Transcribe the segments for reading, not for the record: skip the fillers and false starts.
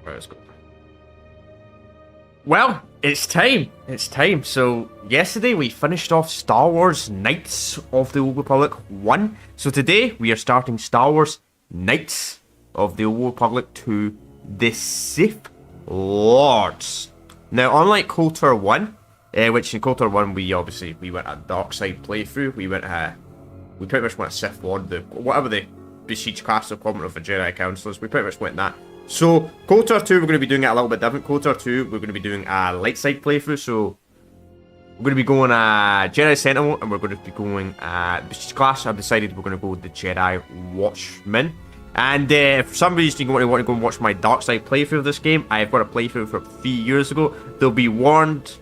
Right, let's go. Well, it's time. It's time. So, yesterday we finished off Star Wars Knights of the Old Republic 1. So today we are starting Star Wars Knights of the Old Republic 2, the Sith Lords. Now, unlike KOTOR 1, which in KOTOR 1 we went a dark side playthrough. We pretty much went a Sith Lord, whatever the Prestige Classes equivalent of a Jedi Council is. We pretty much went that. So, KOTOR 2, we're going to be doing it a little bit different. KOTOR 2, we're going to be doing a light side playthrough. So, we're going to be going Jedi Sentinel, and we're going to be going Prestige Class. I've decided we're going to go with the Jedi Watchmen. And for some reason you want to go and watch my dark side playthrough of this game, I've got a playthrough from 3 years ago. They'll be warned,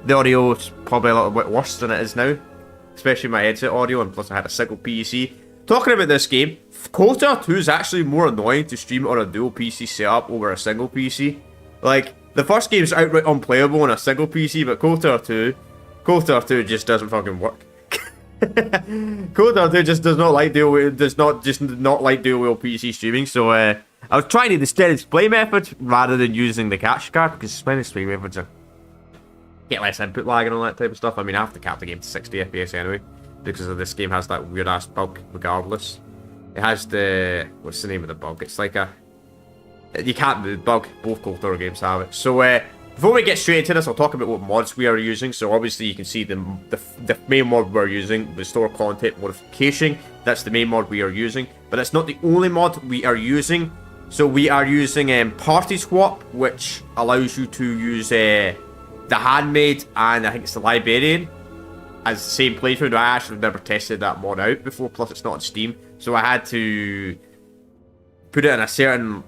the audio is probably a little bit worse than it is now. Especially my headset audio, and plus I had a single PC. Talking about this game, KOTOR 2 is actually more annoying to stream on a dual PC setup over a single PC. Like, the first game is outright unplayable on a single PC, but KOTOR 2 just doesn't fucking work. KOTOR 2 just does not like dual wheel PC streaming, so I was trying the steady display method rather than using the capture card, because steady display methods are get less input lag and all that type of stuff. I mean, I have to cap the game to 60 FPS anyway, because of this game has that weird ass bug regardless. It has the, what's the name of the bug? It's like you can't move bug. Both KOTOR games have it. So before we get straight into this, I'll talk about what mods we are using. So obviously you can see the main mod we're using, Restore Content Modification. That's the main mod we are using, but that's not the only mod we are using. So we are using PARTYSWAP, which allows you to use the Handmaid and I think it's the Librarian as the same playthrough. Now, I actually never tested that mod out before, plus it's not on Steam, so I had to put it in a certain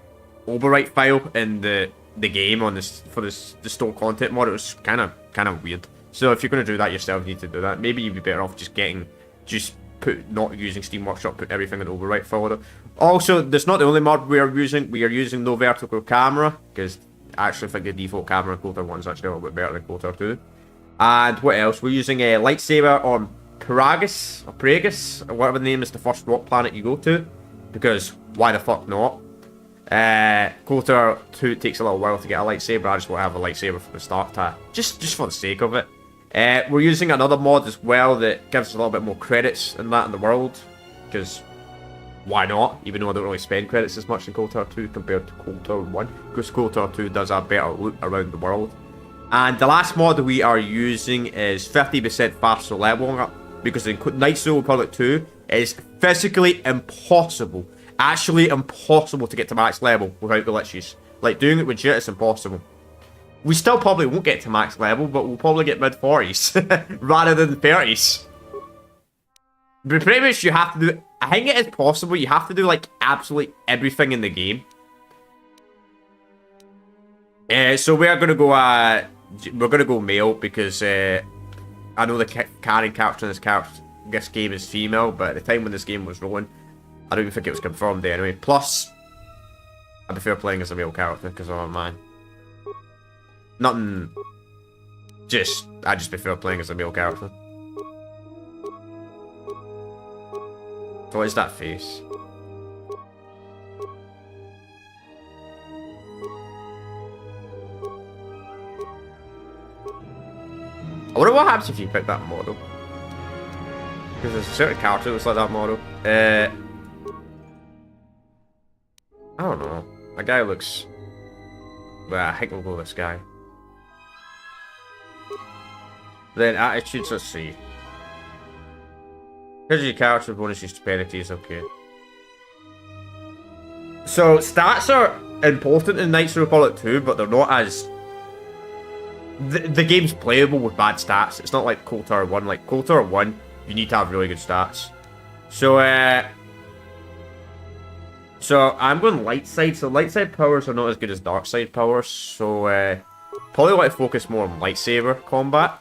overwrite file in the game on this for the store content mod. It was kind of weird. So if you're going to do that yourself, you need to do that. Maybe you'd be better off not using Steam Workshop, put everything in overwrite folder. Also, that's not the only mod we are using. We are using no vertical camera, because I actually think the default camera in KOTOR 1 is actually a little bit better than KOTOR 2. And what else? We're using a lightsaber on PERAGUS, or whatever the name is, the first rock planet you go to. Because why the fuck not? KOTOR 2 takes a little while to get a lightsaber. I just want to have a lightsaber from the start, just for the sake of it. We're using another mod as well that gives us a little bit more credits in the world. Because why not? Even though I don't really spend credits as much in KOTOR 2 compared to KOTOR 1. Because KOTOR 2 does a better loot around the world. And the last mod that we are using is 50% faster leveling up. Because in Knights of the Republic 2, it is physically impossible. Actually impossible to get to max level without the glitches. Like, doing it with Jit is impossible. We still probably won't get to max level, but we'll probably get mid-40s. rather than 30s. But pretty much you have to do... I think it is possible. You have to do, like, absolutely everything in the game. So we are going to go... we're going to go male, because I know the canon character in this game is female, but at the time when this game was rolling, I don't even think it was confirmed there anyway. Plus, I prefer playing as a male character, because I'm a man. Nothing... I just prefer playing as a male character. What is that face? I wonder what happens if you pick that model. Because there's a certain character that looks like that model. I don't know. A guy looks... Well, I think we'll go with this guy. Then attitudes, let's see. Here's your character bonus, your stupidity is okay. So, stats are important in Knights of the Republic 2, but they're not as... The game's playable with bad stats. It's not like KOTOR 1. Like, KOTOR 1, you need to have really good stats. So, I'm going light side. So, light side powers are not as good as dark side powers. So, probably want to focus more on lightsaber combat.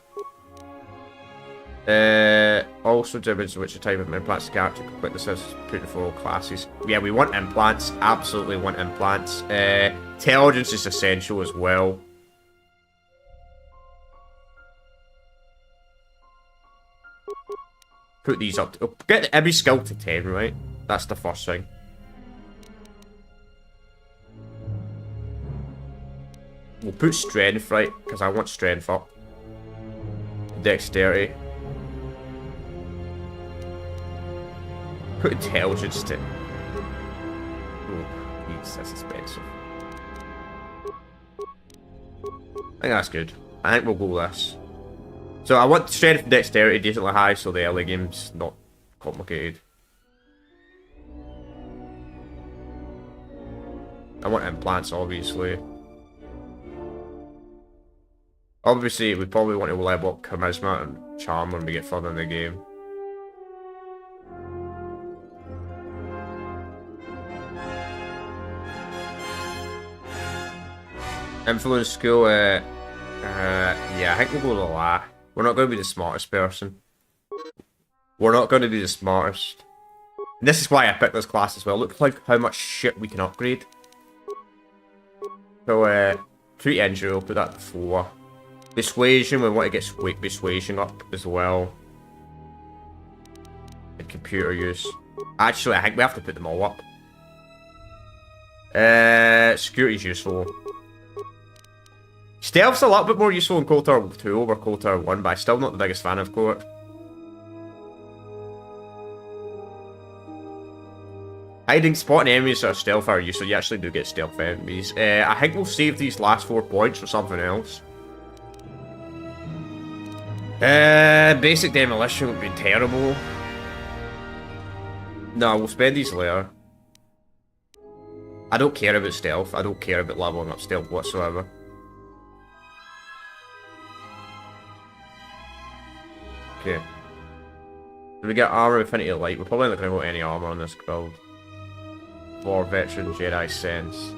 Also difference which type of implants the character complete the says put for all classes. Yeah, we want implants. Absolutely want implants. Intelligence is essential as well. Put these up to, get every skill to 10, right? That's the first thing. We'll put strength, right? Because I want strength up. Dexterity. Put intelligence to... Oh, please, that's expensive. I think that's good. I think we'll go with this. So I want strength and dexterity decently high, so the early game's not complicated. I want implants, obviously. Obviously, we probably want to level up charisma and charm when we get further in the game. Influence school, yeah, I think we'll go to La. We're not going to be the smartest person. We're not going to be the smartest. And this is why I picked this class as well. Look like how much shit we can upgrade. So, treat injury, we'll put that to 4. Persuasion, we want to get persuasion up as well. And computer use. Actually, I think we have to put them all up. Security's useful. Stealth's a little bit more useful in KOTOR 2 over KOTOR 1, but I'm still not the biggest fan of KOTOR. Hiding, spotting enemies that are stealth are useful. You actually do get stealth enemies. I think we'll save these last 4 points for something else. Basic demolition would be terrible. No, we'll spend these later. I don't care about stealth. I don't care about leveling up stealth whatsoever. Okay. Did we get armor Infinity Light? We're probably not going to get any armor on this build. For veteran Jedi Sense.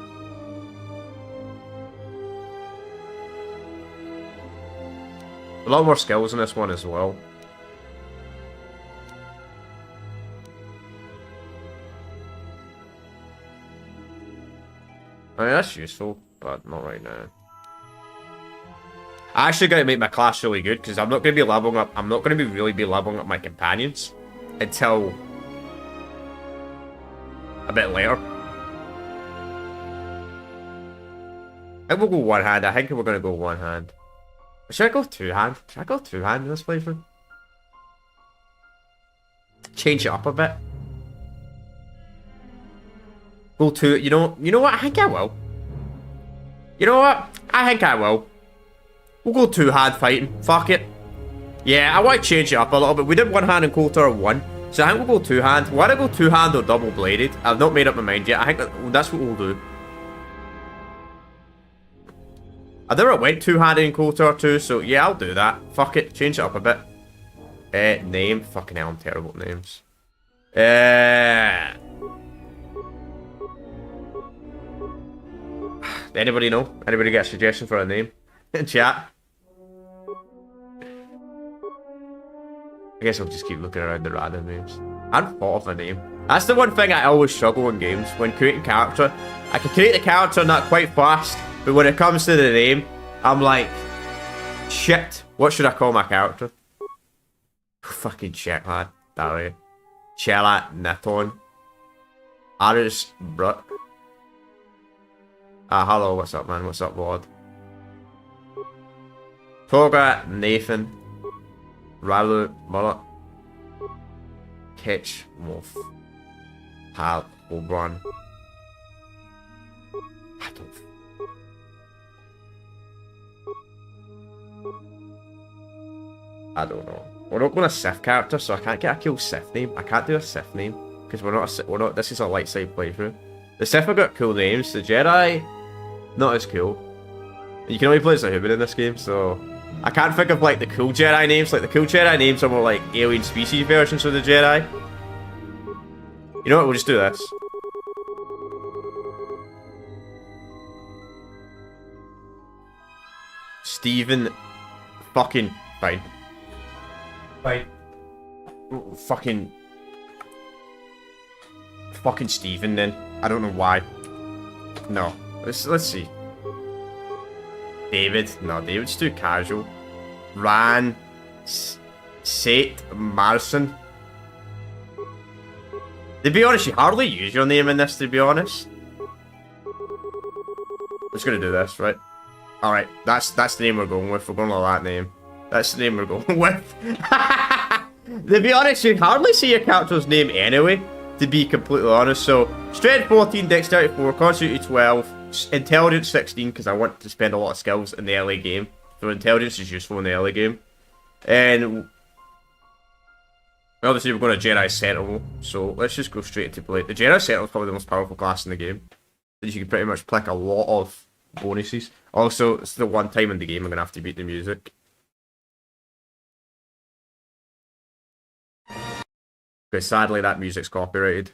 A lot more skills in this one as well. I mean, that's useful, but not right now. I actually got to make my class really good because I'm not going to be leveling up. I'm not going to be really leveling up my companions until a bit later. I think we'll go one hand. I think we're going to go one hand. Should I go two hand? Should I go two hand in this playthrough? Change it up a bit. Go two. You know what? I think I will. You know what? I think I will. We'll go two hand fighting. Fuck it. Yeah, I want to change it up a little bit. We did one hand in KOTOR 1. So I think we'll go two hand. Why don't I go two hand or double bladed? I've not made up my mind yet. I think that's what we'll do. I never went two handed in KOTOR 2, so yeah, I'll do that. Fuck it. Change it up a bit. Name. Fucking hell, I'm terrible at names. Anybody know? Anybody get a suggestion for a name? In chat. I guess I'll just keep looking around the random names. I haven't thought of a name. That's the one thing I always struggle in games. When creating character, I can create the character not quite fast, but when it comes to the name, I'm like, shit, what should I call my character? Fucking shit, lad. That way. Chelat Naton. Aris Brook. Hello, what's up, man? What's up, Lord? Toga, Nathan. Ralu, Mullet. Ketch, Wolf. Hal, Oberon. I don't know. We're not going to Sith character, so I can't get a cool Sith name. I can't do a Sith name because we're not. This is a light side playthrough. The Sith have got cool names. The Jedi, not as cool. You can only play as a human in this game, so I can't think of like the cool Jedi names. Like the cool Jedi names are more like alien species versions of the Jedi. You know what? We'll just do this. Stephen, fucking fine. Fine. Fucking Stephen then. I don't know why. No. Let's see. David. No, David's too casual. Ran. Sate Marson. To be honest, you hardly use your name in this, to be honest. I'm just gonna do this, right? Alright, that's the name we're going with. We're going with that name. That's the name we're going with. To be honest, you hardly see your character's name anyway, to be completely honest. So, strength 14, dexterity 4, constitution 12, intelligence 16, because I want to spend a lot of skills in the early game. So intelligence is useful in the early game. And obviously we're going to Jedi Sentinel, so let's just go straight to play. The Jedi Sentinel is probably the most powerful class in the game. You can pretty much click a lot of bonuses. Also, it's the one time in the game I'm going to have to beat the music. Because sadly that music's copyrighted.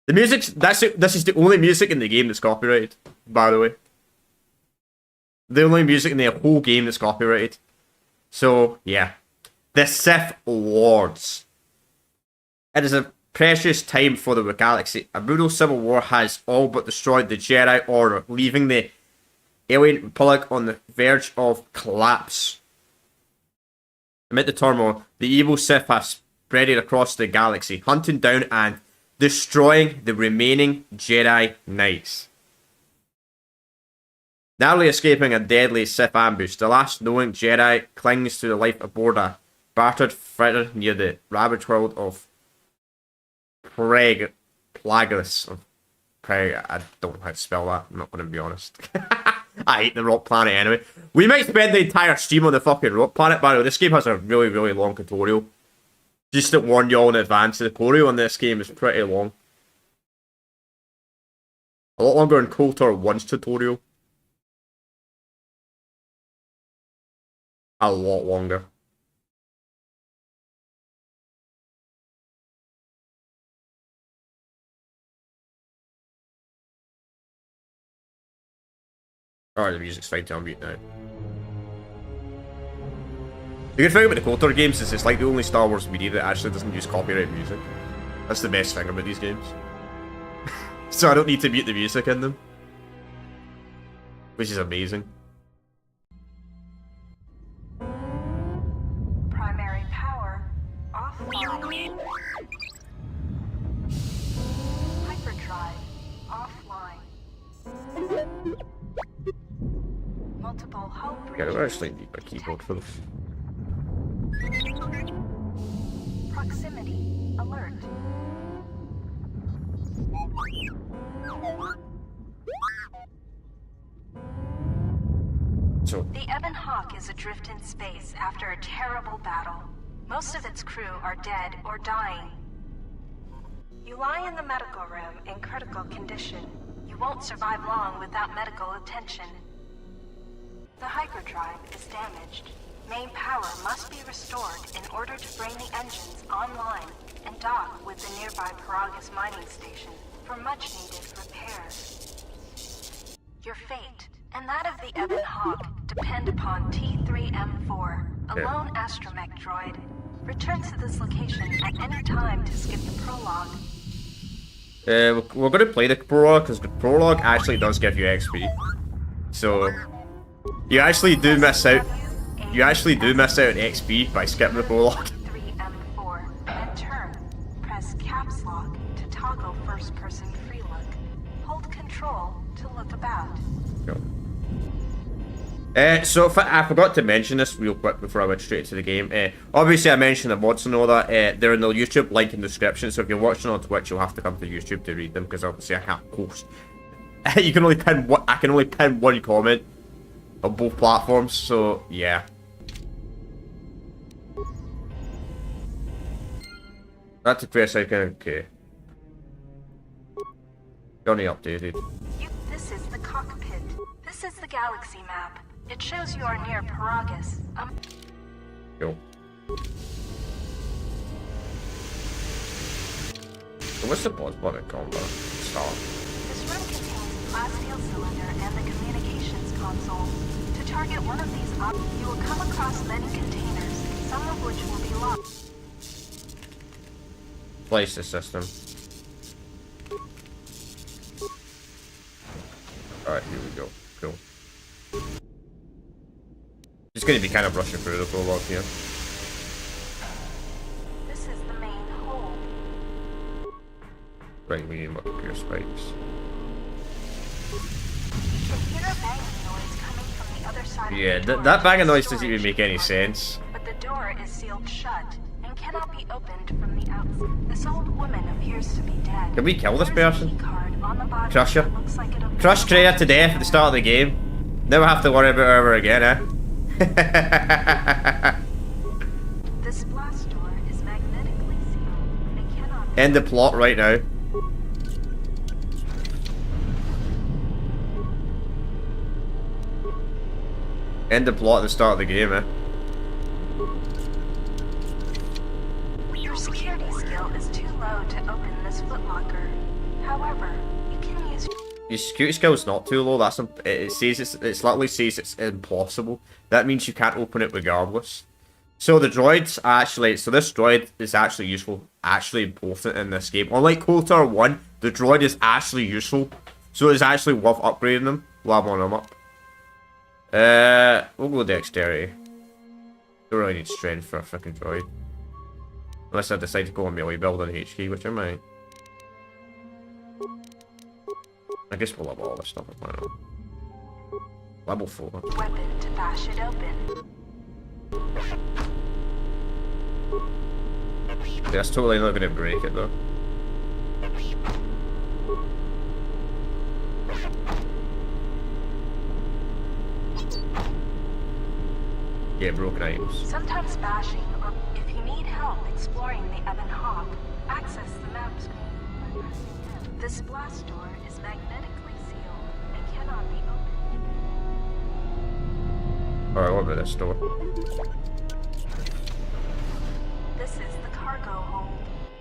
The music's, this is the only music in the game that's copyrighted, by the way. The only music in the whole game that's copyrighted. So, yeah. The Sith Lords. It is a precious time for the galaxy. A brutal civil war has all but destroyed the Jedi Order, leaving the alien republic on the verge of collapse. Amid the turmoil, the evil Sith have spread across the galaxy, hunting down and destroying the remaining Jedi Knights. Narrowly escaping a deadly Sith ambush, the last knowing Jedi clings to the life aboard a battered freighter near the ravaged world of PERAGUS. I don't know how to spell that, I'm not going to be honest. I hate the rock planet anyway. We might spend the entire stream on the fucking rock planet, by the way. This game has a really, really long tutorial. Just to warn you all in advance, the tutorial on this game is pretty long. A lot longer than KOTOR 1's tutorial. A lot longer. Alright, the music's fine to unmute now. The good thing about the KOTOR games is it's like the only Star Wars media that actually doesn't use copyright music. That's the best thing about these games. So I don't need to mute the music in them. Which is amazing. Primary power offline. Hyperdrive offline. Multiple hull Yeah, I actually need my keyboard for this. Proximity alert. So, The Ebon Hawk is adrift in space after a terrible battle. Most of its crew are dead or dying. You lie in the medical room in critical condition. You won't survive long without medical attention. The hyperdrive is damaged. Main power must be restored in order to bring the engines online and dock with the nearby PERAGUS mining station for much-needed repairs. Your fate and that of the Ebon Hawk depend upon T3M4, a lone astromech droid. Return to this location at any time to skip the prologue. we're going to play the prologue because the prologue actually does give you XP. So, you actually do miss out. You actually do miss out on XP by skipping the prologue. 3M4 and turn. Press caps lock to toggle first person free look. Hold control to look about. So I forgot to mention this real quick before I went straight to the game. Obviously I mentioned the mods and all that. They're in the YouTube link in the description. So if you're watching on Twitch, you'll have to come to YouTube to read them because obviously I can't post. You can only pin one. I can only pin one comment on both platforms. So yeah. That took me a second. Okay. Only updated. This is the cockpit. This is the galaxy map. It shows you are near PERAGUS. Cool. So what's the pause button called? Start. This room contains a glass steel cylinder and the communications console. To target one of these objects, you will come across many containers, some of which will be locked. Place the system. Alright, here we go. Cool. Just gonna be kind of rushing through the prologue here. This is the main hold. Right, we need more computer spikes. hear a banging noise coming from the other side Yeah, of the door. that banging noise doesn't even make any sense. But the door is sealed shut and cannot be opened from the outside. This old woman appears to be dead. Can we kill this There's a person? key card on the body Crush her. that looks like it opens Crush the Kreia lock. to death at the start of the game. Never have to worry about her ever again, eh? This blast door is magnetically sealed. It cannot be End the plot right now. End the plot at the start of the game, eh? Your security skill is too low to open this footlocker. However, you can use Your security skill is not too low. That's it says it literally says it's impossible. That means you can't open it regardless. So the droids actually, so this droid is actually useful, actually important in this game. Unlike KOTOR 1, the droid is actually useful. So it's actually worth upgrading them, leveling them up. We'll go dexterity. Don't really need strength for a freaking droid. Unless I decide to go on melee build on HK, which I might. I guess we'll level all this stuff up. I don't know. Level 4. weapon to bash it open. That's totally not gonna break it though. Yeah, broken items. Sometimes bashing, or if you need help exploring the Ebon Hawk, access the map screen by pressing M. This blast door is magnetically sealed and cannot be opened. Alright, what about this door? This is the cargo hold.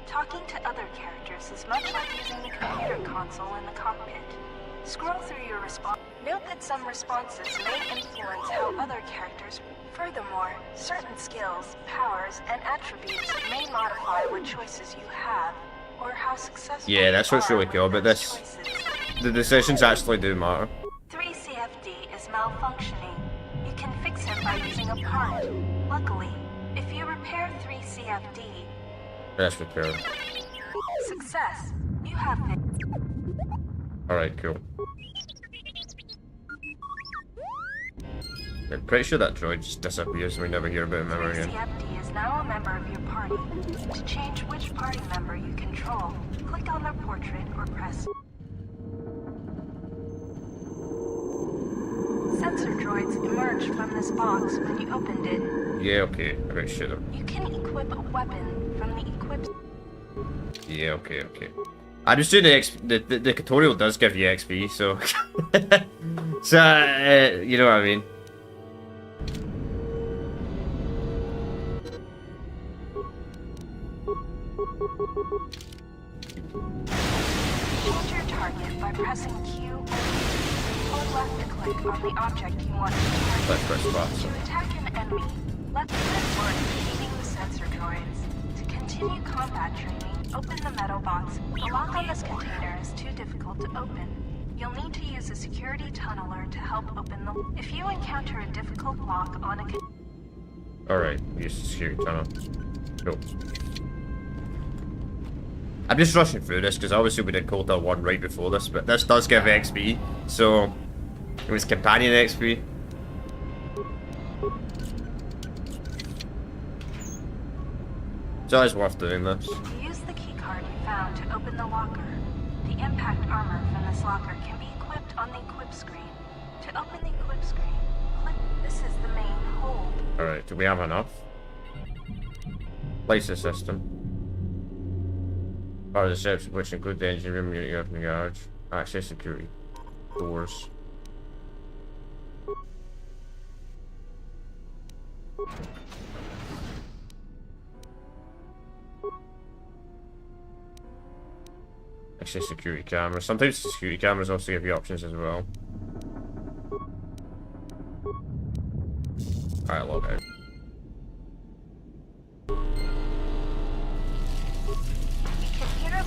Talking to other characters is much like using the computer console in the cockpit. Scroll through your response. Note that some responses may influence how other characters. Furthermore, certain skills, powers, and attributes may modify what choices you have, or how successful Yeah, that's you what's are really with cool about those this. choices. The decisions actually do matter. 3CFD is malfunctioning. You can fix it by using a part. Luckily, if you repair 3CFD, That's repair. success, you have it. Alright, cool. I'm pretty sure that droid just disappears and we never hear about him ever again. 3CFD is now a member of your party. To change which party member you control, click on their portrait or press. Sensor droids emerged from this box when you opened it. Yeah, okay. I gotta shoot him. You can equip a weapon from the equip. Yeah, okay, okay. I'm just doing the tutorial does give you XP, so... so, you know what I mean. Change your target by pressing Q or hold left to click on the object you want to target. Let's press box. To attack an enemy, left click or engaging the sensor droids. To continue combat training, open the metal box. The lock on this container is too difficult to open. You'll need to use a security tunneler to help open the. If you encounter a difficult lock on a. Alright, use the security tunnel. Cool. I'm just rushing through this because obviously we did KOTOR 1 right before this, but this does give XP, so it was companion XP. So it's worth doing this. Use the keycard you found to open the locker. The impact armor from this locker can be equipped on the equip screen. To open the equip screen, click. This is the main hold. Alright, do we have enough? Place the system. Part of the steps which include the engine room, unit of the garage, access security, doors. Access security cameras. Sometimes the security cameras also give you options as well. Alright, log out.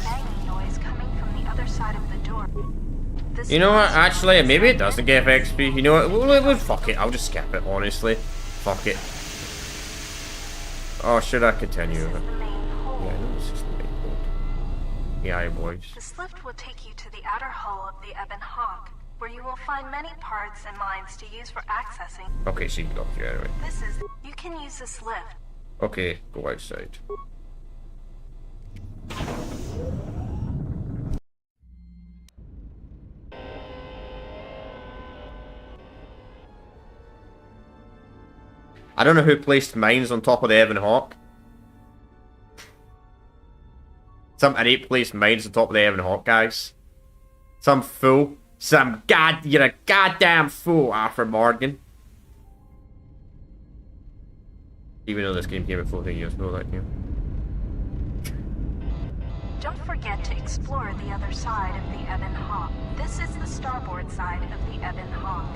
Banging noise coming from the other side of the door. This You know what, actually, maybe it doesn't give XP. You know what, we'll fuck it, I'll just skip it, honestly. Fuck it. Oh, should I continue? This is the main hold. Yeah, I know this is the main hold. Yeah, boys. This lift will take you to the outer hull of the Ebon Hawk. where you will find many parts and mines to use for accessing. Okay, so you can go up here anyway. You can use this lift. Okay, go outside. I don't know who placed mines on top of the Evan Hawk. Some idiot placed mines on top of the Evan Hawk, guys. Some fool. You're a goddamn fool, Arthur Morgan. Even though this game came out 14 years ago, that game. Don't forget to explore the other side of the Evan Hawk. This is the starboard side of the Evan Hawk.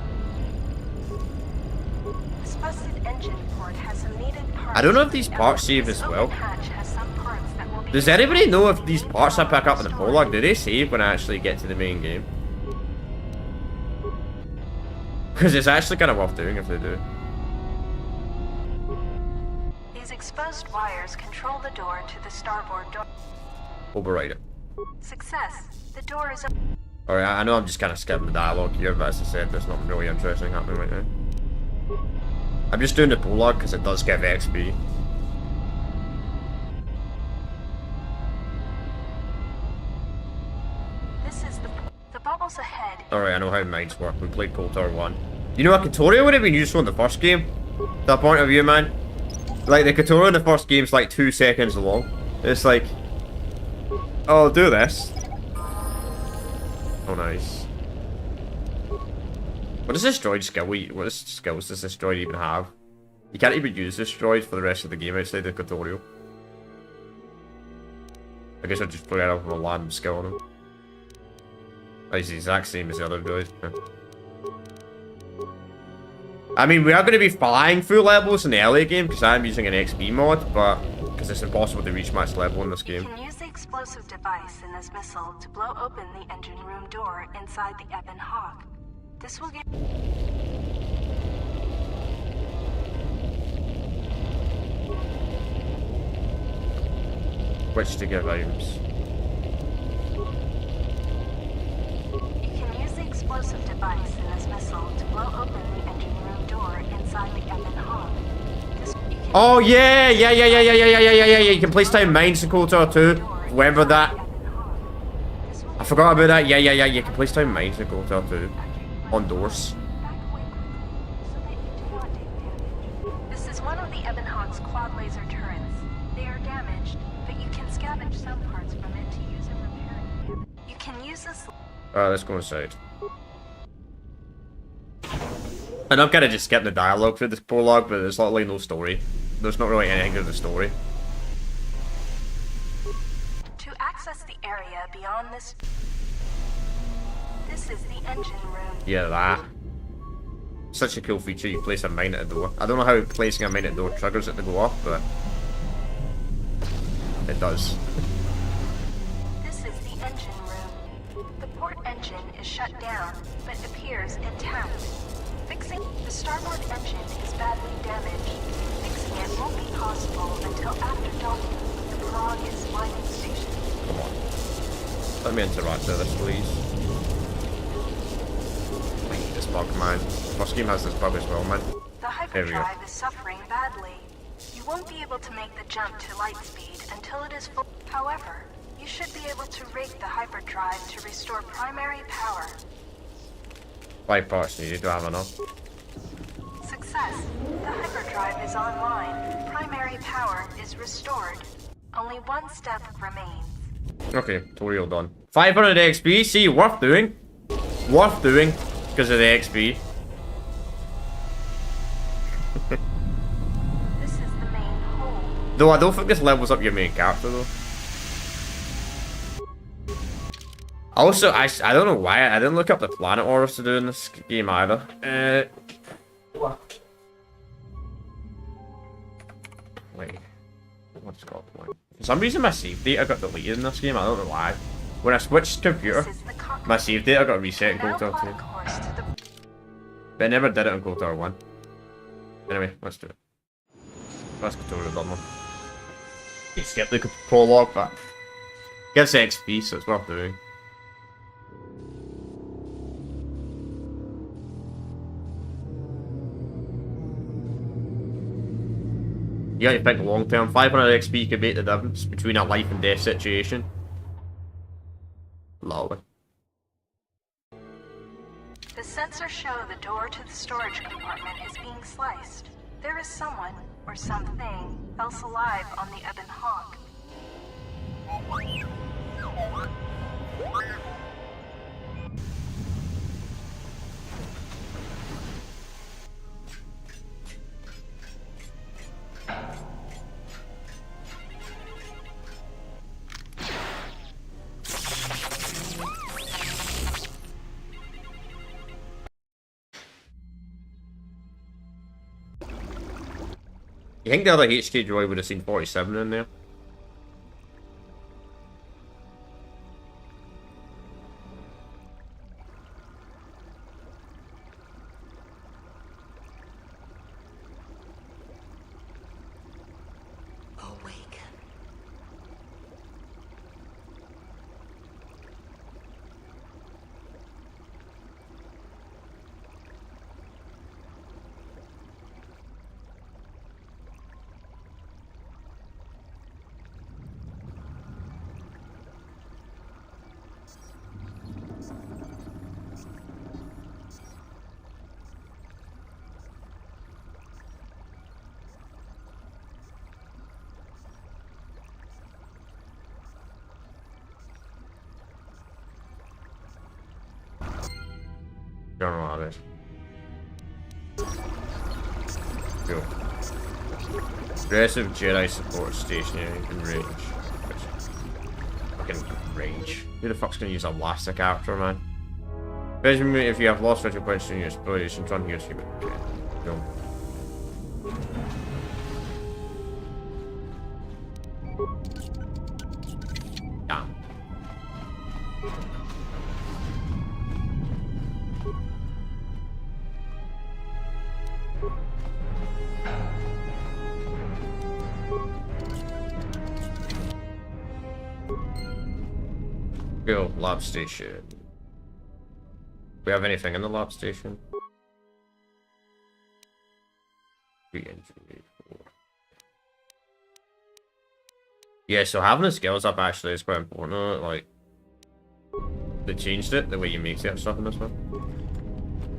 This busted engine port has some needed parts. I don't know if these parts save as well. Does anybody know if these parts I pick up in the prologue, do they save when I actually get to the main game? Because it's actually kind of worth doing if they do. These exposed wires control the door to the starboard door. Override it. Success. The door is Alright, I know I'm just kind of skipping the dialogue here, but as I said, there's nothing really interesting happening right now. I'm just doing the prologue because it does give XP. This is the bubbles ahead. Alright, I know how mines work. We played KOTOR 1. You know, a KOTOR would have been useful in the first game. That point of view, man. Like, the KOTOR in the first game is like 2 seconds long. It's like, oh, do this. Oh, nice. What does this droid skill? What skills does this droid even have? You can't even use this droid for the rest of the game outside the tutorial. I guess I'll just play it off with a random skill on him. Oh, he's the exact same as the other droid. Yeah. I mean, we are going to be flying full levels in the early game because I'm using an XP mod, but because it's impossible to reach max level in this game. You can use the explosive device in this missile to blow open the engine room door inside the Evan Hawk. This will give... Which to give items. You can use the explosive device in this missile to blow open the engine room door inside the Evan Hawk. Oh yeah! You can place down mines in KOTOR 2. Remember that? I forgot about that. Yeah. You can place down mines in KOTOR 2. On doors. This is one of the Evan Hawk's quad laser turrets. They are damaged, but you can scavenge some parts from it to use in repairing them. You can use this... Let's go inside. And I'm kind of just skipping the dialogue through this prologue, but there's literally no story. There's not really anything to the story. To access the area beyond this... This is the engine room. Yeah, that. Such a cool feature, you place a mine at the door. I don't know how placing a mine at the door triggers it to go off, but... it does. This is the engine room. The port engine is shut down, but appears intact. Fixing the starboard engine is badly damaged. Fixing it won't be possible until after docking with the PERAGUS mining station. Come on. Let me interact with this, please. I hate this bug, man. First game has this bug as well, man. The hyperdrive is suffering badly. You won't be able to make the jump to light speed until it is full. However, you should be able to rig the hyperdrive to restore primary power. 5 parts needed, do I have enough? Success. The hyperdrive is online. Primary power is restored. Only one step remains. Okay, tutorial done. 500 XP, see, worth doing. Worth doing, because of the XP. This is the main hold. Though I don't think this levels up your main character, though. Also, I don't know why, I didn't look up the planet orders to do in this game either. Wait. What's it called? For some reason my save data got deleted in this game, I don't know why. When I switched computer, my save data got reset in KOTOR 2. But I never did it in KOTOR 1. Anyway, let's do it. Let's go to the done one. You skip the prologue, but gives XP, so it's worth doing. You got to think long term. 500 XP could make the difference between a life and death situation. Lovely. The sensors show the door to the storage compartment is being sliced. There is someone, or something, else alive on the Ebon Hawk. You think the other HK droid would have seen 47 in there? Don't know how this. Cool. Aggressive Jedi support stationary in range. Fucking range. Who the fuck's gonna use a Lasta character, man? Especially if you have lost virtual points in your exploration, run here to keep it. Okay. Go. Damn. Go, lab station. We have anything in the lab station? Yeah, so having the skills up actually is quite important. Like, they changed it, the way you make certain stuff in this one.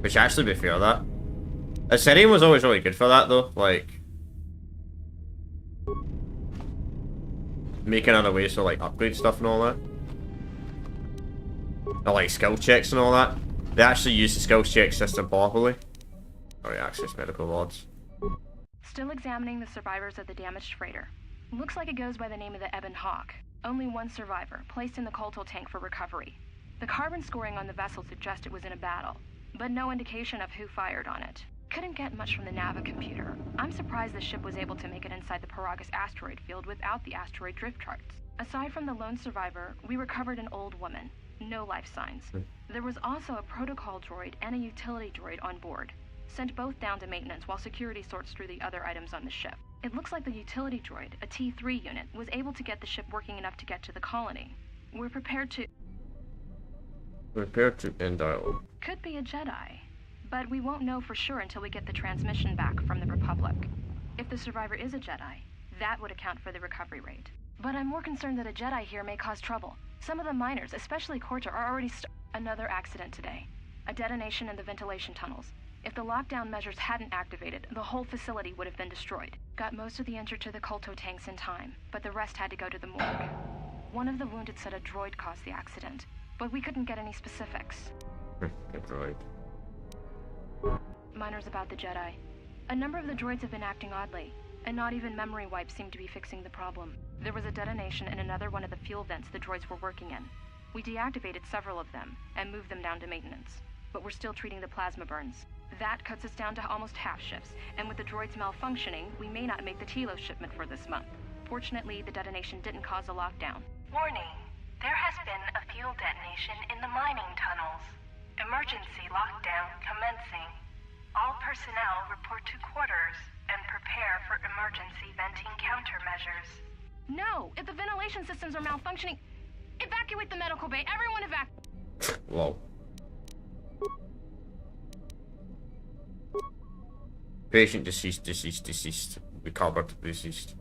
Which actually, be fair, that Assyrian was always really good for that though. Like, making other ways to like upgrade stuff and all that. Or like skill checks and all that. They actually use the skill check system properly. Oh yeah, access medical wards. Still examining the survivors of the damaged freighter. Looks like it goes by the name of the Ebon Hawk. Only one survivor, placed in the KOTOR tank for recovery. The carbon scoring on the vessel suggests it was in a battle, but no indication of who fired on it. Couldn't get much from the Nava computer. I'm surprised the ship was able to make it inside the PERAGUS asteroid field without the asteroid drift charts. Aside from the lone survivor, we recovered an old woman. No life signs. There was also a protocol droid and a utility droid on board. Sent both down to maintenance while security sorts through the other items on the ship. It looks like the utility droid, a T3 unit, was able to get the ship working enough to get to the colony. We're prepared to... Prepare to end dialogue. Could be a Jedi, but we won't know for sure until we get the transmission back from the Republic. If the survivor is a Jedi, that would account for the recovery rate. But I'm more concerned that a Jedi here may cause trouble. Some of the miners, especially KOTOR, are already Another accident today. A detonation in the ventilation tunnels. If the lockdown measures hadn't activated, the whole facility would have been destroyed. Got most of the injured to the KOTOR tanks in time, but the rest had to go to the morgue. One of the wounded said a droid caused the accident, but we couldn't get any specifics. A droid. Miners about the Jedi. A number of the droids have been acting oddly, and not even memory wipes seem to be fixing the problem. There was a detonation in another one of the fuel vents the droids were working in. We deactivated several of them, and moved them down to maintenance. But we're still treating the plasma burns. That cuts us down to almost half shifts, and with the droids malfunctioning, we may not make the Telos shipment for this month. Fortunately, the detonation didn't cause a lockdown. Warning. There has been a fuel detonation in the mining tunnels. Emergency lockdown commencing. All personnel report to quarters and prepare for emergency venting countermeasures. No! If the ventilation systems are malfunctioning, evacuate the medical bay. Everyone evacuate. Whoa. Patient deceased. We covered the deceased.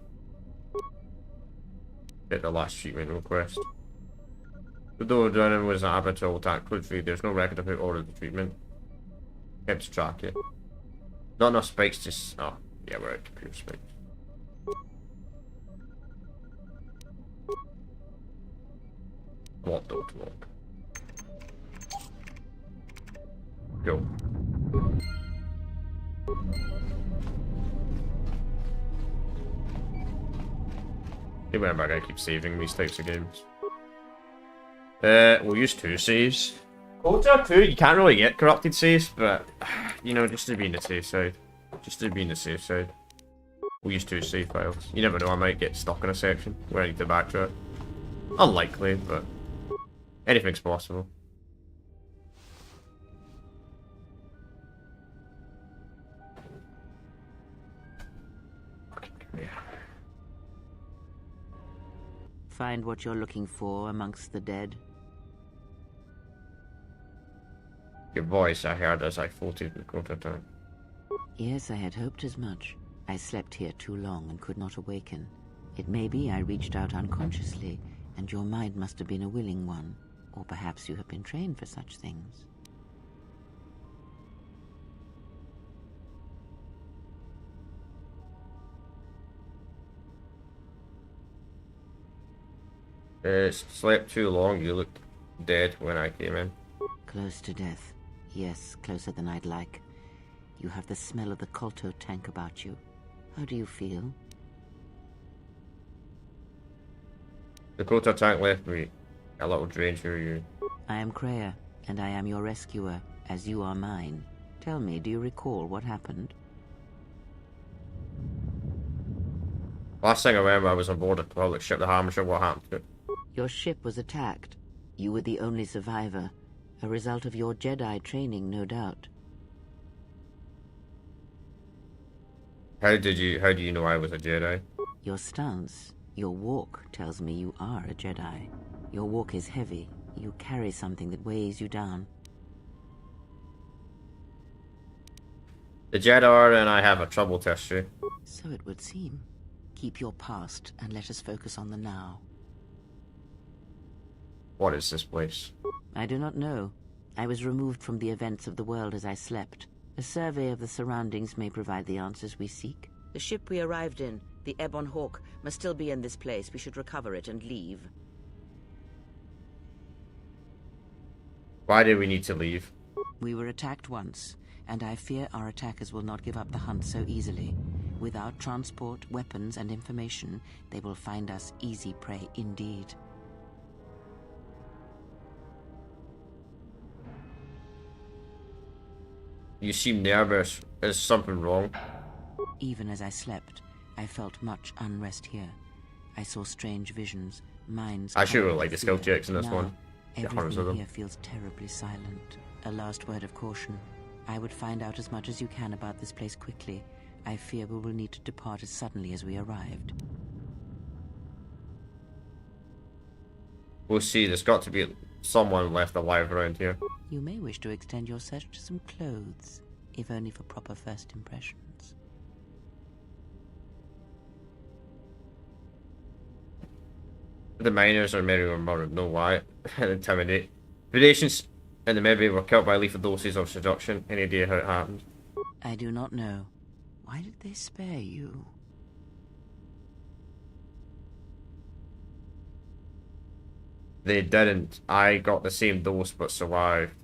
Get the last treatment request. Although adrenaline was an habitual attack free, there's no record of who ordered the treatment. Kept to track it. Not enough spikes to. Oh, yeah, we're at computer spikes. What door to lock? Go. Remember, I gotta keep saving these types of games. We'll use 2 saves. KOTOR 2, you can't really get corrupted saves, but, you know, just to be in the safe side. We'll use 2 save files. You never know, I might get stuck in a section where I need to backtrack. Unlikely, but anything's possible. Yeah. Find what you're looking for amongst the dead? Your voice, I heard as I floated in KOTOR. Yes, I had hoped as much. I slept here too long and could not awaken. It may be I reached out unconsciously, and your mind must have been a willing one. Or perhaps you have been trained for such things. Slept too long, you looked dead when I came in. Close to death. Yes, closer than I'd like. You have the smell of the KOTOR tank about you. How do you feel? The KOTOR tank left me a little drained. Who are you? I am Kreia, and I am your rescuer, as you are mine. Tell me, do you recall what happened? Last thing I remember, I was on board a public ship, the Hammer. What happened to it? Your ship was attacked. You were the only survivor. A result of your Jedi training, no doubt. How do you know I was a Jedi? Your stance, your walk tells me you are a Jedi. Your walk is heavy. You carry something that weighs you down. The Jedi and I have a troubled history. So it would seem. Keep your past and let us focus on the now. What is this place? I do not know. I was removed from the events of the world as I slept. A survey of the surroundings may provide the answers we seek. The ship we arrived in, the Ebon Hawk, must still be in this place. We should recover it and leave. Why did we need to leave? We were attacked once, and I fear our attackers will not give up the hunt so easily. Without transport, weapons, and information, they will find us easy prey indeed. You seem nervous. Is something wrong? Even as I slept, I felt much unrest here. I saw strange visions, minds... I should have liked the skill checks in this now, one. Everything here feels terribly silent. A last word of caution. I would find out as much as you can about this place quickly. I fear we will need to depart as suddenly as we arrived. We'll see. There's got to be someone left alive around here. You may wish to extend your search to some clothes, if only for proper first impressions. The miners are maybe murdered, no why, and intimidate. Predations and the maybe were killed by lethal doses of seduction. Any idea how it happened? I do not know. Why did they spare you? They didn't. I got the same dose but survived.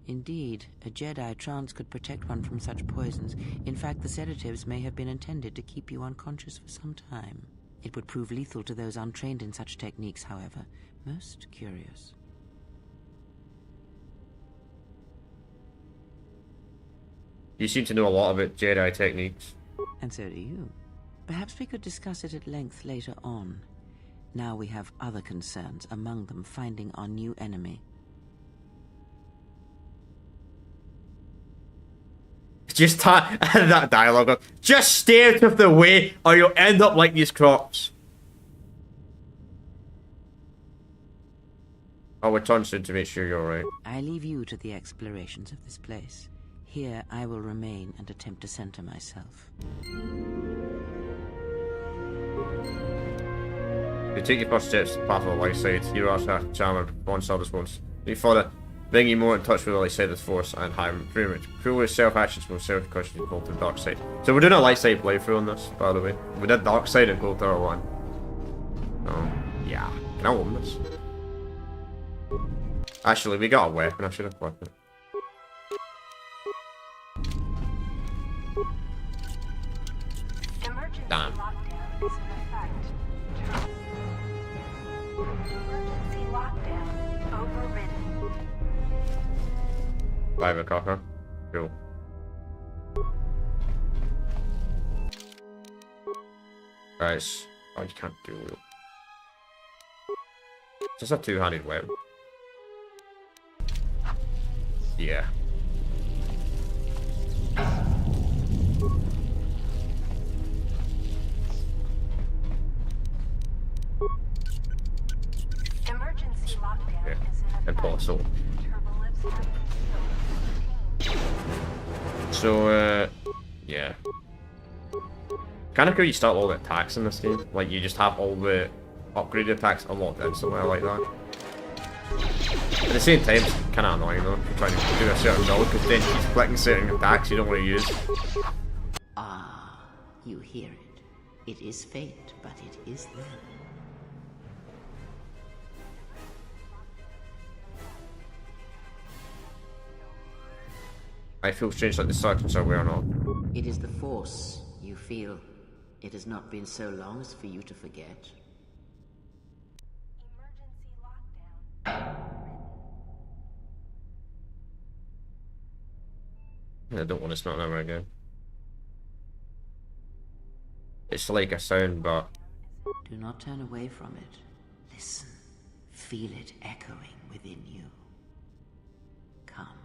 Indeed, a Jedi trance could protect one from such poisons. In fact, the sedatives may have been intended to keep you unconscious for some time. It would prove lethal to those untrained in such techniques, however. Most curious. You seem to know a lot about Jedi techniques. And so do you. Perhaps we could discuss it at length later on. Now we have other concerns, among them finding our new enemy. Just that dialogue of, just stay out of the way or you'll end up like these crops. I'll return soon to make sure you're alright. I leave you to the explorations of this place. Here I will remain and attempt to center myself. You take your first steps to the path of the light side. You are a charmer, one star response. You follow it, bring you more in touch with the light side of the force and higher improvement. Cruel self-actions from self-caution you call to the dark side. So we're doing a light side playthrough on this, by the way. We did dark side in KOTOR 1. Yeah. Can I open this? Actually, we got a weapon. I should have equipped it. Damn. Emergency lockdown overridden. Private cocker. Cool. Guys. Oh, you can't do it. It's just a two-handed weapon. Yeah. Emergency lockdown Yeah. is in effect. Impossible. Turbolifts have been sealed. So, yeah. Kind of cool you start all the attacks in this game. Like, you just have all the upgraded attacks unlocked instantly. I like that. At the same time, it's kind of annoying though, if you're trying to do a certain build, because then you keep clicking certain attacks you don't want to use. Ah, you hear it. It is fate, but it is there. I feel strange like the circles are wearing off. It is the Force, you feel. It has not been so long as for you to forget. Emergency lockdown. I don't want to smell that again. It's like a sound, but Do not turn away from it. Listen. Feel it echoing within you. Come.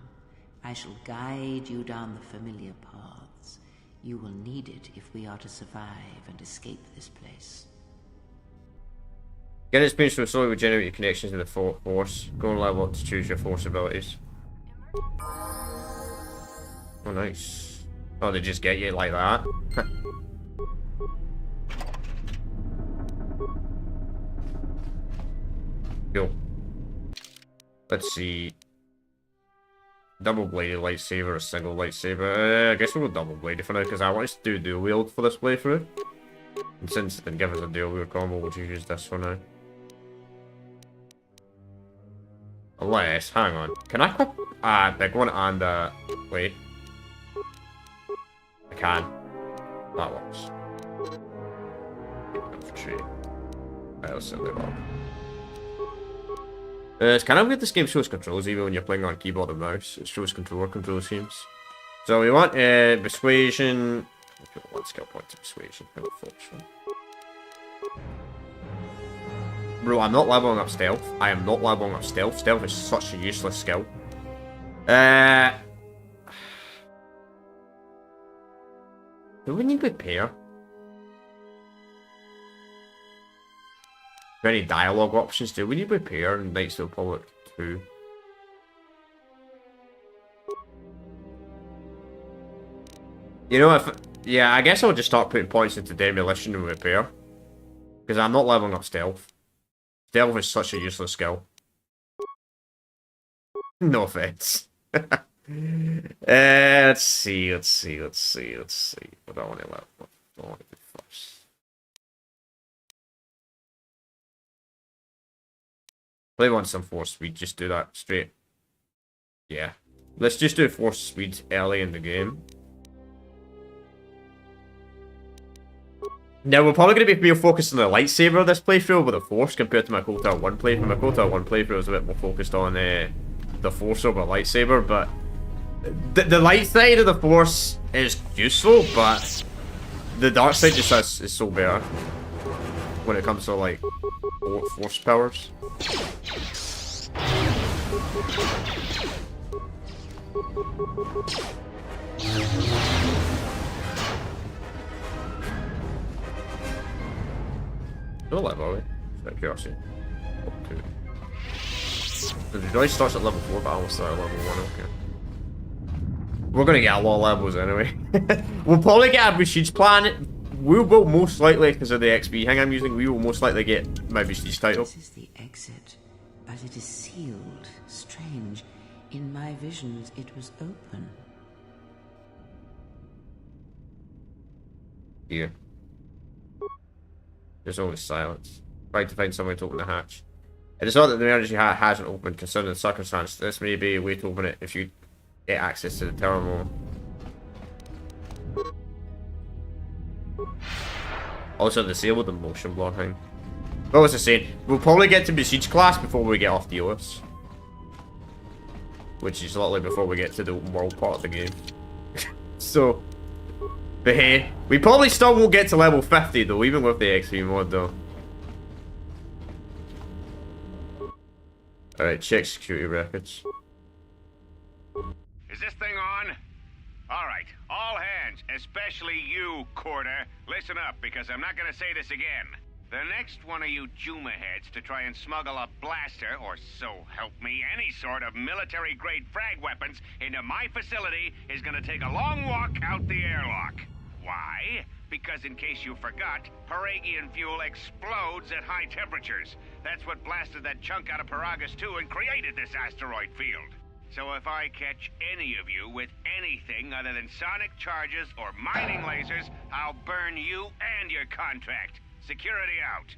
I shall guide you down the familiar paths. You will need it if we are to survive and escape this place. get experience from slowly regenerate your connections with the Force. Go and level up to choose your Force abilities. Oh, nice. Oh, they just get you like that? Cool. Let's see. Double-bladed lightsaber or single lightsaber? I guess we'll go double-bladed for now, because I want to do dual wield for this playthrough. And since it didn't give us a dual wield combo, we'll just use this for now. Unless, hang on. Can I equip big one and wait. I can. That works. Infantry. Right, let's set that up. It's kind of weird this game shows controls even when you're playing on keyboard and mouse. It shows control schemes. So we want persuasion. One skill point to persuasion. Bro, I'm not leveling up stealth. I am not leveling up stealth. Stealth is such a useless skill. Do we need repair? Any dialogue options? Do we need repair in Knights of the Republic 2? You know, yeah, I guess I'll just start putting points into demolition and repair. Because I'm not leveling up stealth. Stealth is such a useless skill. No offense. Let's see. What do I want to level up? What do I want to do first? Play on some force speed, just do that straight. Yeah. Let's just do force speed early in the game. Now, we're probably going to be more focused on the lightsaber this playthrough over the force compared to my KOTOR 1 playthrough. My KOTOR 1 playthrough was a bit more focused on the force over lightsaber, but the light side of the force is useful, but the dark side just is so better when it comes to like force powers. No level, are we? Just out of curiosity. Okay. The droid starts at level 4, but I almost start at level 1, okay. We're gonna get a lot of levels anyway. We'll probably get a Prestige plan we will most likely, because of the XP thing I'm using, we will most likely get my Prestige title. This is the exit, but it is sealed. Strange. In my visions, it was open. Here. There's always silence. Trying to find somewhere to open the hatch. It is not that the emergency hatch hasn't opened, considering the circumstance. This may be a way to open it if you get access to the terminal. Also disabled the motion blocking. What was I saying? We'll probably get to Prestige class before we get off the OS. Which is literally before we get to the open world part of the game. So, but hey, we probably still won't get to level 50 though, even with the XP mod though. Alright, check security records. Is this thing on? Alright, all hands, especially you, KOTOR. Listen up, because I'm not gonna say this again. The next one of you Juma heads to try and smuggle a blaster, or so help me, any sort of military-grade frag weapons into my facility is gonna take a long walk out the airlock. Why? Because in case you forgot, Peragian fuel explodes at high temperatures. That's what blasted that chunk out of PERAGUS 2 and created this asteroid field. So if I catch any of you with anything other than sonic charges or mining lasers, I'll burn you and your contract. Security out.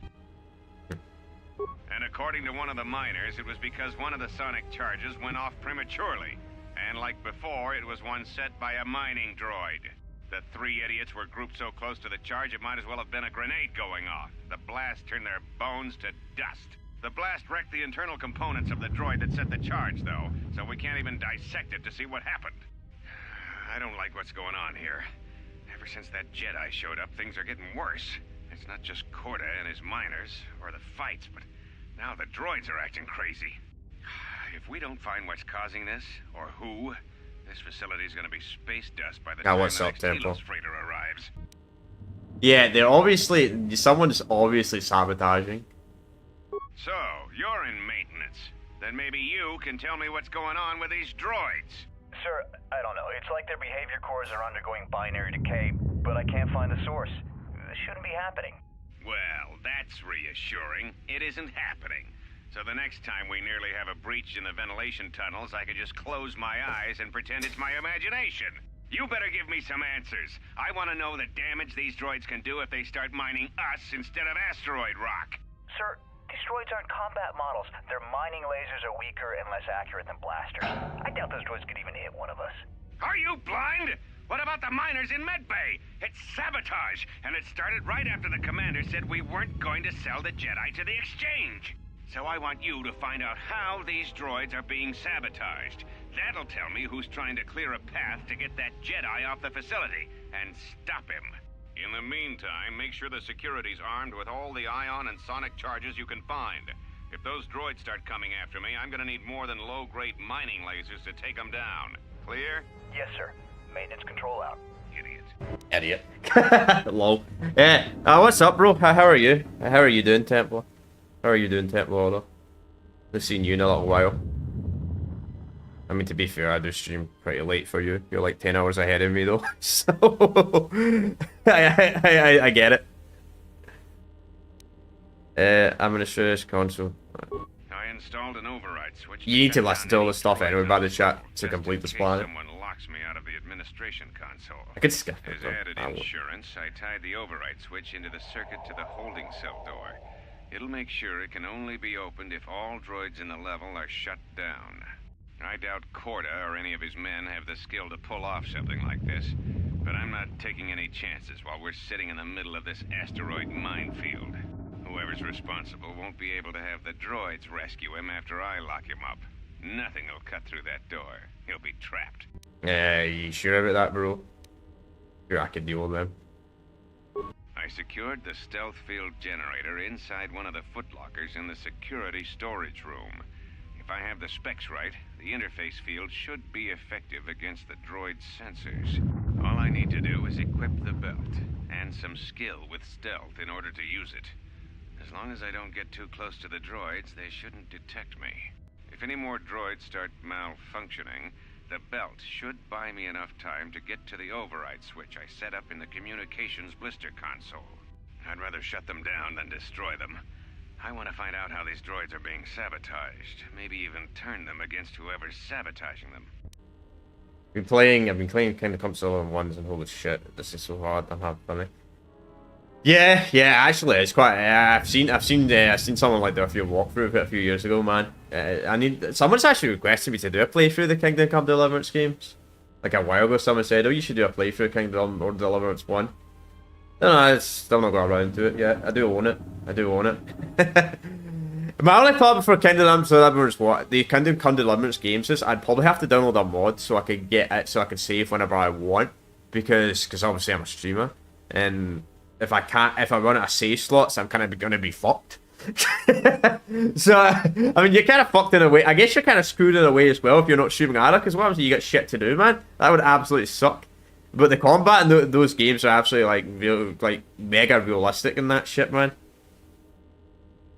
And according to one of the miners, it was because one of the sonic charges went off prematurely. And like before, it was one set by a mining droid. The three idiots were grouped so close to the charge, it might as well have been a grenade going off. The blast turned their bones to dust. The blast wrecked the internal components of the droid that set the charge, though, so we can't even dissect it to see what happened. I don't like what's going on here. Ever since that Jedi showed up, things are getting worse. It's not just KOTOR and his miners, or the fights, but now the droids are acting crazy. If we don't find what's causing this, or who, this facility's gonna be space dust by the time the next Telos freighter arrives. Yeah, they're obviously... someone's obviously sabotaging. So, you're in maintenance. Then maybe you can tell me what's going on with these droids. Sir, I don't know. It's like their behavior cores are undergoing binary decay, but I can't find the source. This shouldn't be happening. Well, that's reassuring. It isn't happening. So the next time we nearly have a breach in the ventilation tunnels, I could just close my eyes and pretend it's my imagination. You better give me some answers. I want to know the damage these droids can do if they start mining us instead of asteroid rock. Sir, these droids aren't combat models. Their mining lasers are weaker and less accurate than blasters. I doubt those droids could even hit one of us. Are you blind? What about the miners in Medbay? It's sabotage, and it started right after the commander said we weren't going to sell the Jedi to the exchange. So I want you to find out how these droids are being sabotaged. That'll tell me who's trying to clear a path to get that Jedi off the facility, and stop him. In the meantime, make sure the security's armed with all the ion and sonic charges you can find. If those droids start coming after me, I'm gonna need more than low-grade mining lasers to take them down. Clear? Yes, sir. Maintenance control out. Idiot. Lol. Yeah. What's up, bro? How are you? How are you doing, Templar? How are you doing, Templar? Though? I've seen you in a little while. I mean, to be fair, I do stream pretty late for you. You're like 10 hours ahead of me, though. So I get it. I'm gonna show this console. I installed an override switch. You need to listen to all this stuff anyway about the chat to complete this planet. Someone locks me out of the administration console. I could skip it. As added insurance, I tied the override switch into the circuit to the holding cell door. It'll make sure it can only be opened if all droids in the level are shut down. I doubt KOTOR or any of his men have the skill to pull off something like this, but I'm not taking any chances while we're sitting in the middle of this asteroid minefield. Whoever's responsible won't be able to have the droids rescue him after I lock him up. Nothing will cut through that door. He'll be trapped. Yeah, you sure about that, bro? Sure, I could deal with them. I secured the stealth field generator inside one of the footlockers in the security storage room. If I have the specs right, the interface field should be effective against the droid's sensors. All I need to do is equip the belt, and some skill with stealth in order to use it. As long as I don't get too close to the droids, they shouldn't detect me. If any more droids start malfunctioning, The belt should buy me enough time to get to the override switch I set up in the communications blister console. I'd rather shut them down than destroy them. I want to find out how these droids are being sabotaged. Maybe even turn them against whoever's sabotaging them. I've been playing Kingdom Come Solo ones, and holy shit, this is so hard. I'm having fun. Yeah, actually, it's quite. I've seen someone like do a few walkthrough of it a few years ago, man. Someone's actually requested me to do a playthrough of the Kingdom Come Deliverance games. Like a while ago, someone said, "Oh, you should do a playthrough of Kingdom or Deliverance 1." No, it's still not got around to it yet. I do own it. My only problem for Kingdom Come Deliverance, the Kingdom Come Deliverance games is I'd probably have to download a mod so I could get it, so I can save whenever I want, because obviously I'm a streamer, and if I run out of save slots, I'm kind of gonna be fucked. So I mean, you're kind of fucked in a way. I guess you're kind of screwed in a way as well if you're not streaming either, because what happens if you got shit to do, man? That would absolutely suck. But the combat in those games are absolutely like mega realistic in that shit, man.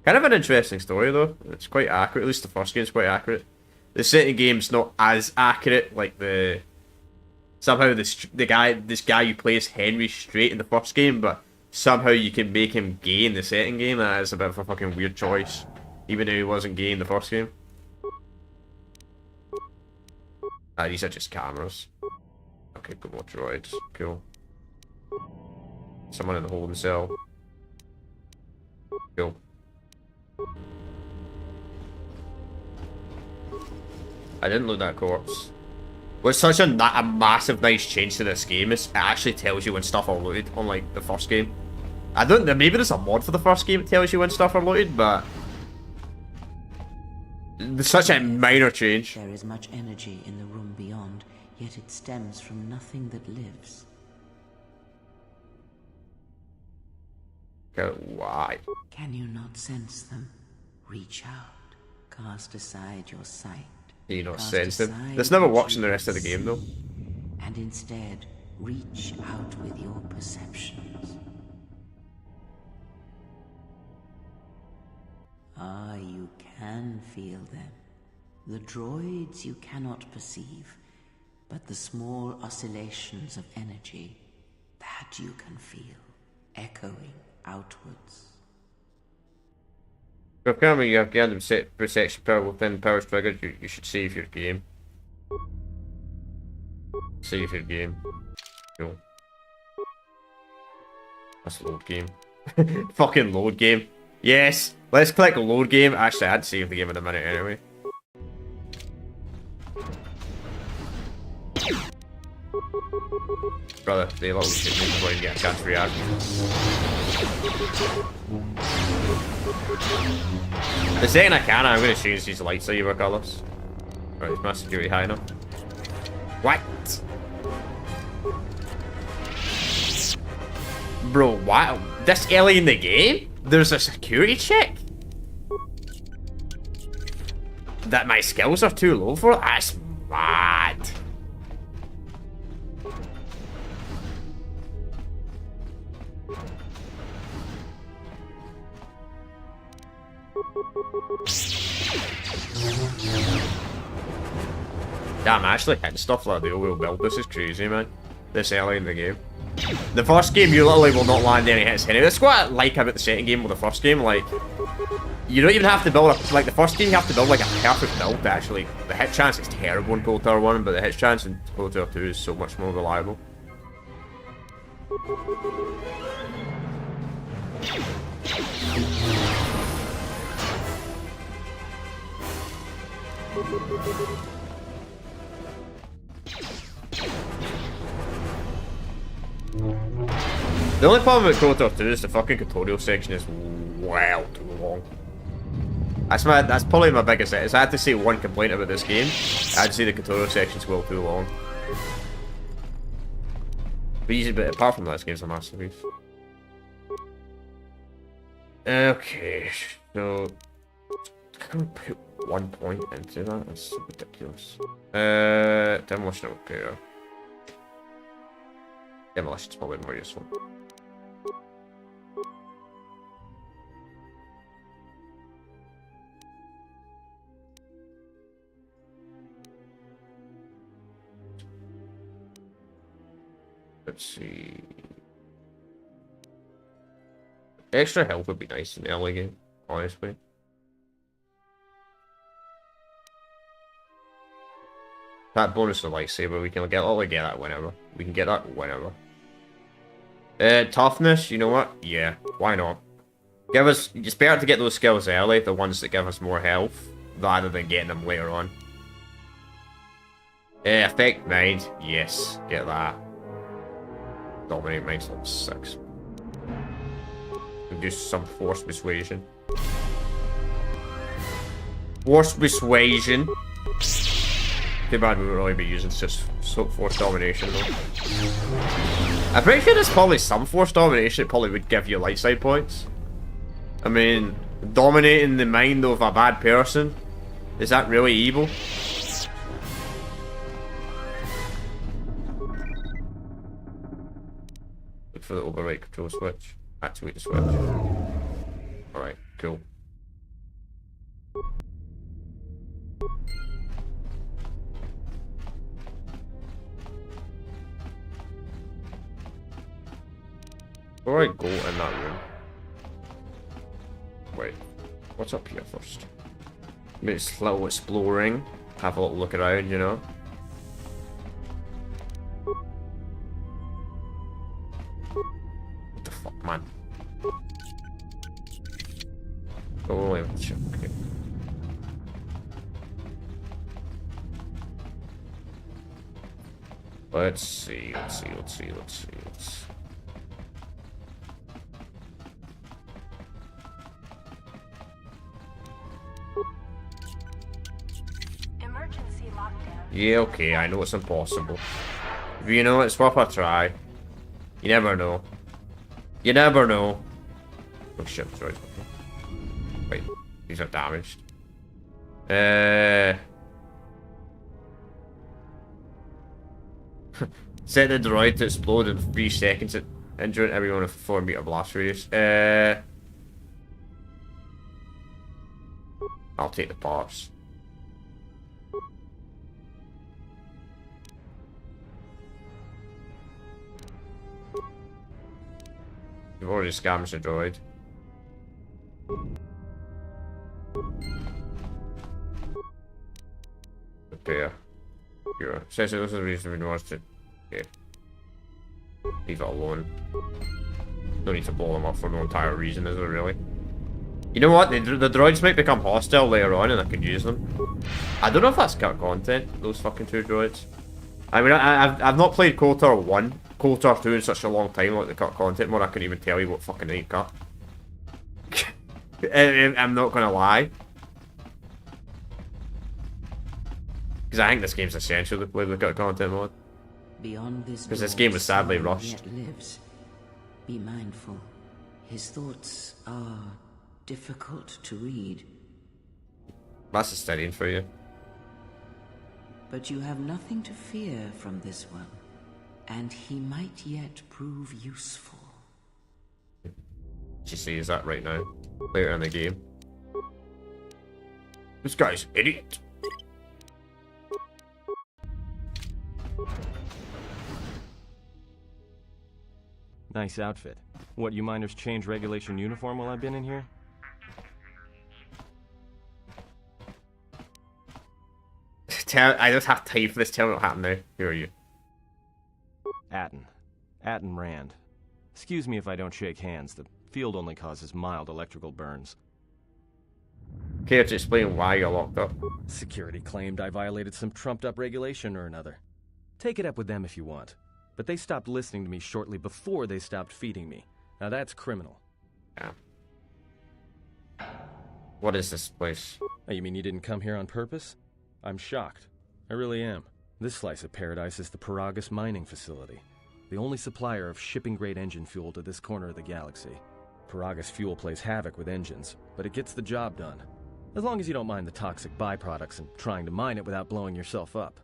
Kind of an interesting story though. It's quite accurate. At least the first game's quite accurate. The second game's not as accurate. Like somehow this guy you play as Henry straight in the first game, but somehow you can make him gay in the second game. That is a bit of a fucking weird choice, even though he wasn't gay in the first game. These are just cameras. Okay, good more droids. Cool. Someone in the holding cell. Cool. I didn't loot that corpse. What's such a massive nice change to this game is it actually tells you when stuff are looted, unlike the first game. I don't know, maybe there's a mod for the first game that tells you when stuff are looted, but it's such a minor change. There is much energy in the room beyond, yet it stems from nothing that lives. Okay, why? Can you not sense them? Reach out. Cast aside your sight. Do you not sense them? This never works in the rest of the game, though. And instead, reach out with your perceptions. Ah, you can feel them. The droids you cannot perceive, but the small oscillations of energy, that you can feel, echoing outwards. If currently you have gained perception power within powers triggered, you should save your game. Save your game. Cool. That's load game. Fucking load game. Yes! Let's click load game. Actually, I'd save the game in a minute anyway. Brother, they little shit me before you get a chance to react. The second I can, I'm going to change these lightsaber colours. Right, is my security high enough? What? Bro, what? This early in the game? There's a security check? That my skills are too low for? That's mad. Damn, actually hitting stuff like the oil build. This is crazy, man. This early in the game. The first game, you literally will not land any hits anyway. That's what I like about the second game with the first game. Like, you don't even have to build a, like the first game, you have to build like a perfect build actually. The hit chance is terrible in KOTOR 1, but the hit chance in KOTOR 2 is so much more reliable. The only problem with KOTOR 2 is the fucking tutorial section is well too long. That's probably my biggest hit. If I had to say one complaint about this game, I'd say the tutorial section's well too long. But apart from that, this game's a masterpiece. Okay, so I can't put 1 point into that. That's so ridiculous. Demolition and repair. Demolition's probably more useful. Let's see. Extra health would be nice in the early game, honestly. That bonus to lightsaber, we can get that whenever. We can get that whenever. Toughness, you know what? Yeah, why not? Give us. It's better to get those skills early, the ones that give us more health, rather than getting them later on. Effect mind, yes, get that. Dominate mind's level 6. Do some force persuasion. Force persuasion. Too bad we would only be using just force domination though. I'm pretty sure there's probably some force domination that probably would give you light side points. I mean, dominating the mind of a bad person, is that really evil? Look for the override control switch. Activate the switch. Alright, cool. Before I go in that room. Wait, what's up here first? Maybe it's a little exploring. Have a little look around, you know? What the fuck, man? Oh, okay. Let's see. Emergency lockdown. Yeah, okay, I know it's impossible. But you know, it's worth a try. You never know. You never know. Oh shit, sorry. Wait, these are damaged. Set the droid to explode in 3 seconds, injuring everyone with a 4-meter blast radius. I'll take the parts. You've already scammed the droid. Repair. Here. Says it was the reason we watched it. Okay. Leave it alone. No need to blow them up for no entire reason, is there really? You know what? The droids might become hostile later on and I can use them. I don't know if that's cut content, those fucking 2 droids. I mean, I've not played KOTOR 1, KOTOR 2 in such a long time, like the cut content more, I couldn't even tell you what fucking ain't cut. I'm not gonna lie. Because I think this game's essential to play the cut content mode. Beyond this, because this game was sadly someone rushed. yet lives. Be mindful. His thoughts are difficult to read. That's a studying for you. But you have nothing to fear from this one. And he might yet prove useful. She sees that right now. Later in the game. This guy's an idiot. Nice outfit. What, you miners change regulation uniform while I've been in here? I just have time for this. Tell me what happened now. Who are you? Atten Rand. Excuse me if I don't shake hands. The field only causes mild electrical burns. Care to explain why you're locked up? Security claimed I violated some trumped-up regulation or another. Take it up with them if you want. But they stopped listening to me shortly before they stopped feeding me. Now that's criminal. Yeah. What is this place? Oh, you mean you didn't come here on purpose? I'm shocked. I really am. This slice of paradise is the PERAGUS mining facility. The only supplier of shipping-grade engine fuel to this corner of the galaxy. PERAGUS fuel plays havoc with engines, but it gets the job done. As long as you don't mind the toxic byproducts and trying to mine it without blowing yourself up.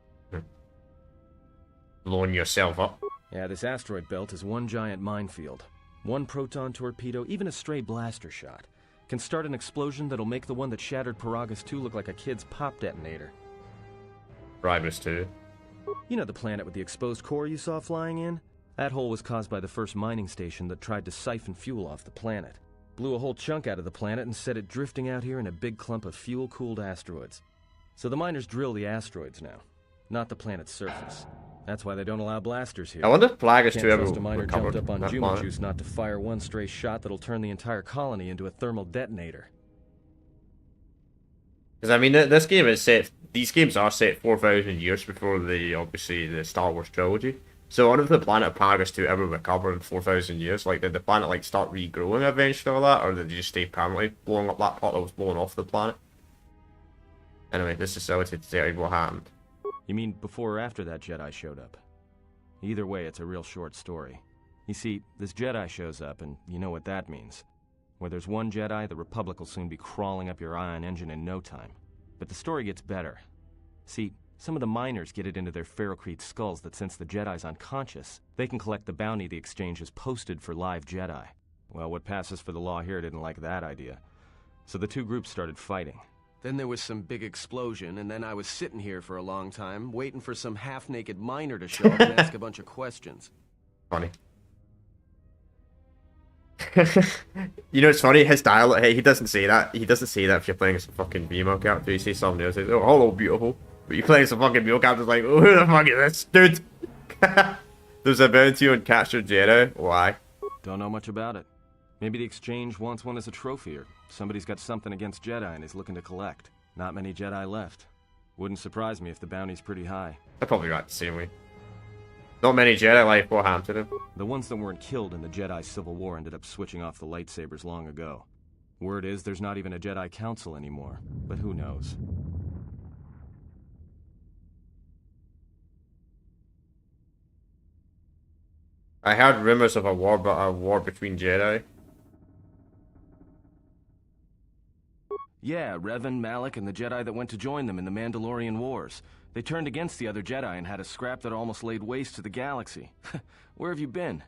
Blowing yourself up? Yeah, this asteroid belt is one giant minefield. One proton torpedo, even a stray blaster shot, can start an explosion that'll make the one that shattered PERAGUS 2 look like a kid's pop detonator. PERAGUS 2. You know the planet with the exposed core you saw flying in? That hole was caused by the first mining station that tried to siphon fuel off the planet. Blew a whole chunk out of the planet and set it drifting out here in a big clump of fuel-cooled asteroids. So the miners drill the asteroids now, not the planet's surface. That's why they don't allow blasters here. I wonder if Plagueis Can't 2 ever trust a miner jumped up on that Juma planet. juice not to fire one stray shot that'll turn the entire colony into a thermal detonator. Because I mean, this game is set. These games are set 4,000 years before the Star Wars trilogy. So, what if the planet of PERAGUS 2 ever recover in 4,000 years? Like, did the planet like start regrowing eventually, or that, or did it just stay permanently blowing up that part that was blowing off the planet? Anyway, this facility to tell you what happened. You mean before or after that Jedi showed up? Either way, it's a real short story. You see, this Jedi shows up, and you know what that means. Where there's one Jedi, the Republic will soon be crawling up your ion engine in no time. But the story gets better. See, some of the miners get it into their ferrocrete skulls that since the Jedi's unconscious, they can collect the bounty the exchange has posted for live Jedi. Well, what passes for the law here didn't like that idea. So the two groups started fighting. Then there was some big explosion, and then I was sitting here for a long time, waiting for some half-naked miner to show up and ask a bunch of questions. Funny. You know, it's funny, his dialogue, hey, he doesn't say that. He doesn't say that if you're playing as a fucking female character. He says something else. He says, oh, hello, beautiful. But you play as a fucking male character, it's like, oh, who the fuck is this dude? There's a bounty on captured Jedi. Why? Don't know much about it. Maybe the exchange wants one as a trophy, or somebody's got something against Jedi and is looking to collect. Not many Jedi left. Wouldn't surprise me if the bounty's pretty high. They're probably right the same way. Not many Jedi life what happened to them. The ones that weren't killed in the Jedi Civil War ended up switching off the lightsabers long ago. Word is there's not even a Jedi Council anymore, but who knows? I heard rumors of a war between Jedi. Yeah, Revan, Malak, and the Jedi that went to join them in the Mandalorian Wars. They turned against the other Jedi and had a scrap that almost laid waste to the galaxy. Where have you been?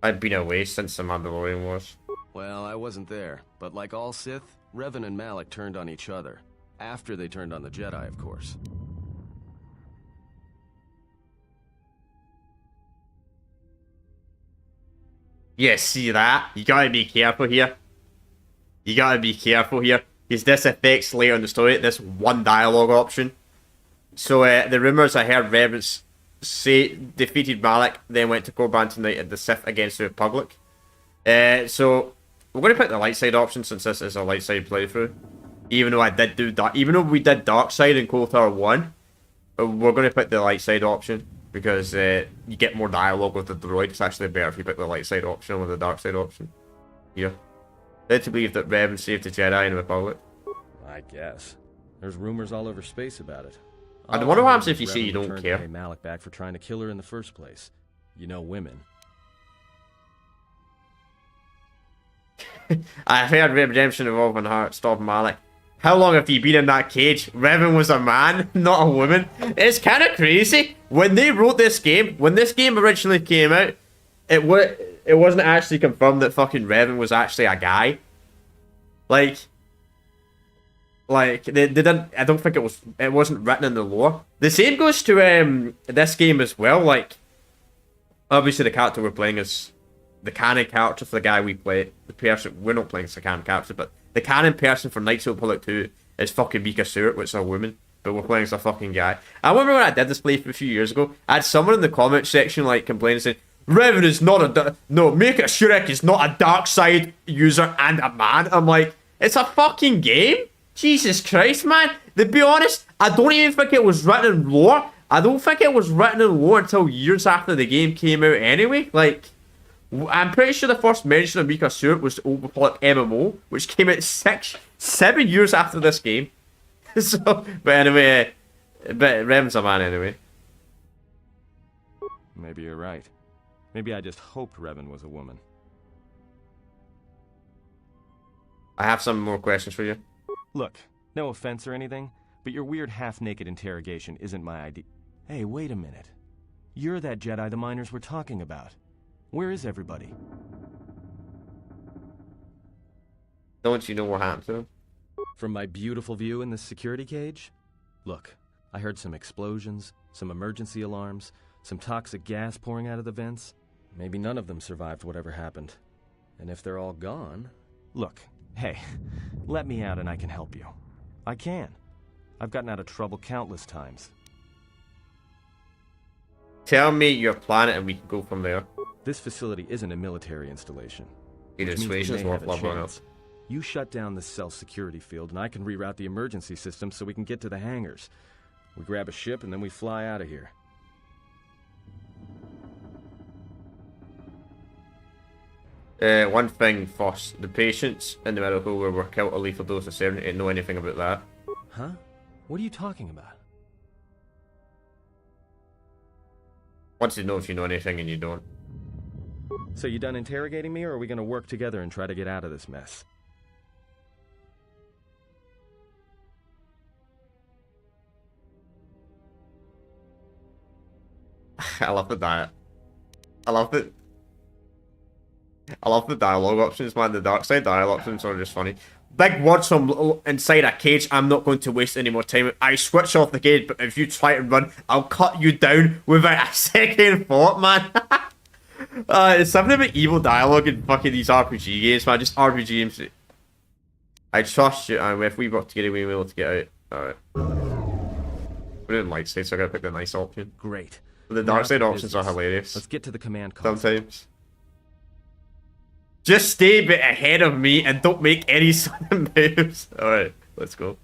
I've been away since the Mandalorian Wars. Well, I wasn't there, but like all Sith, Revan and Malak turned on each other. After they turned on the Jedi, of course. Yeah, see that? You gotta be careful here. You gotta be careful here. Because this affects later in the story, this one dialogue option. So, the rumours I heard Reverence say defeated Malak, then went to Korban to knight the Sith against the Republic. So, we're going to pick the light side option since this is a light side playthrough. Even though I did do that, even though we did dark side in KOTOR 1, we're going to pick the light side option. Because you get more dialogue with the droid. It's actually better if you pick the light side option over the dark side option. Here. Led to believe that Revan saved the Jedi in the Republic. I guess. There's rumors all over space about it. I wonder what happens if you say you don't care. Pay Malak back for trying to kill her in the first place. You know women. I've heard Redemption involving her stopping Malak. How long have you been in that cage? Revan was a man, not a woman. It's kind of crazy. When they wrote this game, when this game originally came out, it wasn't actually confirmed that fucking Revan was actually a guy. Like they didn't. I don't think it wasn't written in the lore. The same goes to this game as well. Like, obviously the character we're playing is the canon character for the guy we play. The person we're not playing as the canon character, but the canon person for Knights of the Republic 2 is fucking Mika Stewart, which is a woman, but we're playing as a fucking guy. I remember when I did this playthrough a few years ago, I had someone in the comment section like complaining saying, Revan is not no, Mika Stewart is not a dark side user and a man. I'm like, it's a fucking game? Jesus Christ, man. To be honest, I don't even think it was written in lore. I don't think it was written in lore until years after the game came out anyway. Like, I'm pretty sure the first mention of Mika Stewart was the Old Republic MMO, which came out 7 years after this game. So, but anyway, but Revan's a man anyway. Maybe you're right. Maybe I just hoped Revan was a woman. I have some more questions for you. Look, no offense or anything, but your weird half-naked interrogation isn't my idea. Hey, wait a minute. You're that Jedi the miners were talking about. Where is everybody? Don't you know what happened to him? From my beautiful view in this security cage? Look, I heard some explosions, some emergency alarms, some toxic gas pouring out of the vents. Maybe none of them survived whatever happened. And if they're all gone... Look, hey, let me out and I can help you. I can. I've gotten out of trouble countless times. Tell me your planet and we can go from there. This facility isn't a military installation. It is worth leveling up. You shut down the self-security field and I can reroute the emergency system so we can get to the hangars. We grab a ship and then we fly out of here. One thing first. The patients in the medical were worked out a lethal dose of serum. Didn't know anything about that. Huh? What are you talking about? Wants to know if you know anything and you don't. So you done interrogating me, or are we gonna work together and try to get out of this mess? I love the diet. I love the dialogue options, man. The dark side dialogue options are just funny. Big words from inside a cage. I'm not going to waste any more time. I switch off the cage, but if you try to run, I'll cut you down without a second thought, man. It's something about evil dialogue in fucking these RPG games, man. Just RPG games. I trust you, and if we work together, we'll be able to get out. Alright. We're in light state, so I gotta pick the nice option. Great. The dark side options are hilarious. Let's get to the command console. Sometimes. Just stay a bit ahead of me and don't make any sudden moves. Alright, let's go.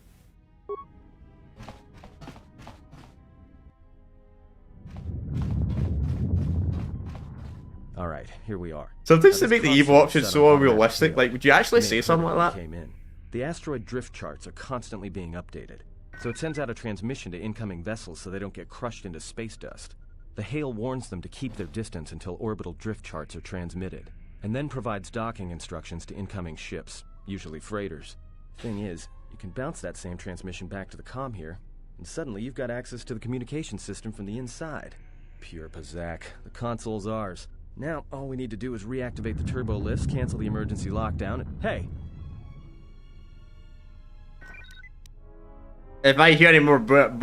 Alright, here we are. Sometimes they make the evil option so unrealistic. Like, would you actually say something like that? Came in. The asteroid drift charts are constantly being updated, so it sends out a transmission to incoming vessels so they don't get crushed into space dust. The hail warns them to keep their distance until orbital drift charts are transmitted, and then provides docking instructions to incoming ships, usually freighters. Thing is, you can bounce that same transmission back to the comm here, and suddenly you've got access to the communication system from the inside. Pure Pazak. The console's ours. Now, all we need to do is reactivate the turbo lifts, cancel the emergency lockdown, and hey! If I hear any more bad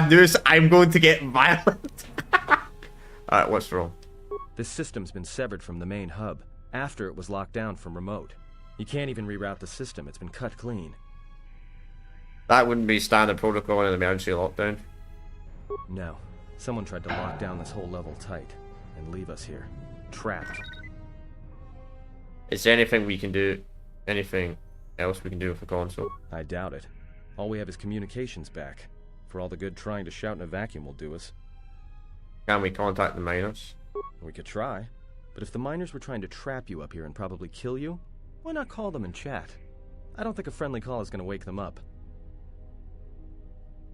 news, I'm going to get violent. Alright, what's wrong? This system's been severed from the main hub, after it was locked down from remote. You can't even reroute the system, it's been cut clean. That wouldn't be standard protocol in an emergency lockdown. No. Someone tried to lock down this whole level tight, and leave us here. Trapped. Is there anything we can do? Anything else we can do with the console? I doubt it. All we have is communications back. For all the good trying to shout in a vacuum will do us. Can we contact the miners? We could try. But if the miners were trying to trap you up here and probably kill you, why not call them and chat? I don't think a friendly call is going to wake them up.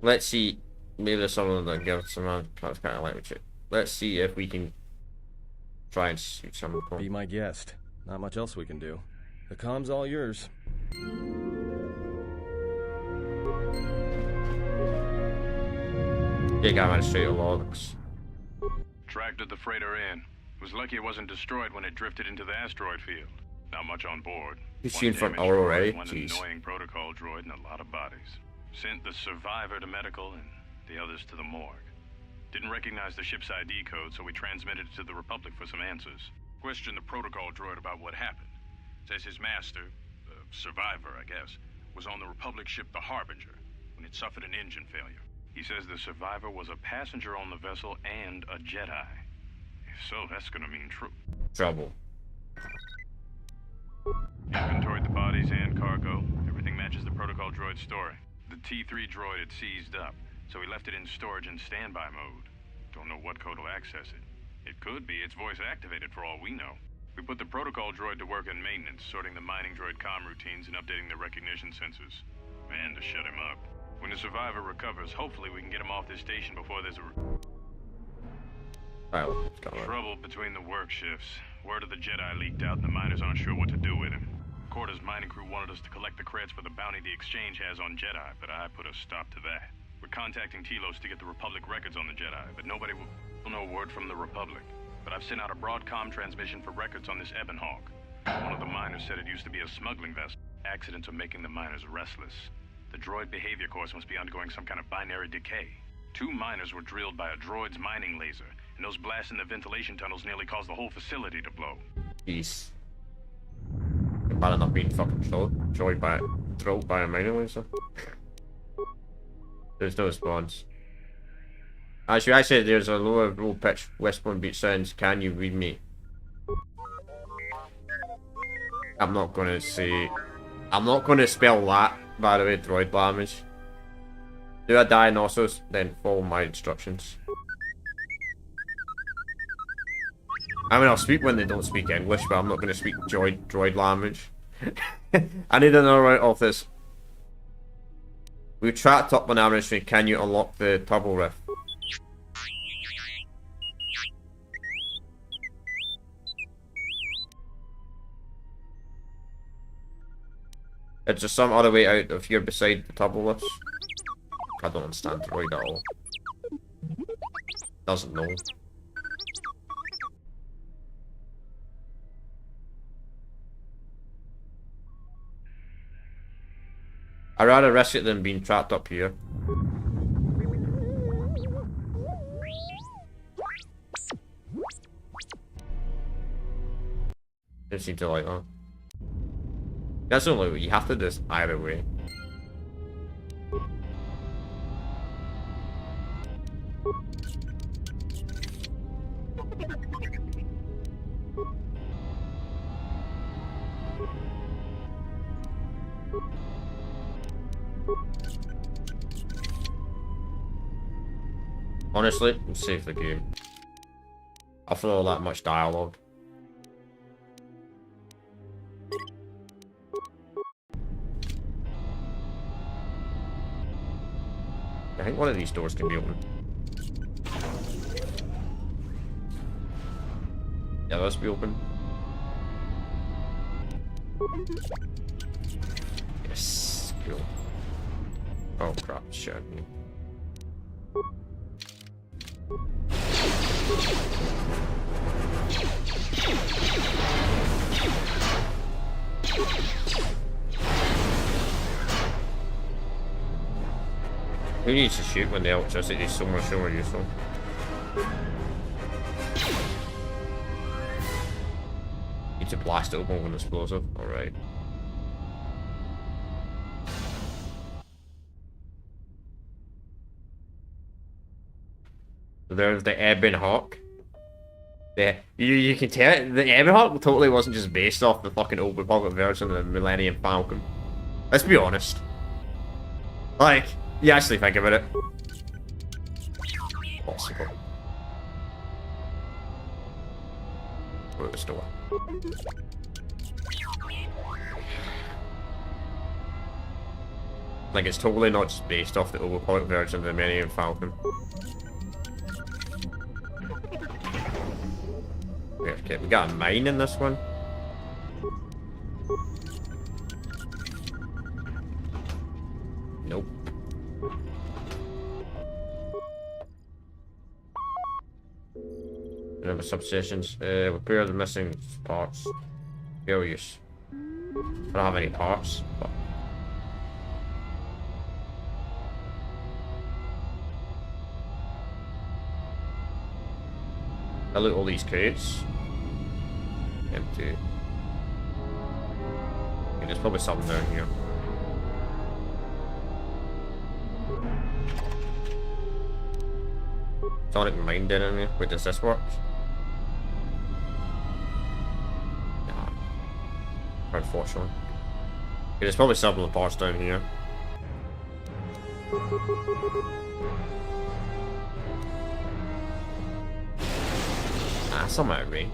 Let's see. Maybe there's someone that gives some that's kind of like it. Let's see if we can try and shoot someone. Be my guest. Not much else we can do. The comm's all yours. Big administrator logs. Tracted the freighter in. Was lucky it wasn't destroyed when it drifted into the asteroid field. Not much on board. You've seen for an hour already? One annoying protocol droid and a lot of bodies. Sent the survivor to medical and the others to the morgue. Didn't recognize the ship's ID code, so we transmitted it to the Republic for some answers. Questioned the protocol droid about what happened. Says his master, the survivor, I guess, was on the Republic ship the Harbinger when it suffered an engine failure. He says the survivor was a passenger on the vessel and a Jedi. If so, that's gonna mean trouble. Inventoried the bodies and cargo. Everything matches the protocol droid's story. The T3 droid had seized up, so we left it in storage in standby mode. Don't know what code will access it. It could be it's voice activated for all we know. We put the protocol droid to work in maintenance, sorting the mining droid comm routines and updating the recognition sensors. And to shut him up. When the survivor recovers, hopefully we can get him off this station before there's trouble between the work shifts. Word of the Jedi leaked out and the miners aren't sure what to do with him. KOTOR's mining crew wanted us to collect the credits for the bounty the Exchange has on Jedi, but I put a stop to that. We're contacting Telos to get the Republic records on the Jedi, but nobody will know word from the Republic. But I've sent out a broadcom transmission for records on this Ebon Hawk. One of the miners said it used to be a smuggling vessel. Accidents are making the miners restless. The droid behavior course must be undergoing some kind of binary decay. 2 miners were drilled by a droid's mining laser, and those blasts in the ventilation tunnels nearly caused the whole facility to blow. Jeez. Bad enough being fucking drilled by a mining laser. There's no response. Actually, I said there's a lower low pitch whispering beat sounds. Can you read me? I'm not gonna spell that, by the way, droid language. Do a diagnosis, then follow my instructions. I mean, I'll speak when they don't speak English, but I'm not gonna speak droid language. I need another route of this. We tracked up on average. Can you unlock the turbo rift? Is there some other way out of here beside the turbo lifts? I don't understand droid at all. Doesn't know. I'd rather risk it than being trapped up here. Didn't seem to like that. That's the only way. You have to do this either way. Honestly, I'm safe the game. After all that much dialogue. I think one of these doors can be open. Yeah, let's be open. Yes, cool. Oh crap, shit. Who needs to shoot when the electricity is so much more useful? Need to blast it open with an explosive. Alright. There's the Ebon Hawk. You can tell the Ebon Hawk totally wasn't just based off the fucking Old Republic version of the Millennium Falcon. Let's be honest. Like, you actually think about it. Possible. Go to the store. Like, it's totally not just based off the Old Republic version of the Millennium Falcon. Okay, we got a mine in this one. Nope. Another substations. Repair the missing parts. Failures. I don't have any parts, but I loot all these crates. Empty. Okay, there's probably something down here. Sonic mine down in here. Wait, does this work? Nah. Unfortunately. Okay, there's probably some of the parts down here. Ah, some out of me.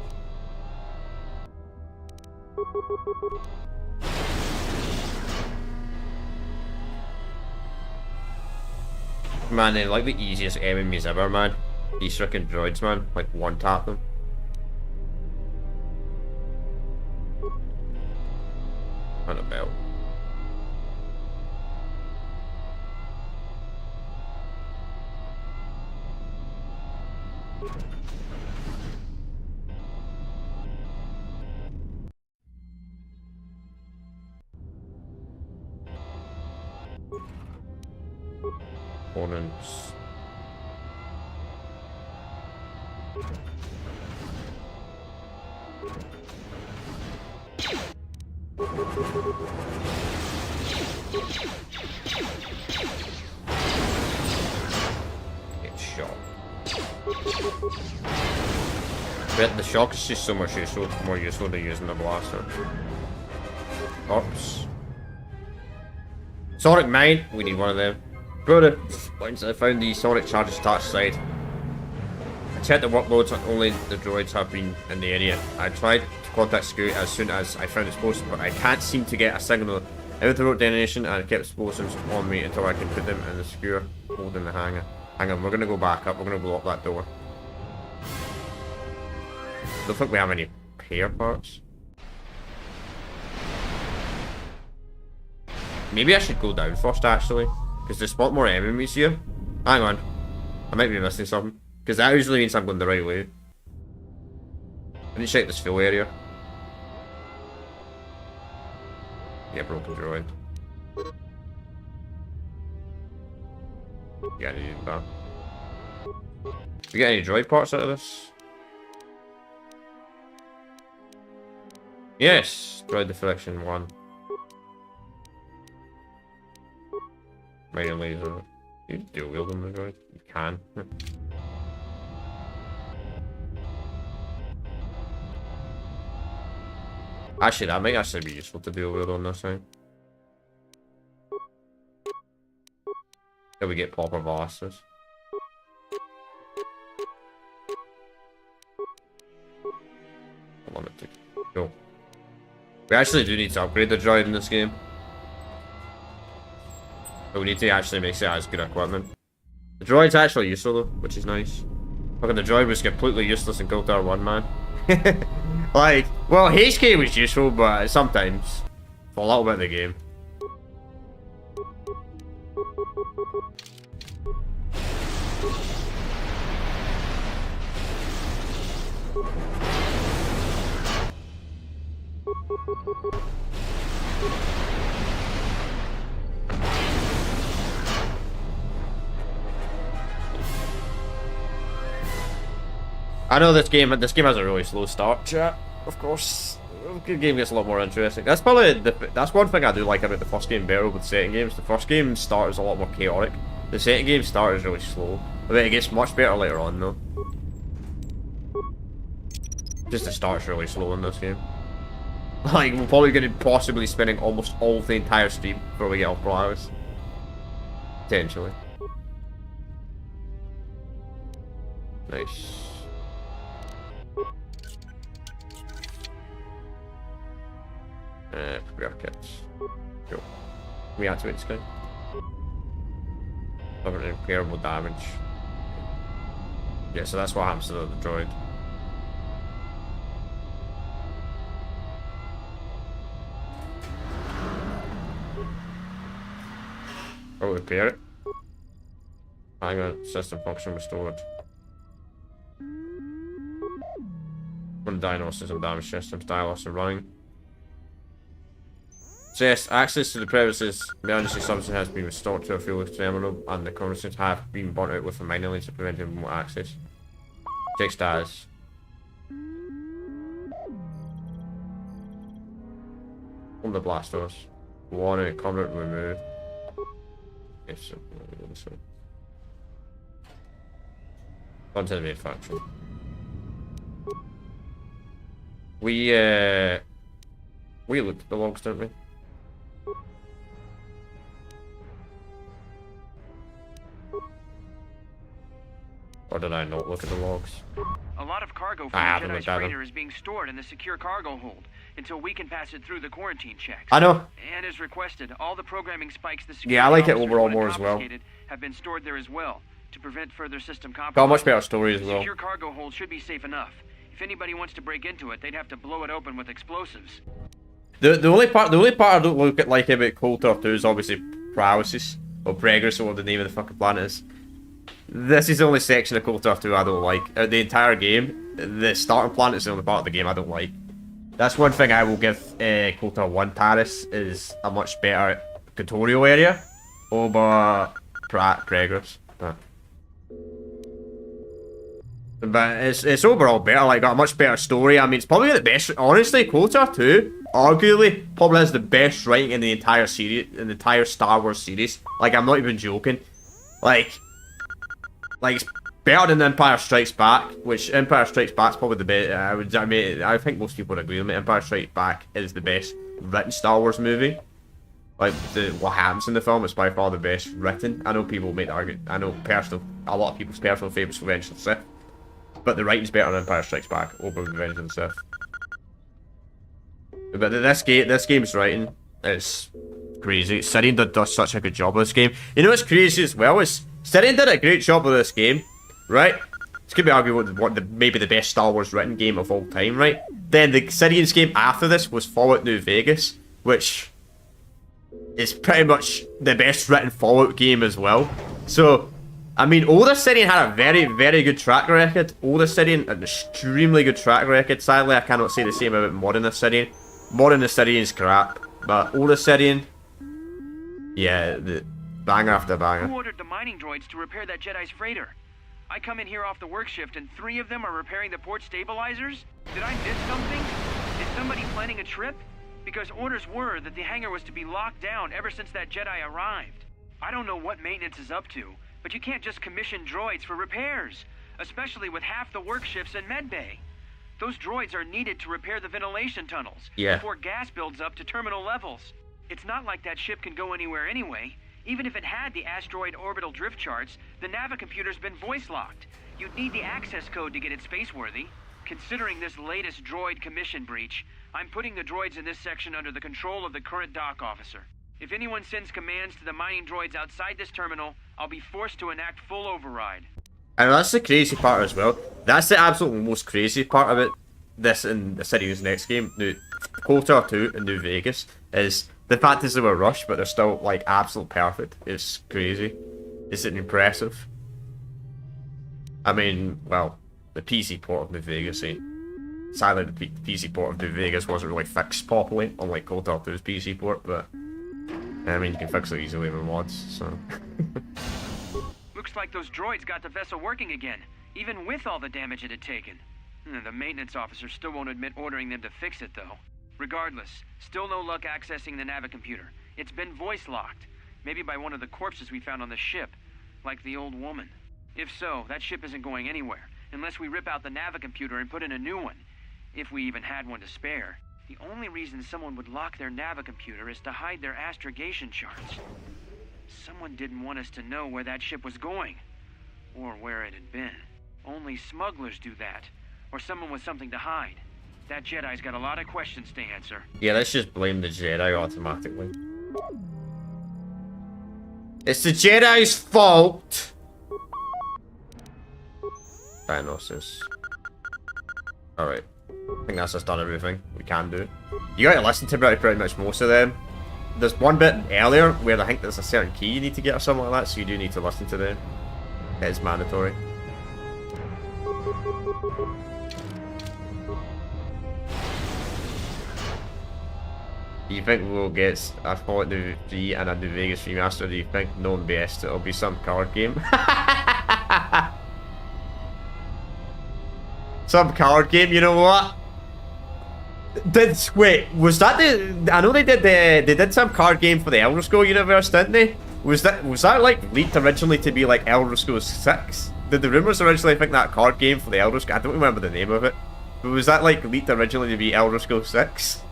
Man, they're like the easiest enemies ever, man. These freaking droids, man. Like, one tap them. On a belt. Opponents. Get shot. But the shock is just so much more useful than using the blaster. Oops. Sonic Mine, we need one of them. Brother, once I found the Sonic charges attached side, I checked the workloads and only the droids have been in the area. I tried to contact Scoot as soon as I found explosives, but I can't seem to get a signal out the road detonation, and I kept explosives on me until I can put them in the skewer holding the hangar. Hang on, we're gonna go back up, we're gonna blow up that door. Don't think we have any repair parts. Maybe I should go down first, actually, because there's a lot more enemies here. Hang on, I might be missing something, because that usually means I'm going the right way. I need to check this fuel area. Yeah, broken droid. Yeah, I need that. We get any droid parts out of this? Yes! Droid deflection 1. Mighty laser. You dual wield them, the droid? You can. Actually, that might actually be useful to dual wield on this thing. Then we get proper blasters. Limited. Cool. We actually do need to upgrade the droid in this game. But we need to actually make it as good equipment. The droid's actually useful though, which is nice. Fucking the droid was completely useless in KOTOR 1, man. Like, well, HK was useful, but sometimes for a little bit of the game. I know this game has a really slow start, chat. Of course, the game gets a lot more interesting. That's probably that's one thing I do like about the first game better with setting games. The first game start is a lot more chaotic. The setting game start is really slow. I bet it gets much better later on though. Just the start's really slow in this game. Like, we're probably going to possibly spending almost all of the entire stream before we get off PERAGUS. Potentially. Nice. Prepare kits. Cool. We activate this guy. Covered in repairable damage. Yeah, so that's what happens to the droid. Oh, repair it. Hang on, system function restored. When diagnosis and damage systems, dialos are running. So yes, access to the premises, the emergency substance has been restored to a fuel terminal, and the cornices have been burnt out with a mining laser preventing remote access. Check status. On the blasters. Warning, conduit removed. Yes, so. Onto the main faction. We looked at the logs, didn't we? Or did I not look at the logs? A lot of cargo from the Jedi's freighter is being stored in the secure cargo hold until we can pass it through the quarantine checks. I know. And as requested, all the programming spikes the security I like it overall more as well. Have been stored there as well to prevent further system compromise. Got a much better story as well. The secure cargo hold should be safe enough. If anybody wants to break into it, they'd have to blow it open with explosives. The only part I don't like about KOTOR 2 is obviously PARTYSWAP or PERAGUS or what the name of the fucking planet is. This is the only section of KOTOR 2 I don't like. The entire game, the starting planet is the only part of the game I don't like. That's one thing I will give KOTOR 1 Taris is a much better tutorial area over PERAGUS. But it's overall better, like, got a much better story. I mean, it's probably the best, honestly, KOTOR 2, arguably, probably has the best writing in the entire series, in the entire Star Wars series. Like, I'm not even joking. Like it's better than Empire Strikes Back, which Empire Strikes Back's probably the best. I think most people would agree with me. Empire Strikes Back is the best written Star Wars movie. Like, what happens in the film is by far the best written. I know people make the argument. I know a lot of people's personal favourites Revenge of the Sith. But the writing's better than Empire Strikes Back over Revenge of the Sith. But this game's writing is crazy. Sidian does such a good job of this game. You know what's crazy as well is Sidian did a great job of this game, right? It's gonna be argued maybe the best Star Wars written game of all time, right? Then the Sidian's game after this was Fallout New Vegas, which is pretty much the best written Fallout game as well. So, I mean, Older Sidian had a very, very good track record. Older Sidian, an extremely good track record. Sadly, I cannot say the same about Modern Sidian. Modern Sidian's crap, but Older Sidian, yeah, the banger after banger. Who ordered the mining droids to repair that Jedi's freighter? I come in here off the work shift and 3 of them are repairing the port stabilizers? Did I miss something? Is somebody planning a trip? Because orders were that the hangar was to be locked down ever since that Jedi arrived. I don't know what maintenance is up to, but you can't just commission droids for repairs, especially with half the work shifts in medbay. Those droids are needed to repair the ventilation tunnels before gas builds up to terminal levels. It's not like that ship can go anywhere anyway. Even if it had the asteroid orbital drift charts, the navicomputer's been voice-locked. You'd need the access code to get it spaceworthy. Considering this latest droid commission breach, I'm putting the droids in this section under the control of the current dock officer. If anyone sends commands to the mining droids outside this terminal, I'll be forced to enact full override. And that's the crazy part as well. That's the absolute most crazy part about this in the Sidian's next game, KOTOR 2 in New Vegas, is the fact is they were rushed, but they're still, like, absolute perfect. It's crazy. It's impressive. I mean, well, the PC port of New Vegas, sadly the PC port of New Vegas wasn't really fixed properly, unlike KOTOR 2's PC port, but I mean, you can fix it easily with mods, so. Looks like those droids got the vessel working again, even with all the damage it had taken. The maintenance officer still won't admit ordering them to fix it, though. Regardless, still no luck accessing the navicomputer. It's been voice-locked, maybe by one of the corpses we found on the ship, like the old woman. If so, that ship isn't going anywhere, unless we rip out the navicomputer and put in a new one, if we even had one to spare. The only reason someone would lock their navicomputer is to hide their astrogation charts. Someone didn't want us to know where that ship was going, or where it had been. Only smugglers do that, or someone with something to hide. That Jedi's got a lot of questions to answer. Yeah, let's just blame the Jedi automatically. It's the Jedi's fault! Diagnosis. Alright. I think that's just done everything we can do. You gotta listen to pretty much most of them. There's one bit earlier where I think there's a certain key you need to get or something like that, so you do need to listen to them. It is mandatory. Do you think we'll get a Fallout New 3 and a New Vegas remaster? Do you think? Known best, it'll be some card game. Some card game, you know what? Wait, was that the? I know they did some card game for the Elder Scrolls universe, didn't they? Was that like leaked originally to be like Elder Scrolls 6? Did the rumors originally think that card game for the Elder Scrolls? I don't remember the name of it, but was that like leaked originally to be Elder Scrolls 6?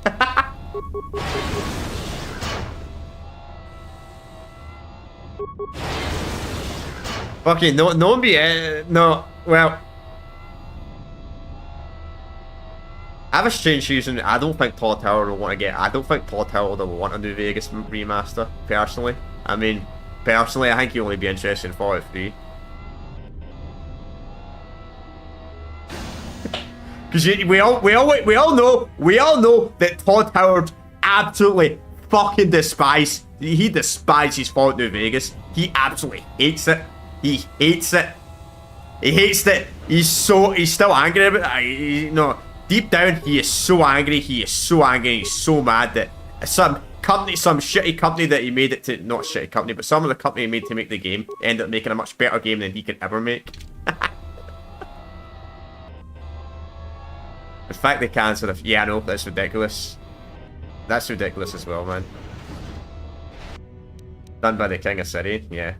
Okay, no. Well, I have a strange reason. I don't think TSLRCM will want to get. I don't think TSLRCM will want a New Vegas remaster. Personally, I mean, I think he'll only be interested in Fallout 3. Because we all know that TSLRCM absolutely fucking despises. He despises Fallout New Vegas. He absolutely hates it. He hates it. He hates it. He's still angry about it. Deep down, he is so angry. He is so angry. He's so mad that some company, some shitty company that he made it to, not shitty company, but some of the company he made to make the game ended up making a much better game than he could ever make. In fact, they cancelled it. Yeah, I know, that's ridiculous. That's ridiculous as well, man. Done by the King of City, yeah.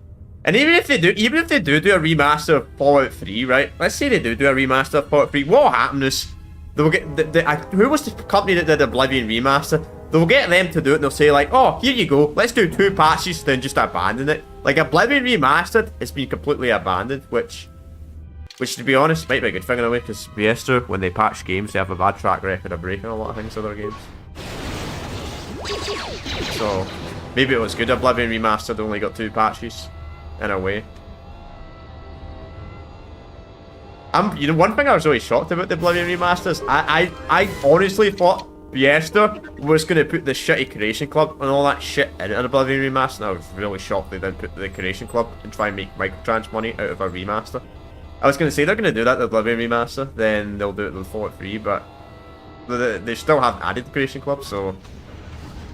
And even if they do do a remaster of Fallout 3, right? Let's say they do a remaster of Fallout 3. What will happen is they'll get who was the company that did Oblivion remaster? They'll get them to do it and they'll say like, oh, here you go, let's do 2 patches, then just abandon it. Like Oblivion Remastered has been completely abandoned, which to be honest might be a good thing in a way, because Bethesda, when they patch games, they have a bad track record of breaking a lot of things in their games. So maybe it was good Oblivion Remastered only got 2 patches, in a way. You know, one thing I was really shocked about the Oblivion Remasters, I honestly thought Bethesda was going to put the shitty Creation Club and all that shit in an Oblivion Remaster, and I was really shocked they didn't put the Creation Club and try and make microtrans money out of a remaster. I was going to say they're going to do that with the Oblivion Remaster, then they'll do it with Fallout 3, but they still haven't added the Creation Club, so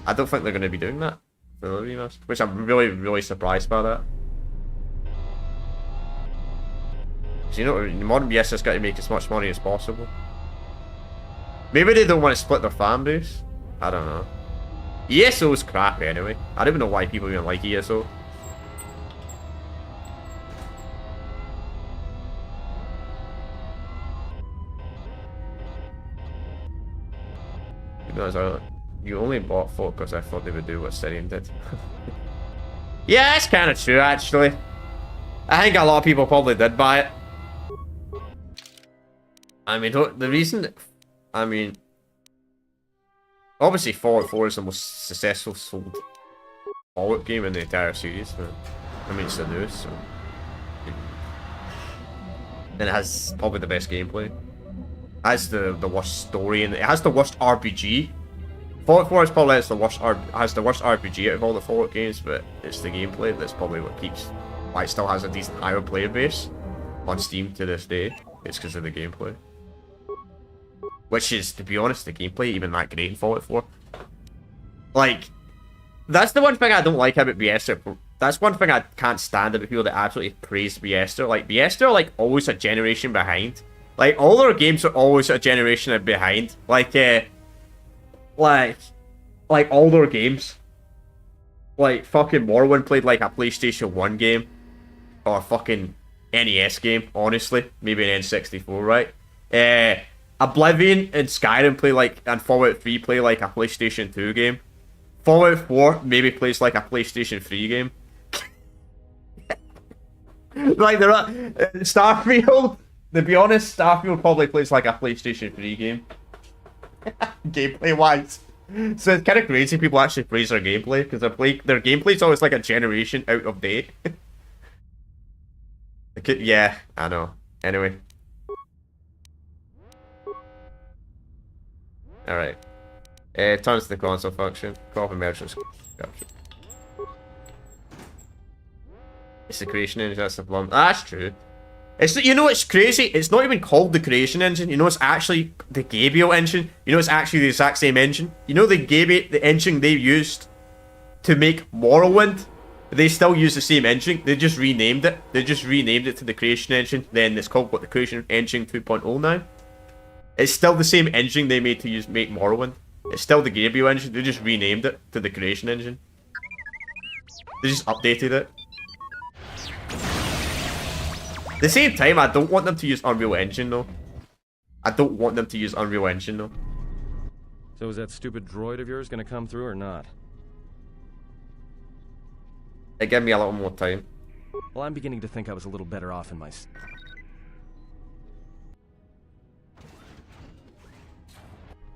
I don't think they're going to be doing that for the remaster, which I'm really, really surprised by that. So, you know, modern Bethesda's got to make as much money as possible. Maybe they don't want to split their fan base. I don't know. ESO's crap anyway. I don't even know why people even like ESO. You only bought 4 because I thought they would do what Syrian did. Yeah, that's kind of true actually. I think a lot of people probably did buy it. I mean, the reason... I mean... Obviously, Fallout 4 is the most successful sold Fallout game in the entire series. But, I mean, it's the newest, so... And it has probably the best gameplay. It has the worst story, and it has the worst RPG. Fallout 4 is probably has the worst RPG out of all the Fallout games, but it's the gameplay that's probably what keeps... Why it still has a decent higher player base on Steam to this day. It's because of the gameplay. Which is, to be honest, the gameplay even that great in Fallout 4. Like, that's the one thing I don't like about Bethesda. That's one thing I can't stand about people that absolutely praise Bethesda. Like, Bethesda are like always a generation behind. Like, all their games are always a generation behind. Like all their games. Like, fucking Morrowind played like a PlayStation 1 game. Or a fucking NES game, honestly. Maybe an N64, right? Oblivion and Skyrim play like, and Fallout 3 play like a PlayStation 2 game. Fallout 4 maybe plays like a PlayStation 3 game. Like, they're not... Starfield, to be honest, Starfield probably plays like a PlayStation 3 game. Gameplay-wise. So it's kind of crazy people actually praise their gameplay, because their gameplay's always like a generation out of date. Yeah, I know. Anyway. Alright. Turns the console function. Co-op emergence. It's the creation engine, that's the problem. That's true. It's, you know, it's crazy. It's not even called the creation engine. You know, it's actually the Gabriel engine. You know, it's actually the exact same engine. You know, the engine they used to make Morrowind? They still use the same engine. They just renamed it. They just renamed it to the creation engine. Then it's called, what, the creation engine 2.0 now? It's still the same engine they made to make Morrowind. It's still the Gabriel engine. They just renamed it to the creation engine. They just updated it. At the same time, I don't want them to use Unreal Engine, though. I don't want them to use Unreal Engine, though. So is that stupid droid of yours gonna come through or not? They give me a little more time. Well, I'm beginning to think I was a little better off in my...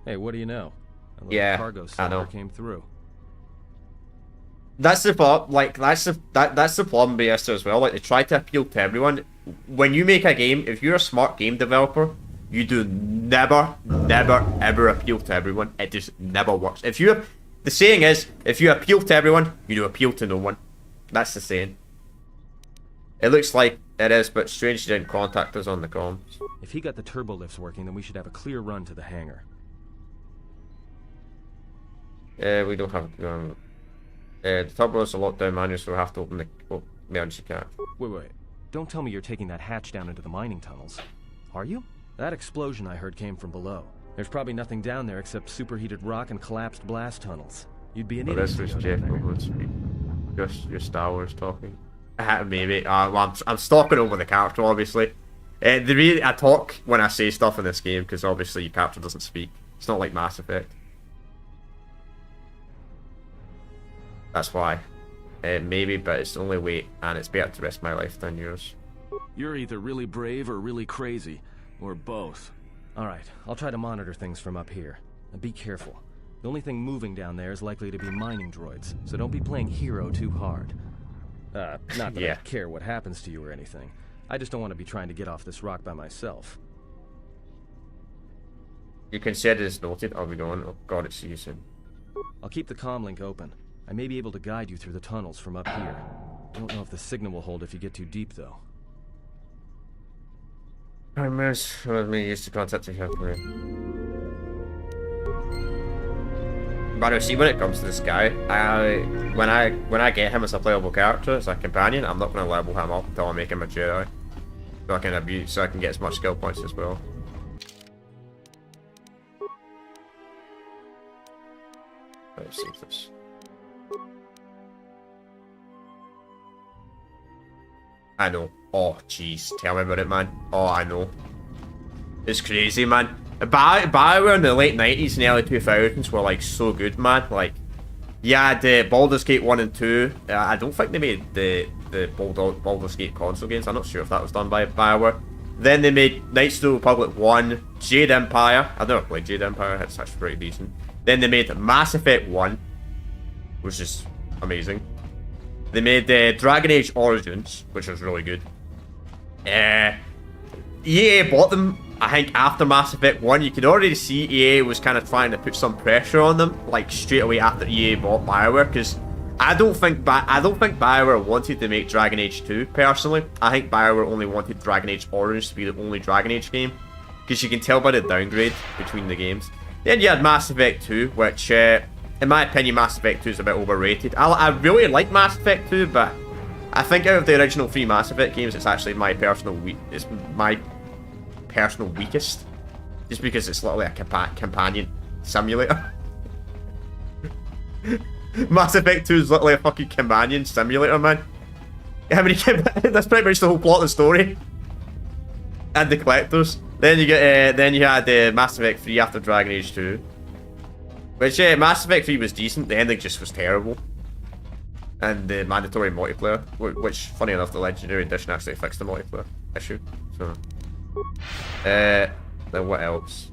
Hey, what do you know? Yeah, cargo I know. Came through. That's the problem. Like, that's the problem with Bethesda as well. Like, they try to appeal to everyone. When you make a game, if you're a smart game developer, you do never, ever appeal to everyone. It just never works. The saying is, if you appeal to everyone, you do appeal to no one. That's the saying. It looks like it is, but strange he didn't contact us on the comms. If he got the turbo lifts working, then we should have a clear run to the hangar. We don't have the turbo is a lockdown manual, so we have to open the emergency cat. Wait. Don't tell me you're taking that hatch down into the mining tunnels. Are you? That explosion I heard came from below. There's probably nothing down there except superheated rock and collapsed blast tunnels. You'd be an idiot. This was Jeff just your Star Wars talking. Maybe. Well, I'm stalking over the character, obviously. The way I talk when I say stuff in this game, because obviously your character doesn't speak. It's not like Mass Effect. That's why. Maybe, but it's the only way, and it's better to risk my life than yours. You're either really brave or really crazy, or both. Alright, I'll try to monitor things from up here. And be careful. The only thing moving down there is likely to be mining droids, so don't be playing hero too hard. Not that I care what happens to you or anything. I just don't want to be trying to get off this rock by myself. You can set it as noted. I'll be going. Oh god, it's you soon. I'll keep the comm link open. I may be able to guide you through the tunnels from up here. Don't know if the signal will hold if you get too deep, though. Primers was me used to contact the helper. But see, when it comes to this guy, when I get him as a playable character, as a companion, I'm not going to level him up until I make him a Jedi, so I can get as much skill points as well. Let's see this. I know. Oh, jeez. Tell me about it, man. Oh, I know. It's crazy, man. BioWare in the late 90s and early 2000s were, like, so good, man. Like, yeah, the Baldur's Gate 1 and 2. I don't think they made the Baldur's Gate console games. I'm not sure if that was done by BioWare. Then they made Knights of the Republic 1, Jade Empire. I've never played Jade Empire. It's actually pretty decent. Then they made Mass Effect 1, which is amazing. They made Dragon Age Origins, which was really good. EA bought them, I think, after Mass Effect 1. You could already see EA was kind of trying to put some pressure on them, like straight away after EA bought BioWare, because I don't think BioWare wanted to make Dragon Age 2, personally. I think BioWare only wanted Dragon Age Origins to be the only Dragon Age game, because you can tell by the downgrade between the games. Then you had Mass Effect 2, which, in my opinion, Mass Effect 2 is a bit overrated. I really like Mass Effect 2, but I think out of the original 3 Mass Effect games, it's actually my personal weakest. Just because it's literally a companion simulator. Mass Effect 2 is literally a fucking companion simulator, man. That's pretty much the whole plot of the story. And the collectors. Then you get, then you had Mass Effect 3 after Dragon Age 2. Which, Mass Effect 3 was decent, the ending just was terrible. And the mandatory multiplayer, which, funny enough, the Legendary Edition actually fixed the multiplayer issue. So, then what else?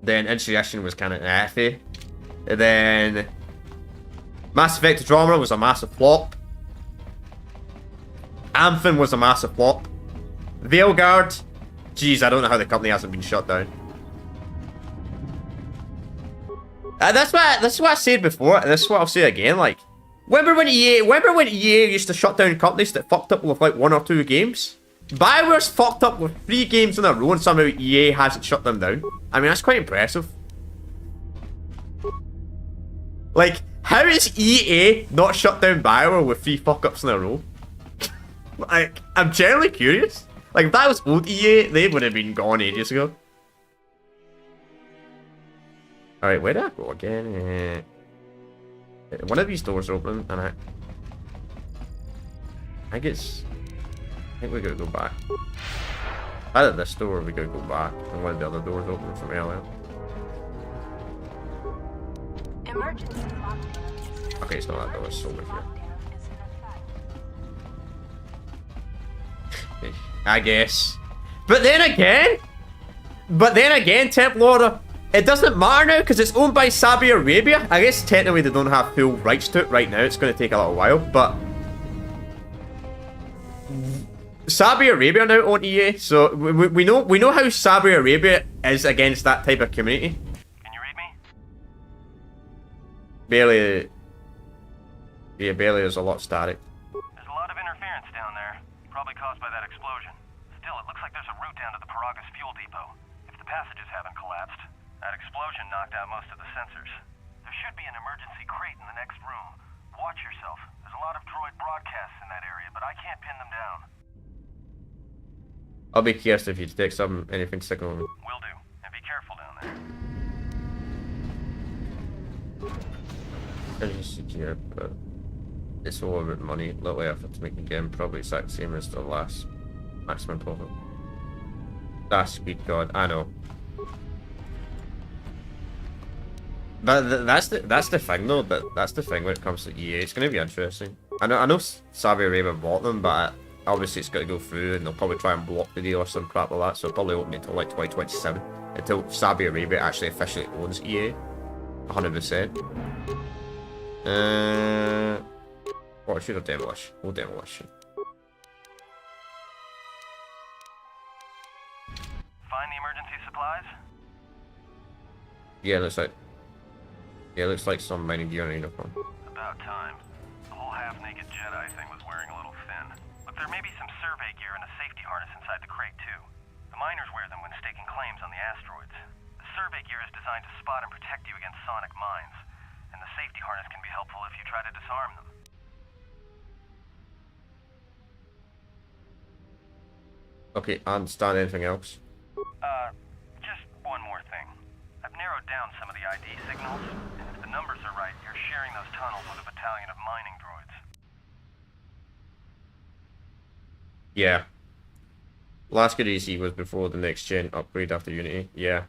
Then Insurrection was kind of iffy. And then Mass Effect Andromeda was a massive flop. Anthem was a massive flop. Veilguard, jeez, I don't know how the company hasn't been shut down. That's what I said before, and this is what I'll say again. Like, remember when EA used to shut down companies that fucked up with like 1 or 2 games? BioWare's fucked up with 3 games in a row, and somehow EA hasn't shut them down. I mean, that's quite impressive. Like, how is EA not shut down BioWare with 3 fuck-ups in a row? Like, I'm generally curious. Like, if that was old EA, they would have been gone ages ago. Alright, where did I go again? One of these doors open, and I think we gotta go back. Either this door or we gotta go back. And one of the other doors open from earlier. Emergency lockdown. Okay, it's not that door, it's over here. I guess. But then again, Temple Order, it doesn't matter now because it's owned by Saudi Arabia. I guess technically they don't have full rights to it right now. It's going to take a little while, but Saudi Arabia now own EA, so we know how Saudi Arabia is against that type of community. Can you read me? Barely. Yeah, barely. There's a lot static. There's a lot of interference down there, probably caused by that explosion. Still, it looks like there's a route down to the PERAGUS fuel depot. If the passages haven't collapsed, that explosion knocked out most of the sensors. There should be an emergency crate in the next room. Watch yourself. There's a lot of droid broadcasts in that area, but I can't pin them down. I'll be curious if you detect anything signal me. Will do. And be careful down there. Pretty secure, but it's all about money. Little effort to make the game probably exact same as the last maximum profit. That's speed god, I know. But that's the thing though. That's the thing when it comes to EA. It's gonna be interesting. I know Saudi Arabia bought them, but obviously it's got to go through, and they'll probably try and block the deal or some crap like that. So it'll probably open until like 2027, until Saudi Arabia actually officially owns EA, 100%. Or should have demolish? We'll demolition. Find the emergency supplies? Yeah, looks like some mining gear in a uniform. About time. The whole half-naked Jedi thing was wearing a little thin. But there may be some survey gear and a safety harness inside the crate, too. The miners wear them when staking claims on the asteroids. The survey gear is designed to spot and protect you against sonic mines. And the safety harness can be helpful if you try to disarm them. Okay, I understand. Anything else? Just one more thing. I've narrowed down some of the ID signals, and if the numbers are right, you're sharing those tunnels with a battalion of mining droids. Yeah. Last good easy was before the next gen upgrade after Unity. Yeah.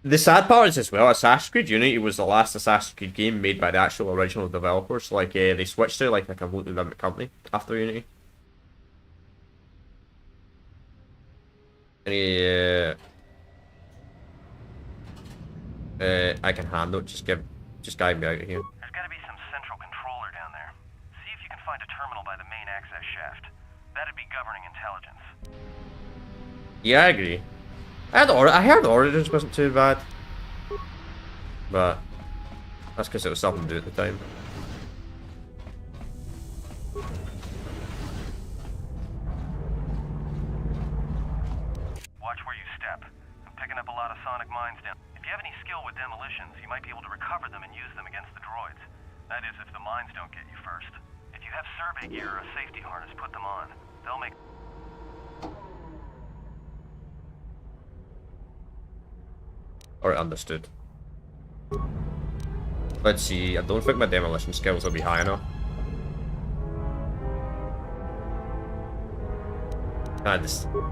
The sad part is as well, Assassin's Creed Unity was the last Assassin's Creed game made by the actual original developers. Like, they switched to like a completely different company after Unity. I can handle it. Just guide me out of here. There's got to be some central controller down there. See if you can find a terminal by the main access shaft. That'd be governing intelligence. Yeah, I agree. I heard Origins wasn't too bad, but that's because it was something to do at the time. Watch where you step. I'm picking up a lot of sonic mines down. If you have any skill with demolitions, you might be able to recover them and use them against the droids. That is, if the mines don't get you first. If you have survey gear or a safety harness, put them on. They'll make... Alright, understood. Let's see, I don't think my demolition skills will be high enough.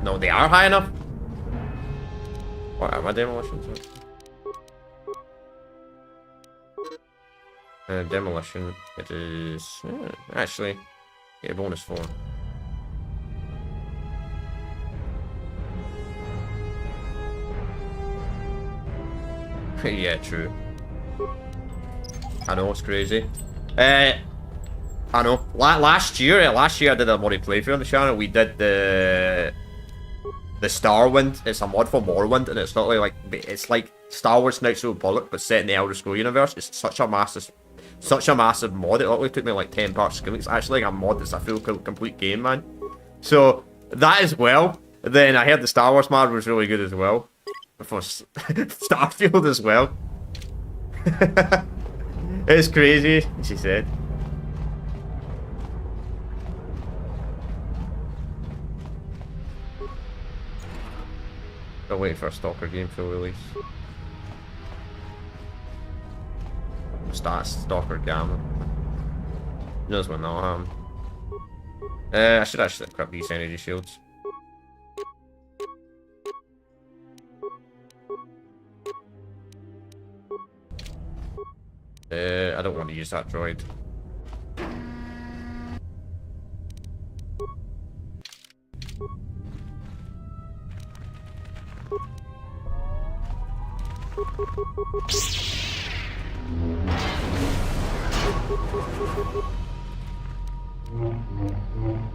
No, they are high enough? What are my demolitions? Demolition, it is... actually, get a bonus for. Yeah, true. I know, it's crazy. I know. Last year I did a modded playthrough on the channel. We did the Starwind. It's a mod for Morrowind, and it's not it's like Star Wars Knights of the Republic, but set in the Elder Scrolls universe. It's such a massive mod. It literally took me like 10 parts. It's actually like a mod that's a full complete game, man. So that as well. Then I heard the Star Wars mod was really good as well. For Starfield as well. It's crazy, she said. Still waiting for a Stalker game full release. Start Stalker Gamma. Who knows when that'll happen. I should actually equip these energy shields. I don't want to use that droid.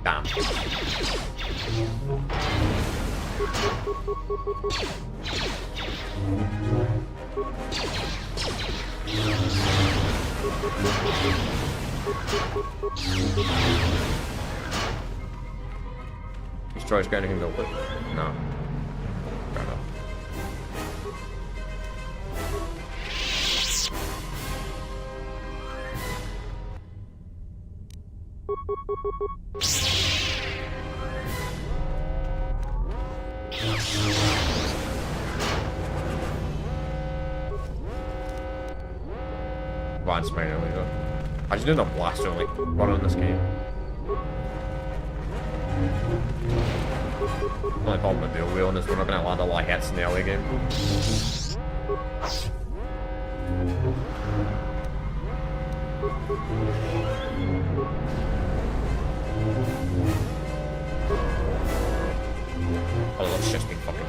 Damn. Destroys got anything to open? No. Fair enough. Advanced minor laser. I just doing a blaster like run on this game. Only problem with dual wielding is we're not gonna land a lot of hits in the early game. Oh, that's just been fucking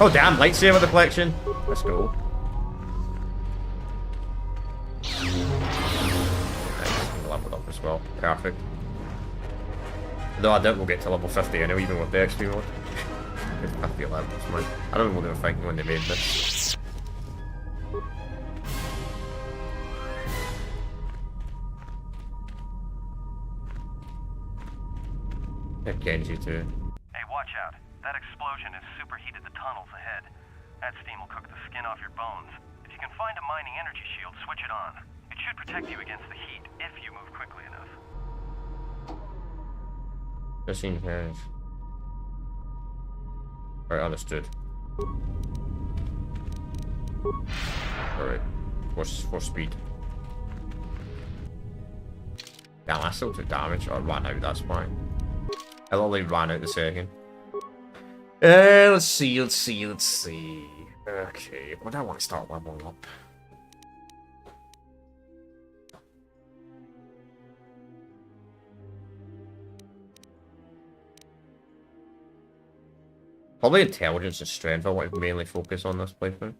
oh damn, lightsaber deflection. Let's go. Nice, leveled up as well. Perfect. Though I doubt we'll get to level 50 anyway, even with the XP mode. 50 levels, man. I don't know what they were thinking when they made this. Yeah, Genji too. Hey, watch out. That explosion has superheated the tunnels ahead. That steam will cook the skin off your bones. If you can find a mining energy shield, switch it on. It should protect you against the heat if you move quickly enough. Just seen here. Alright, understood. Alright. For speed. Damn, I still took damage. I ran out, that's fine. I literally ran out the second. Let's see. Okay, what do I want to start leveling up? Probably intelligence and strength I want to mainly focus on this playthrough.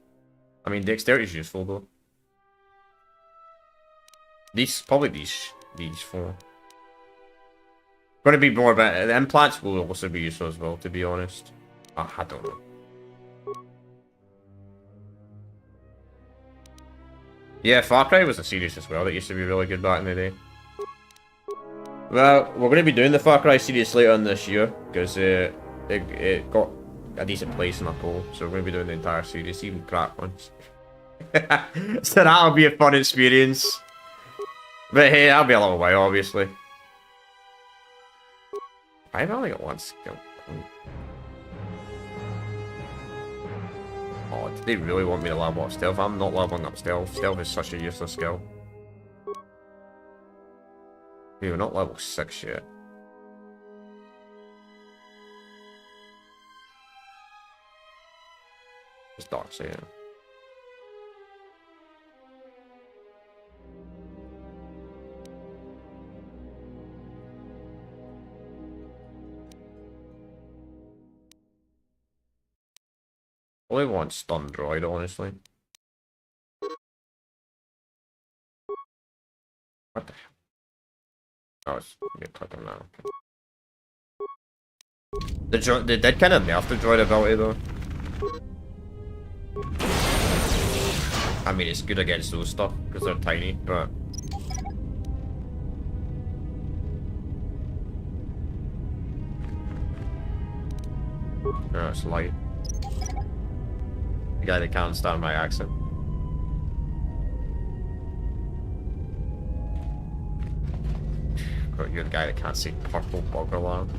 I mean, dexterity is useful though. Probably these four. Gonna be more about the implants will also be useful as well, to be honest. I don't know. Yeah, Far Cry was a series as well that used to be really good back in the day. Well, we're gonna be doing the Far Cry series later on this year because it got a decent place in our poll, so we're going to be doing the entire series, even crap ones. So that'll be a fun experience. But hey, that'll be a little while, obviously. I've only got one skill point. Oh, do they really want me to level up stealth? I'm not leveling up stealth. Stealth is such a useless skill. Dude, we're not level 6 yet. Dark Saiyan. Only one stun droid, honestly. What the hell? Oh, it's click on that. Okay. They did kind of nerf the droid ability though. I mean, it's good against those stuff because they're tiny, but no, it's light. The guy that can't stand my accent. You're the guy that can't say purple bug alarm.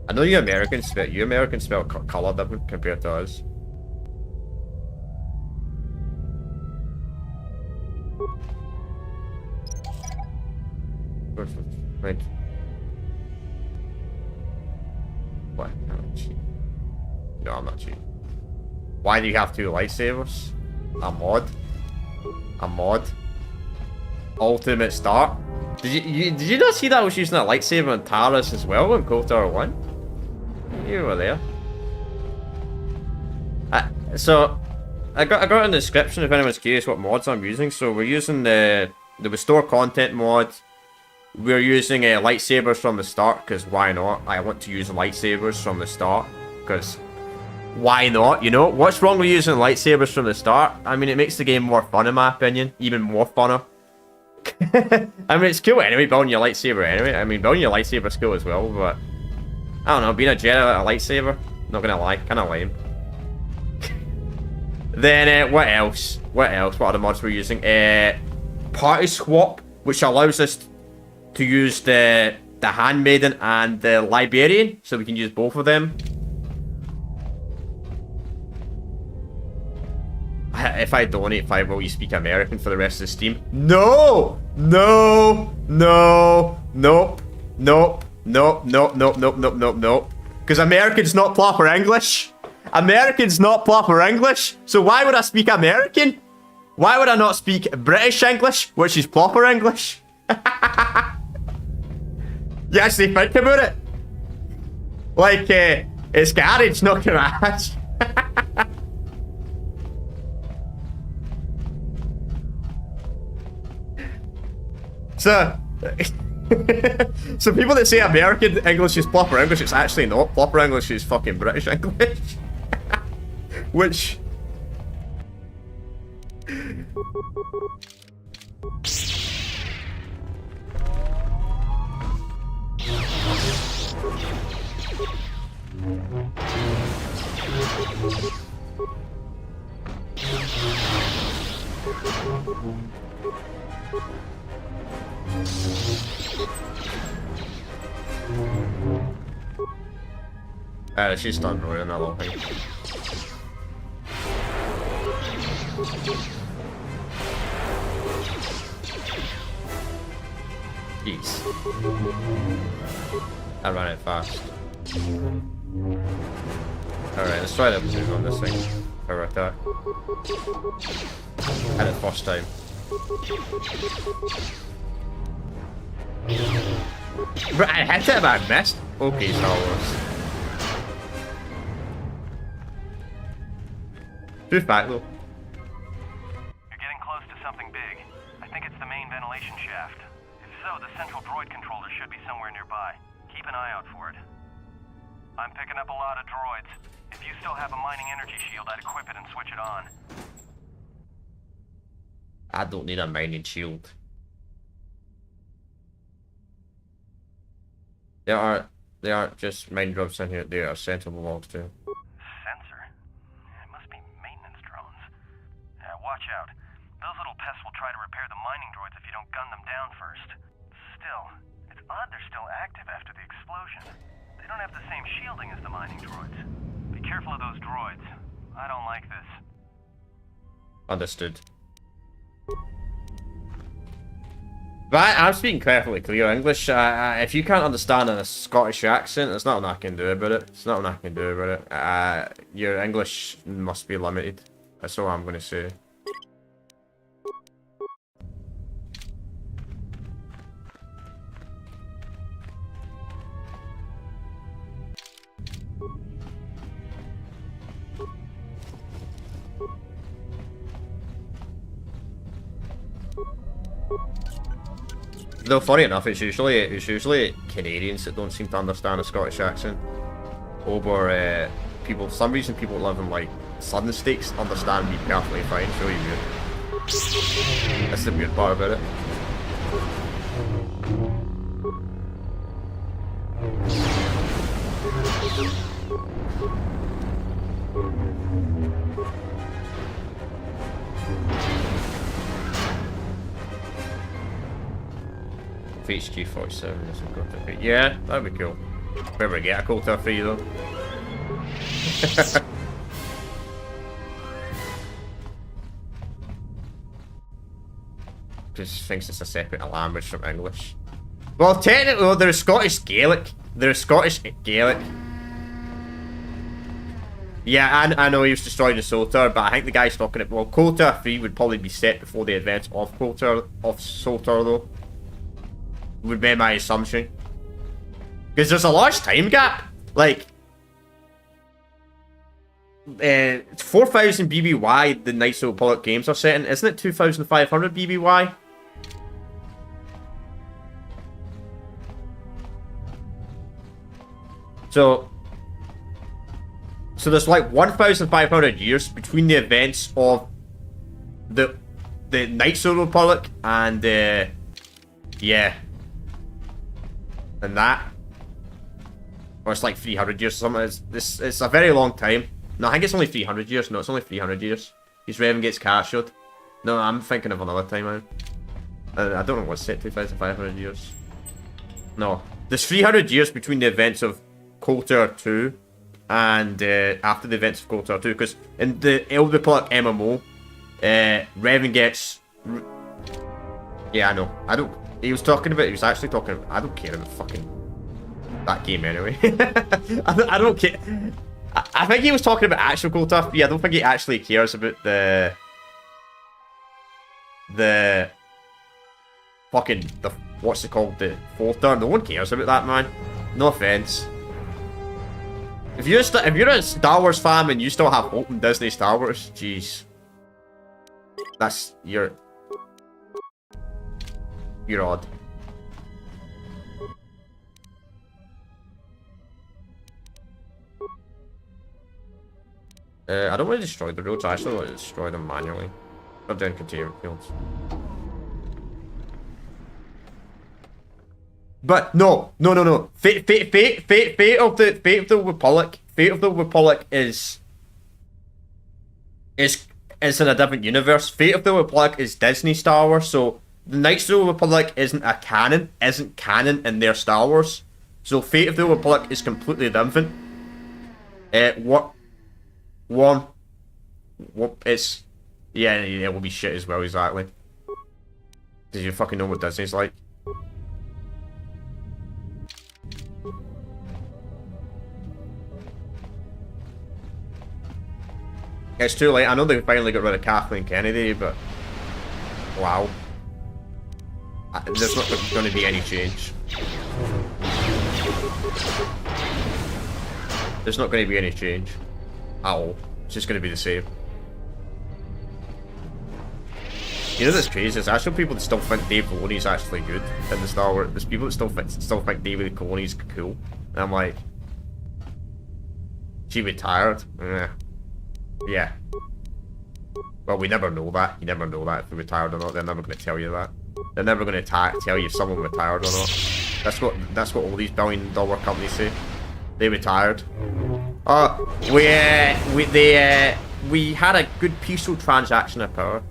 I know you Americans spell color different compared to us. Right. What? I'm not cheating. No, I'm not cheating. Why do you have 2 lightsabers? A mod? A mod? Ultimate start? Did you not see that I was using a lightsaber on Taris as well in KOTOR 1? You were there. So I got in the description if anyone's curious what mods I'm using. So we're using the restore content mod, we're using lightsabers from the start, because why not? I want to use lightsabers from the start, because why not? You know, what's wrong with using lightsabers from the start? I mean, it makes the game more fun in my opinion, even more funner. I mean, it's cool anyway, building your lightsaber anyway. I mean, building your lightsaber is cool as well, but I don't know, being a Jedi with a lightsaber, not gonna lie, kind of lame. Then, what else? What are the mods we're using? PARTYSWAP, which allows us to use the Handmaiden and the Librarian, so we can use both of them. If I donate 5, will you speak American for the rest of the stream? No! No! No! Nope. Nope. Nope. Nope. Nope. Nope. Nope. Nope. Nope. Because American's not proper English. American's not proper English. So why would I speak American? Why would I not speak British English, which is proper English? You actually think about it? Like, it's garage, not garage. So, so people that say American English is proper English, it's actually not. Proper English is fucking British English. Which... she's done ruining that little thing. Jeez. I ran it fast. Alright, let's try that move on this thing. Alright, that. Had it first time. But I hit it, but I missed. Okay, Star Wars. Truth back though. You're getting close to something big. I think it's the main ventilation shaft. If so, the central droid controller should be somewhere nearby. Keep an eye out for it. I'm picking up a lot of droids. If you still have a mining energy shield, I'd equip it and switch it on. I don't need a mining shield. There aren't just mine drops in here, there are Sentinel logs too. Sensor? It must be maintenance drones. Yeah, watch out. Those little pests will try to repair the mining droids if you don't gun them down first. Still, it's odd they're still active after the explosion. They don't have the same shielding as the mining droids. Be careful of those droids. I don't like this. Understood. But I'm speaking perfectly clear English. If you can't understand a Scottish accent, there's nothing I can do about it. There's nothing I can do about it. Your English must be limited. That's all I'm going to say. Though funny enough, it's usually Canadians that don't seem to understand a Scottish accent. Over people, for some reason people live in like southern states understand me perfectly fine. It's really weird. That's the weird part about it. HQ 47 isn't going to be. Yeah, that'd be cool. If we ever get a KOTOR 3 though. Just thinks it's a separate language from English. Well, technically, there's Scottish Gaelic. There's Scottish Gaelic. Yeah, I know he was destroying the SWTOR, but I think the guy's talking about. Well, KOTOR 3 would probably be set before the events of SWTOR though. Would be my assumption. Because there's a large time gap. Like, it's 4,000 BBY the Knights of the Republic games are set in. Isn't it 2,500 BBY? So there's like 1,500 years between the events of the Knights of the Republic and yeah, and that. Or it's like 300 years or something. It's a very long time. No, I think it's only 300 years. No, it's only 300 years. His Revan gets captured. No, I'm thinking of another timeline. I don't know what's set 2,500 years. No. There's 300 years between the events of KOTOR 2 and after the events of KOTOR 2. Because in the Old Republic MMO, Revan gets... Yeah, I know. I don't... He was talking about... He was actually talking... I don't care about fucking... that game anyway. I don't care. I think he was talking about actual KOTOR 3. I don't think he actually cares about the fucking what's it called, the swtor. No one cares about that, man. No offense. If you're a Star Wars fan and you still have hope in Disney Star Wars, jeez, that's you're odd. I don't want to destroy the roads, I actually want to destroy them manually. Not down containment fields. But no. Fate of the Republic. Fate of the Republic is in a different universe. Fate of the Republic is Disney Star Wars, so the Knights of the Republic isn't canon in their Star Wars. So Fate of the Republic is completely different. It's yeah, it will be shit as well, exactly. Because you fucking know what Disney's like. It's too late. I know they finally got rid of Kathleen Kennedy, but wow, there's not going to be any change. There's not going to be any change at all. It's just going to be the same. You know that's crazy? There's actually people that still think Dave Filoni's actually good in the Star Wars. There's people that still think David Filoni's cool. And I'm like, she retired? Yeah. Well, we never know that. You never know that if they retired or not. They're never going to tell you that. They're never going to tell you if someone retired or not. That's what all these billion-dollar companies say. They retired. We had a good peaceful transaction of power.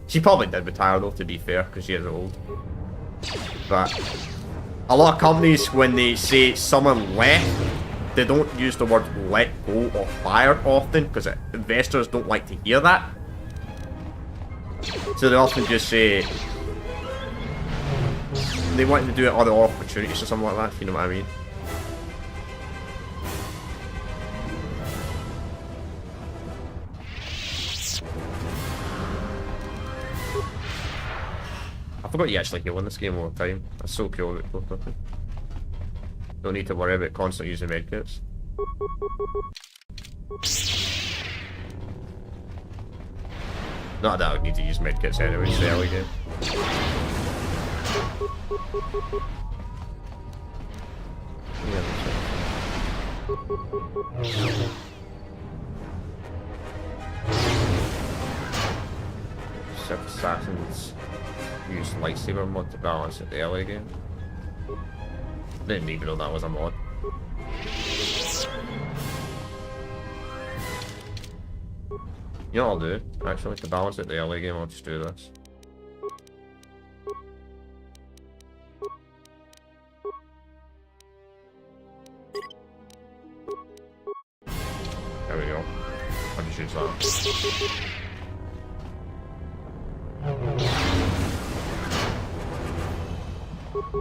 She probably did retire though, to be fair, because she is old. But a lot of companies, when they say someone left, they don't use the word let go or fired often, because investors don't like to hear that. So they often just say they want to do it other opportunities or something like that, if you know what I mean. I forgot you actually heal in this game all the time. That's so cool about KOTOR. Don't need to worry about constantly using medkits. Not that I would need to use medkits anyway, it's the early game. Sith Assassins use lightsaber mod to balance at the early game. Didn't even know that was a mod. You know what I'll do? Actually, to balance at the early game, I'll just do this. There we go. I'll just use that.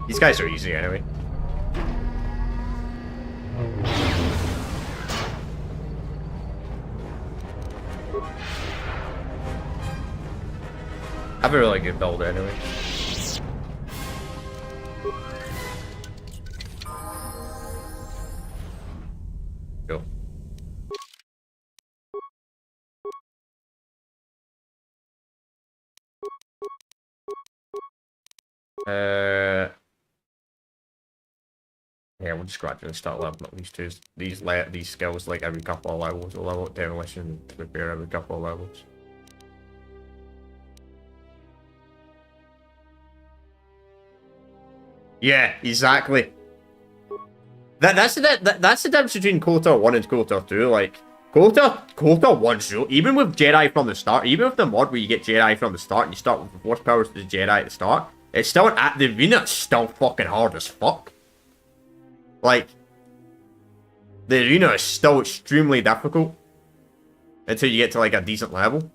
These guys are easy anyway. I have a really good build anyway. Cool. Yeah, we'll just gradually start leveling up these skills like every couple of levels. We'll level up demolition and repair every couple of levels. Yeah, exactly. That's the difference between KOTOR 1 and KOTOR 2. Like, KOTOR 1 show, even with Jedi from the start, even with the mod where you get Jedi from the start and you start with the Force powers to the Jedi at the start, it's still at the arena's still fucking hard as fuck. Like, the arena is still extremely difficult until you get to like a decent level.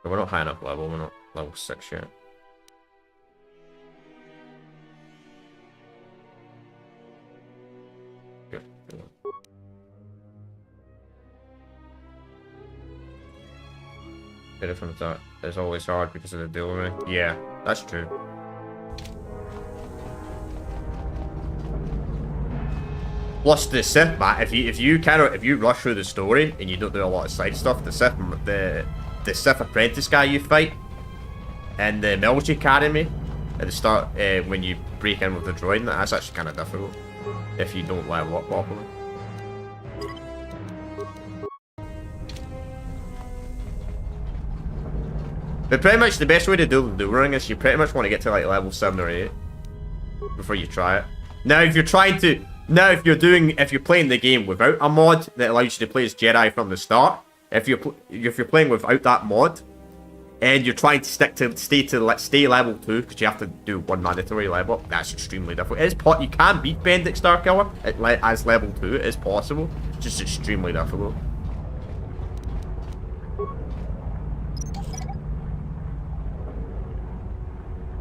But we're not high enough level, we're not level 6 yet. Good. Better from that. It's always hard because of the dual ring. Yeah, that's true. Plus the Sith, Matt, if you rush through the story and you don't do a lot of side stuff, the Sith apprentice guy you fight and the military academy at the start when you break in with the droid, that's actually kind of difficult if you don't level up properly. But pretty much the best way to do the dual ring is you pretty much want to get to like level 7 or 8 before you try it. Now if you're trying to, if you're playing the game without a mod that allows you to play as Jedi from the start, if you're playing without that mod and you're trying to stay level 2 because you have to do one mandatory level up, that's extremely difficult. You can beat Benedict Starkiller as level 2, it is possible, it's just extremely difficult.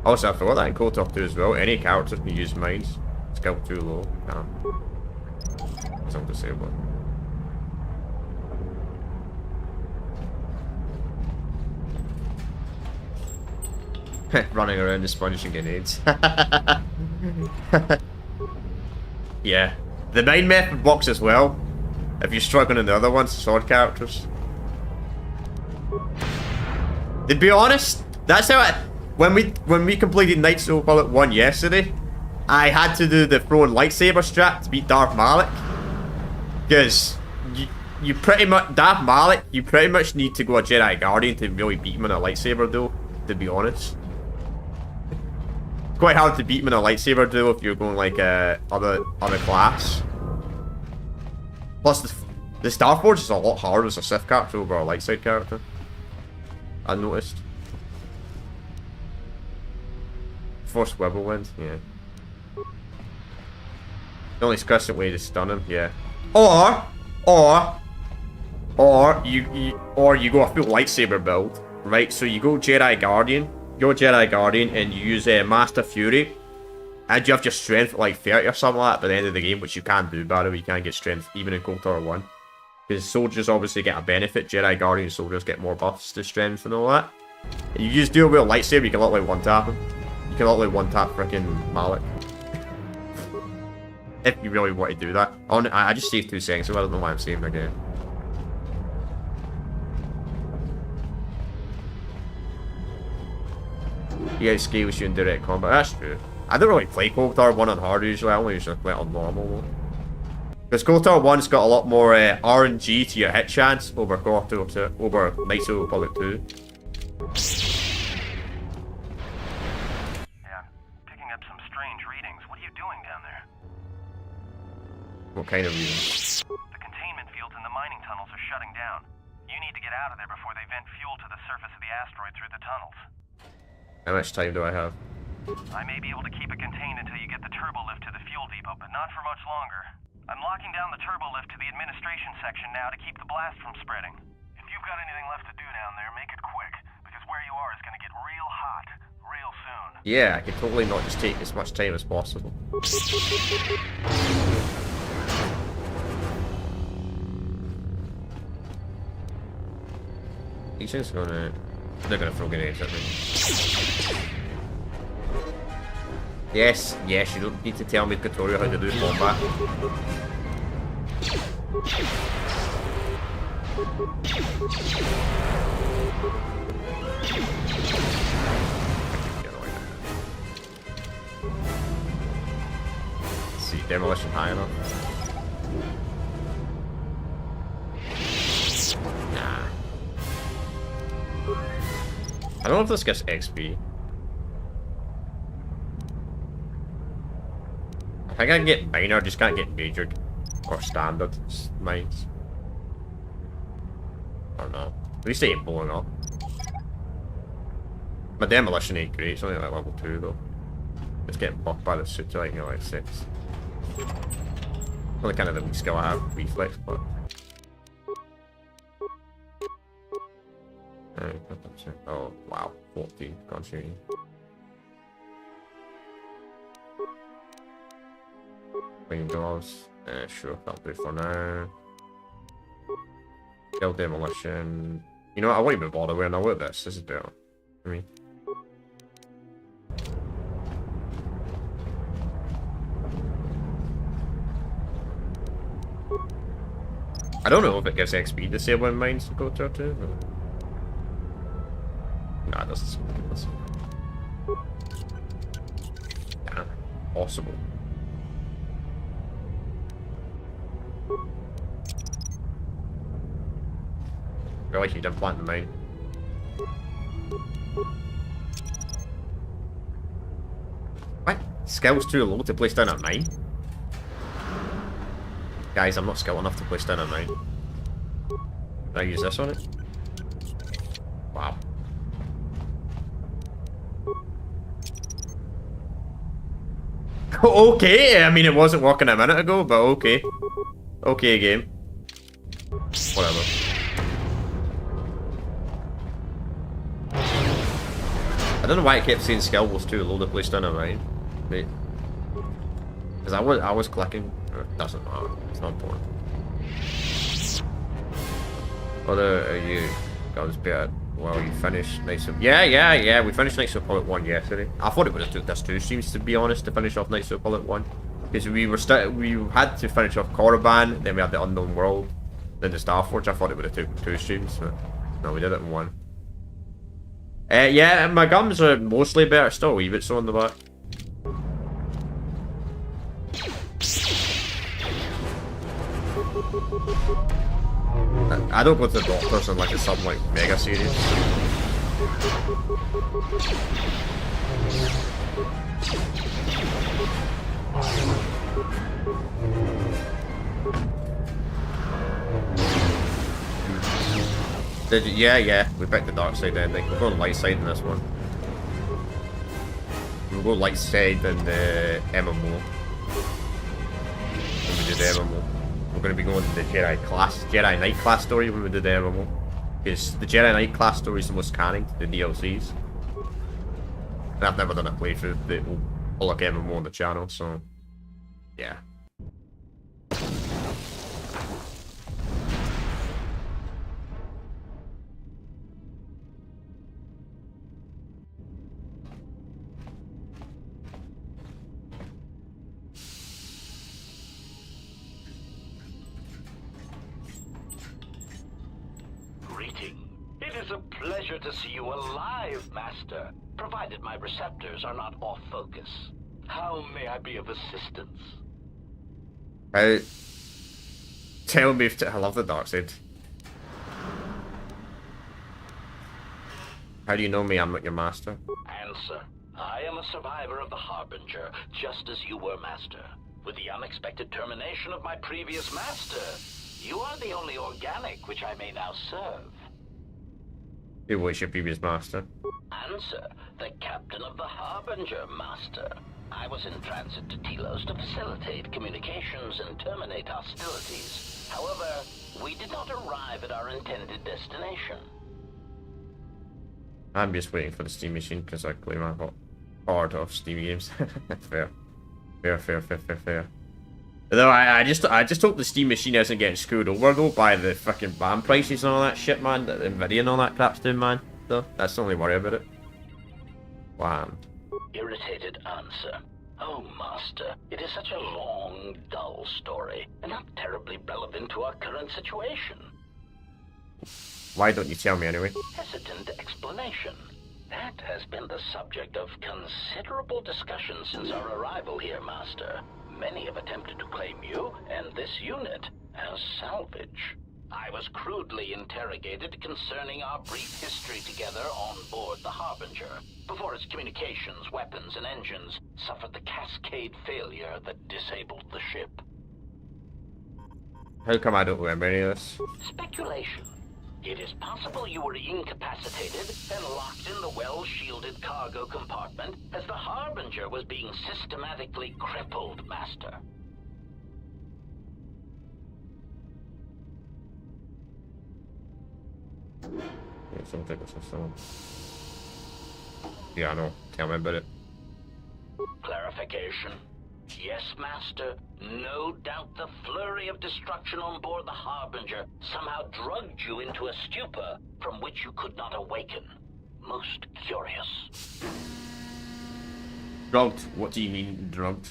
Also, I forgot that in KOTOR 2 as well, any character can use mines. Skill too low, can't. Something to say about it. Running around expunging grenades. Yeah. The mine method works as well. If you're struggling in the other ones, sword characters. To be honest, that's how when we completed Knights of the Republic 1 yesterday, I had to do the throwing lightsaber strat to beat Darth Malak. Because you pretty much need to go a Jedi Guardian to really beat him in a lightsaber duel, to be honest. It's quite hard to beat him in a lightsaber duel if you're going like other class. Plus the Starforge is a lot harder as a Sith character over a light side character, I noticed. Force Wibble wins, yeah. The only consistent way to stun him, yeah. Or you go a full lightsaber build, right? So you go Jedi Guardian, and you use Master Fury, and you have your strength at like 30 or something like that by the end of the game, which you can do, by the way. You can get strength even in KOTOR 1. Because soldiers obviously get a benefit. Jedi Guardian soldiers get more buffs to strength and all that. And you just do a real lightsaber, you can literally one-tap him. You can literally one-tap freaking Malak. If you really want to do that. I just saved 2 seconds, so I don't know why I'm saving again. You guys scales you in direct combat. That's true. I don't really play KOTOR 1 on hard usually. I only usually play it on normal. Because KOTOR 1's got a lot more RNG to your hit chance over Knights of the Republic 2. What kind of reasons? The containment fields in the mining tunnels are shutting down. You need to get out of there before they vent fuel to the surface of the asteroid through the tunnels. How much time do I have? I may be able to keep it contained until you get the turbo lift to the fuel depot, but not for much longer. I'm locking down the turbo lift to the administration section now to keep the blast from spreading. If you've got anything left to do down there, make it quick, because where you are is going to get real hot real soon. Yeah, I can totally not just take as much time as possible. These things are gonna... They're gonna throw grenades at me. Yes, you don't need to tell me tutorial how to do combat. see demolition high enough. Nah. I don't know if this gets XP. I think I can get minor, just can't get majored. Or standard mines. I don't know. At least they ain't blowing up. My demolition ain't great, it's only like level 2 though. It's getting buffed by the suit to like, you know, like 6. Only kind of the weak skill I have, reflex, but... Oh, wow. 14. Can't shoot you. Clean gloves. Sure, that'll do for now. Kill demolition. You know what? I won't even bother wearing a look at this. This is better for me. I don't know if it gives XP to say when mines go to too. Nah, it doesn't. Damn, possible. I feel like you didn't plant the mine. What? Skill's too low to place down a mine? Guys, I'm not skilled enough to place down a mine. Can I use this on it? Wow. Okay, I mean it wasn't working a minute ago, but okay. Okay, game. Whatever. I don't know why it kept saying skill was too low to place down a mine, mate. Because I was clicking. It doesn't matter. It's not important. Other you guys better. Well, you finished Knights of... Yeah, we finished Knights of Republic 1 yesterday. I thought it would have took this 2 streams, to be honest, to finish off Knights of Republic 1. Because we had to finish off Korriban, then we had the Unknown World, then the Starforge. I thought it would have took 2 streams, but no, we did it in 1. Yeah, my gums are mostly better. Still a wee bit so on the back. I don't go to the doctors unless it's something like mega serious. Did you? Yeah, we picked the dark side ending. We're going light side in this one. We'll go light side in the MMO. When we do the MMO. We're going to be going to the Jedi Knight class story when we do the MMO. Because the Jedi Knight class story is the most canon to the DLCs. And I've never done a playthrough that will pull like MMO on the channel, so yeah. Pleasure to see you alive, Master, provided my receptors are not off focus. How may I be of assistance? Tell me if I love the dark side. How do you know me? I'm not your master. Answer. I am a survivor of the Harbinger, just as you were, Master. With the unexpected termination of my previous master, you are the only organic which I may now serve. Who was your previous master? Answer. The captain of the Harbinger, Master. I was in transit to Telos to facilitate communications and terminate hostilities. However, we did not arrive at our intended destination. I'm just waiting for the Steam machine because I claim I got part of Steam games. Fair. Though I just hope the Steam machine isn't getting screwed over though by the fucking RAM prices and all that shit, man. That Nvidia and all that crap's doing, man. Though that's the only worry about it. Wow. Irritated answer. Oh, Master, it is such a long, dull story, and not terribly relevant to our current situation. Why don't you tell me anyway? Hesitant explanation. That has been the subject of considerable discussion since our arrival here, Master. Many have attempted to claim you and this unit as salvage. I was crudely interrogated concerning our brief history together on board the Harbinger, before its communications, weapons, and engines suffered the cascade failure that disabled the ship. How come I don't remember any of this? Speculation. It is possible you were incapacitated and locked in the well-shielded cargo compartment as the Harbinger was being systematically crippled, Master. Yeah, I know. Tell me about it. Clarification. Yes, Master. No doubt the flurry of destruction on board the Harbinger somehow drugged you into a stupor from which you could not awaken. Most curious. Drugged? What do you mean, drugged?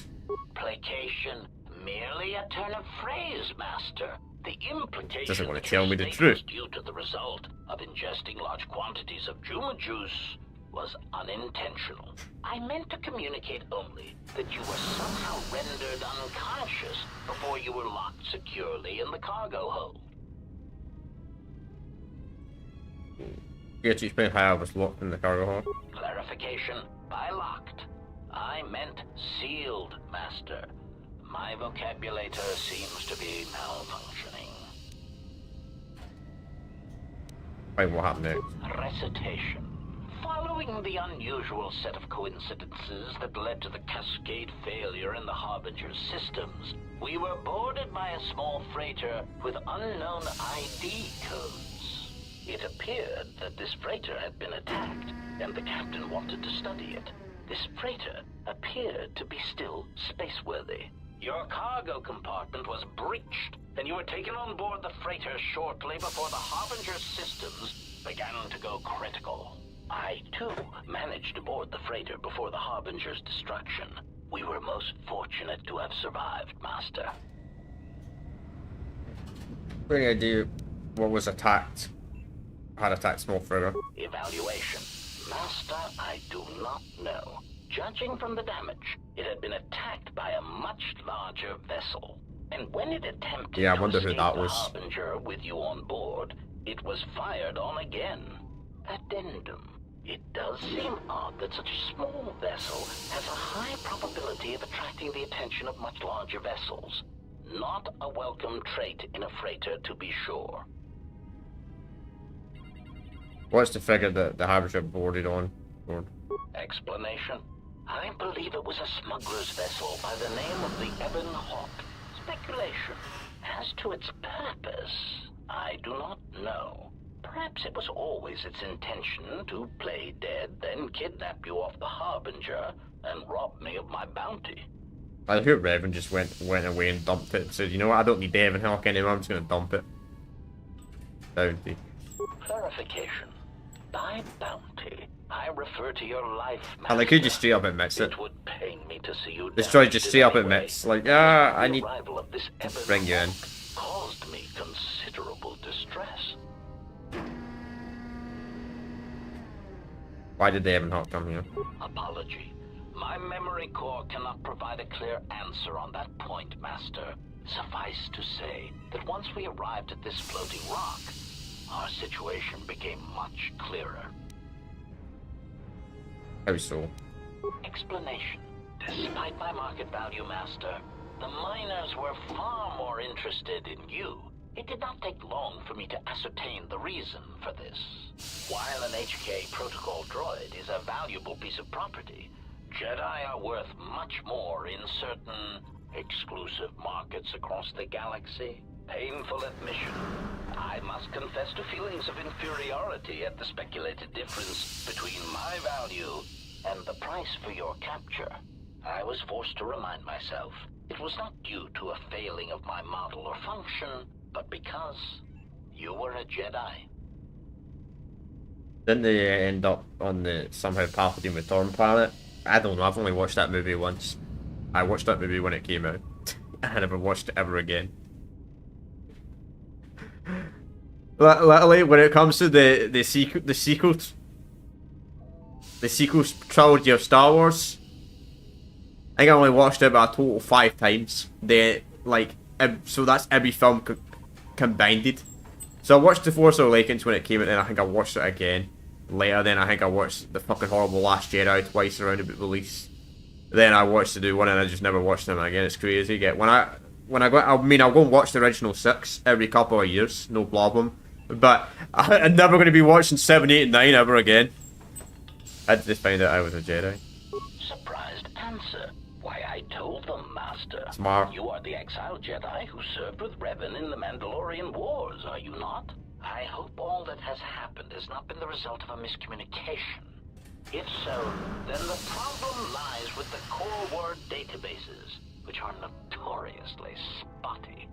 Placation. Merely a turn of phrase, Master. The implication Doesn't want that to tell your me the state truth. was due to the result of ingesting large quantities of Juma juice was unintentional. I meant to communicate only that you were somehow rendered unconscious before you were locked securely in the cargo hold. Yeah, to explain how I was locked in the cargo hold. Clarification. By locked, I meant sealed, Master. My vocabulator seems to be malfunctioning. Wait, what happened next? Recitation. Following the unusual set of coincidences that led to the cascade failure in the Harbinger's systems, we were boarded by a small freighter with unknown ID codes. It appeared that this freighter had been attacked, and the captain wanted to study it. This freighter appeared to be still spaceworthy. Your cargo compartment was breached, and you were taken on board the freighter shortly before the Harbinger's systems began to go critical. I, too, managed to board the freighter before the Harbinger's destruction. We were most fortunate to have survived, Master. Any idea what was attacked? Had attacked small freighter? Evaluation. Master, I do not know. Judging from the damage, it had been attacked by a much larger vessel. And when it attempted Yeah, I to wonder who escape that the was. Harbinger with you on board, it was fired on again. Addendum. It does seem odd that such a small vessel has a high probability of attracting the attention of much larger vessels. Not a welcome trait in a freighter, to be sure. What's the figure that the Harbinger boarded on board? Explanation? I believe it was a smuggler's vessel by the name of the Ebon Hawk. Speculation. As to its purpose, I do not know. Perhaps it was always its intention to play dead, then kidnap you off the Harbinger and rob me of my bounty. I hear Revan just went away and dumped it. Said, you know what, I don't need the Evan Hawk anymore, I'm just gonna dump it. Bounty. Clarification. By bounty, I refer to your life, Master. And they could just straight up admits it. It would pain me to see you This droid damaged just in straight up any admits, way. like, yeah, I The need arrival of this to Ebon bring you in. Hawk caused me considerable distress. Why did the Evan Hawk come here? Apology. My memory core cannot provide a clear answer on that point, Master. Suffice to say that once we arrived at this floating rock, our situation became much clearer. How so? Explanation. Despite my market value, Master, the miners were far more interested in you. It did not take long for me to ascertain the reason for this. While an HK protocol droid is a valuable piece of property, Jedi are worth much more in certain exclusive markets across the galaxy. Painful admission. I must confess to feelings of inferiority at the speculated difference between my value and the price for your capture. I was forced to remind myself it was not due to a failing of my model or function, but because you were a Jedi. Didn't they end up on the somehow Palpatine return planet? I don't know, I've only watched that movie once. I watched that movie when it came out. I never watched it ever again. Literally, when it comes to the sequels trilogy of Star Wars, I think I only watched it about a total 5 times. So that's every film combined. So I watched The Force Awakens when it came out, and I think I watched it again later. Then I think I watched the fucking horrible Last Jedi twice around about release. Then I watched the new one, and I just never watched them again. It's crazy. I'll go and watch the original 6 every couple of years, no problem. But I'm never going to be watching 7, 8, and 9 ever again. I just found out I was a Jedi. Surprised answer. Why, I told them, Master. Smart. You are the exiled Jedi who served with Revan in the Mandalorian Wars, are you not? I hope all that has happened has not been the result of a miscommunication. If so, then the problem lies with the core word databases, which are notoriously spotty.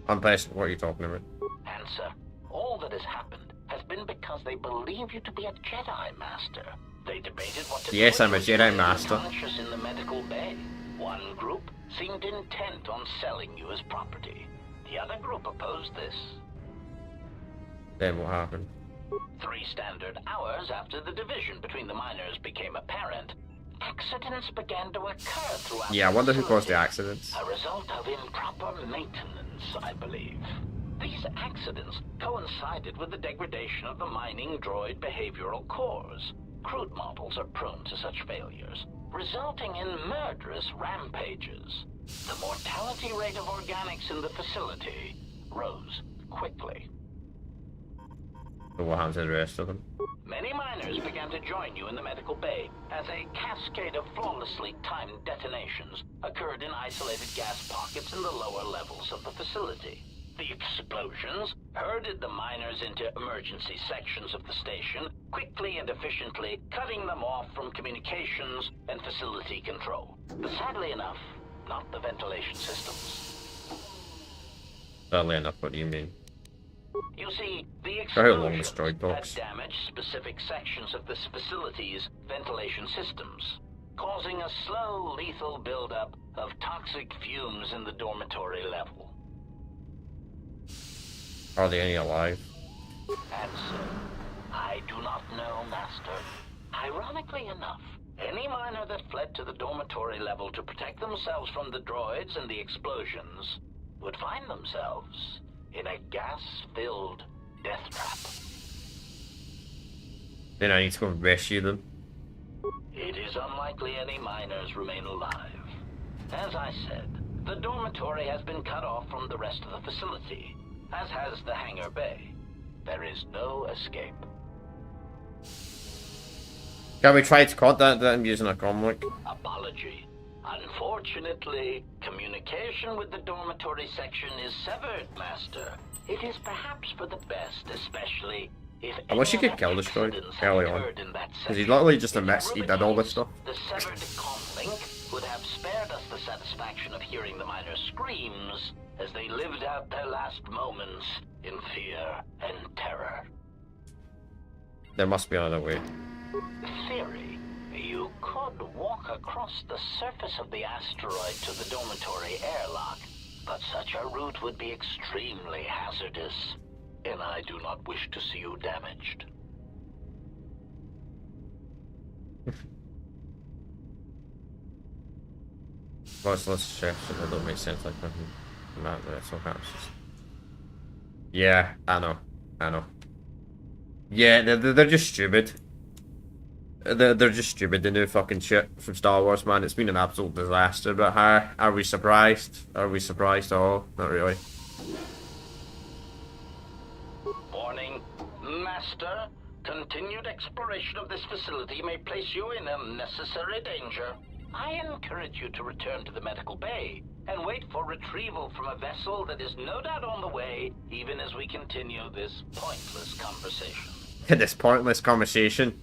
I'm pissed. What are you talking about? Answer. All that has happened has been because they believe you to be a Jedi Master. They debated what to do. Yes, I'm a Jedi Master. Conscious in the medical bay. One group seemed intent on selling you as property. The other group opposed this. Then what happened? 3 standard hours after the division between the miners became apparent, accidents began to occur throughout. Yeah, I wonder who caused the accidents. A result of improper maintenance, I believe. These accidents coincided with the degradation of the mining droid behavioral cores. Crude models are prone to such failures, resulting in murderous rampages. The mortality rate of organics in the facility rose quickly. So what happened to the rest of them? Many miners began to join you in the medical bay as a cascade of flawlessly timed detonations occurred in isolated gas pockets in the lower levels of the facility. The explosions herded the miners into emergency sections of the station, quickly and efficiently cutting them off from communications and facility control. But sadly enough, not the ventilation systems. Sadly enough, what do you mean? You see, the How long explosions destroyed had box? damaged specific sections of this facility's ventilation systems, causing a slow, lethal buildup of toxic fumes in the dormitory level. Are they any alive? Answer. I do not know, Master. Ironically enough, any miner that fled to the dormitory level to protect themselves from the droids and the explosions would find themselves in a gas-filled death trap. Then I need to go and rescue them. It is unlikely any miners remain alive. As I said, the dormitory has been cut off from the rest of the facility, as has the hangar bay. There is no escape. Can we try to contact them using a comlink? Apology. Unfortunately, communication with the dormitory section is severed, Master. It is perhaps for the best, especially if I wish you could kill this guy early on. Because he's literally just a mess, he did all this stuff. The severed comlink would have spared us the satisfaction of hearing the miners' screams as they lived out their last moments in fear and terror. There must be another way. Theory. You could walk across the surface of the asteroid to the dormitory airlock, but such a route would be extremely hazardous, and I do not wish to see you damaged. Let's check so that don't make sense like that. No, that's all happens. Yeah, I know. Yeah, they're just stupid. They're just stupid. They do fucking shit from Star Wars, man. It's been an absolute disaster. But are we surprised? Are we surprised at all? Not really. Warning, Master. Continued exploration of this facility may place you in unnecessary danger. I encourage you to return to the medical bay and wait for retrieval from a vessel that is no doubt on the way, even as we continue this pointless conversation. This pointless conversation.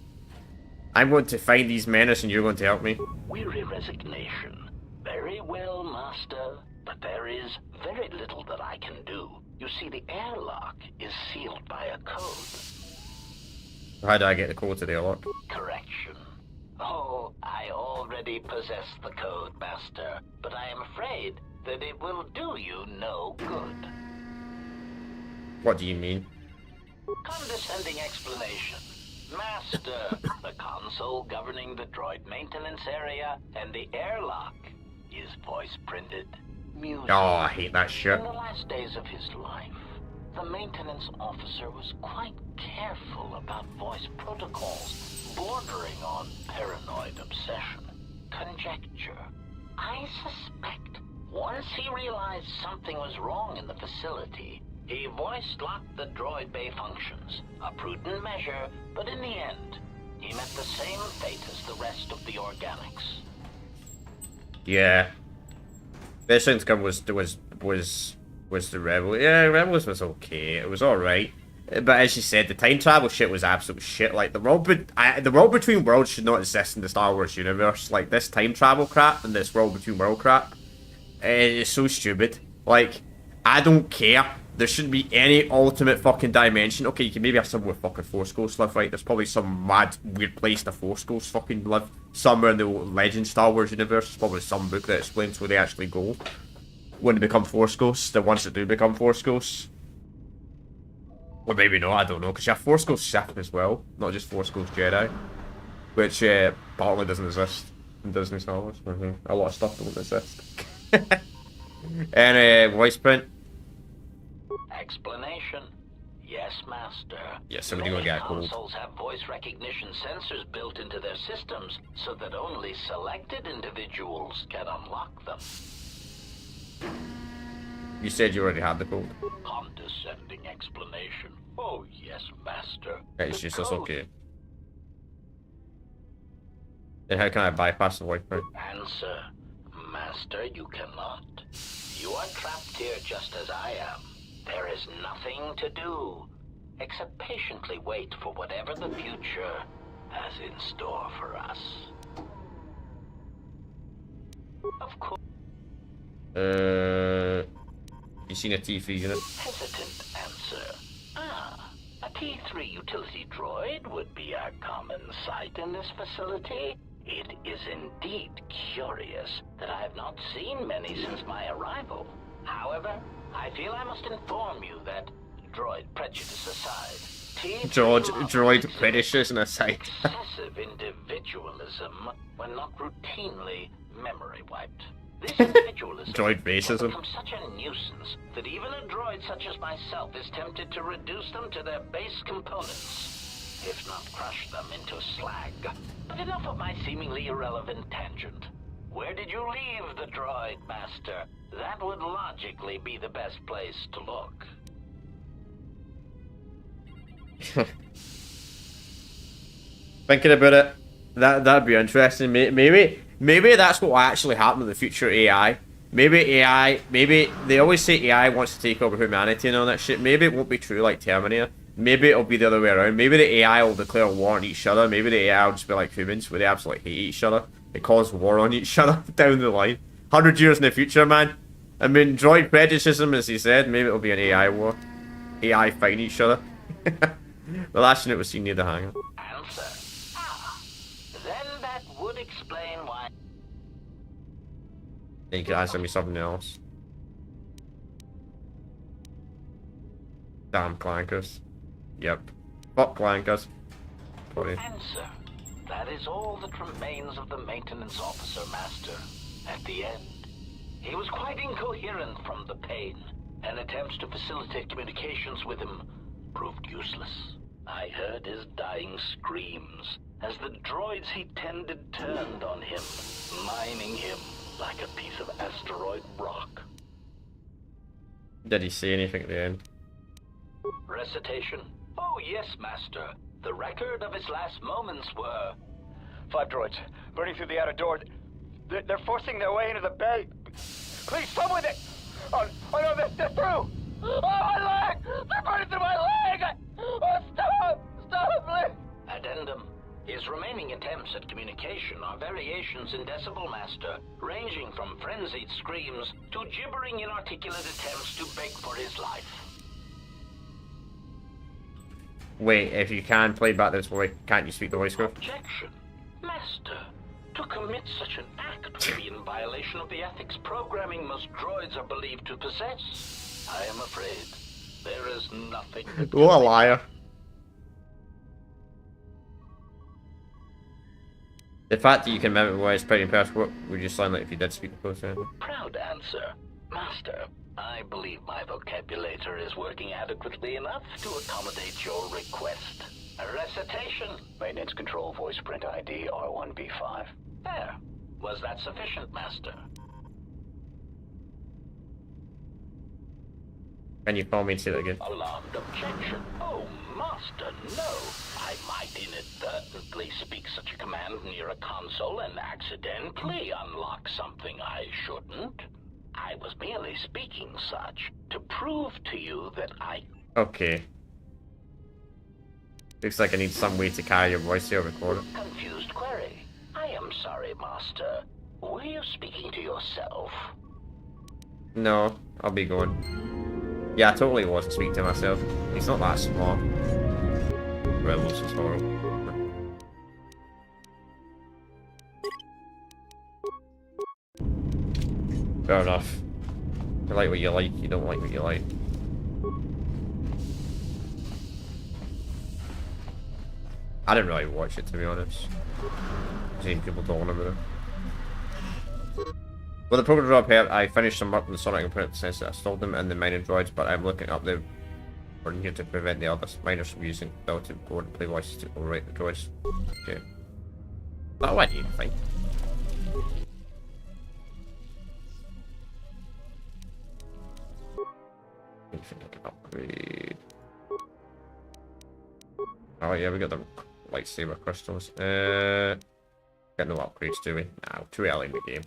I'm going to find these menace and you're going to help me. Weary resignation. Very well, Master. But there is very little that I can do. You see, the airlock is sealed by a code. How do I get the code to the airlock? Correction. Oh, I already possess the code, Master. But I am afraid that it will do you no good. What do you mean? Condescending explanation. Master, the console governing the droid maintenance area and the airlock is voice printed. Music. Oh, I hate that shit. In the last days of his life, the maintenance officer was quite careful about voice protocols, bordering on paranoid obsession. Conjecture. I suspect once he realized something was wrong in the facility, he voice-locked the droid bay functions. A prudent measure, but in the end, he met the same fate as the rest of the organics. Yeah. Best thing to come was the Rebel. Yeah, Rebels was okay. It was alright. But as you said, the time travel shit was absolute shit. Like, the world between worlds should not exist in the Star Wars universe. Like, this time travel crap and this world between world crap is so stupid. Like, I don't care. There shouldn't be any ultimate fucking dimension. Okay, you can maybe have somewhere fucking Force Ghosts live, right? There's probably some mad, weird place the Force Ghosts fucking live. Somewhere in the Legend Star Wars universe. There's probably some book that explains where they actually go when they become Force Ghosts. The ones that do become Force Ghosts. Or maybe not, I don't know. Because you have Force Ghost Sith as well. Not just Force Ghost Jedi. Which apparently doesn't exist in Disney Star Wars. A lot of stuff don't exist. And voice print. Explanation. Yes, Master. Yeah, somebody gonna get cold. Consoles have voice recognition sensors built into their systems so that only selected individuals can unlock them. You said you already had the code. Condescending explanation. Oh, yes, Master. It's just that's okay. Then how can I bypass the voice print? Answer. Master, you cannot. You are trapped here just as I am. There is nothing to do, except patiently wait for whatever the future has in store for us. Of course. You seen a T3 unit? Hesitant answer. A T3 utility droid would be a common sight in this facility. It is indeed curious that I have not seen many since my arrival. However, I feel I must inform you that, droid prejudice aside, droid prejudice aside. excessive individualism when not routinely memory wiped. This individualism Droid racism. has become such a nuisance that even a droid such as myself is tempted to reduce them to their base components, if not crush them into slag. But enough of my seemingly irrelevant tangent. Where did you leave the droid, Master? That would logically be the best place to look. Thinking about it, that'd be interesting. Maybe that's what will actually happen in the future AI. Maybe they always say AI wants to take over humanity and all that shit. Maybe it won't be true like Terminator. Maybe it'll be the other way around. Maybe the AI will declare war on each other. Maybe the AI will just be like humans, where they absolutely hate each other. They cause war on each other down the line. 100 years in the future, man. I mean, droid prejudice, as he said. Maybe it'll be an AI war. AI fighting each other. The last unit was seen near the hangar. Answer. Then that would explain why. Then you can answer me something else. Damn clankers. Yep. Fuck clankers. Sorry. Answer. That is all that remains of the maintenance officer, Master. At the end, he was quite incoherent from the pain, and attempts to facilitate communications with him proved useless. I heard his dying screams as the droids he tended turned on him, mining him like a piece of asteroid rock. Did he say anything at the end? Recitation? Oh yes, Master. The record of his last moments were... 5 droids, burning through the outer door. They're forcing their way into the bay. Please, someone that... Oh no, they're through! Oh, my leg! They're burning through my leg! Oh, stop! Stop, please! Addendum. His remaining attempts at communication are variations in Decibel Master, ranging from frenzied screams to gibbering inarticulate attempts to beg for his life. Wait, if you can play back this way, can't you speak the voice code? Objection. Master, to commit such an act would be in violation of the ethics programming most droids are believed to possess. I am afraid there is nothing... What a liar. The fact that you can mimic voice pretty impressive. What would you sound like if you did speak the close friend? Proud answer. Master, I believe my vocabulator is working adequately enough to accommodate your request. A recitation. Maintenance control voice print ID R1B5. There. Was that sufficient, Master? Can you call me and say that again? Alarmed objection. Oh, Master, no. I might inadvertently speak such a command near a console and accidentally unlock something I shouldn't. I was merely speaking such to prove to you that I... Okay. Looks like I need some way to carry your voice here, record it. Confused query. I am sorry, Master. Were you speaking to yourself? No, I'll be going. Yeah, I totally wasn't speaking to myself. He's not that smart. Rebels is horrible. Fair enough. You like what you like, you don't like what you like. I didn't really watch it, to be honest. I've seen people talking about it. Well, the program drop here, I finished some work with the Sonic component since I installed them in the mining droids, but I'm looking up the warning here to prevent the other miners from using built-in board and play voices to overwrite the droids. Okay. That went fine. Anything I can upgrade? Oh yeah, we got the lightsaber crystals. Got no upgrades, do we? No, too early in the game.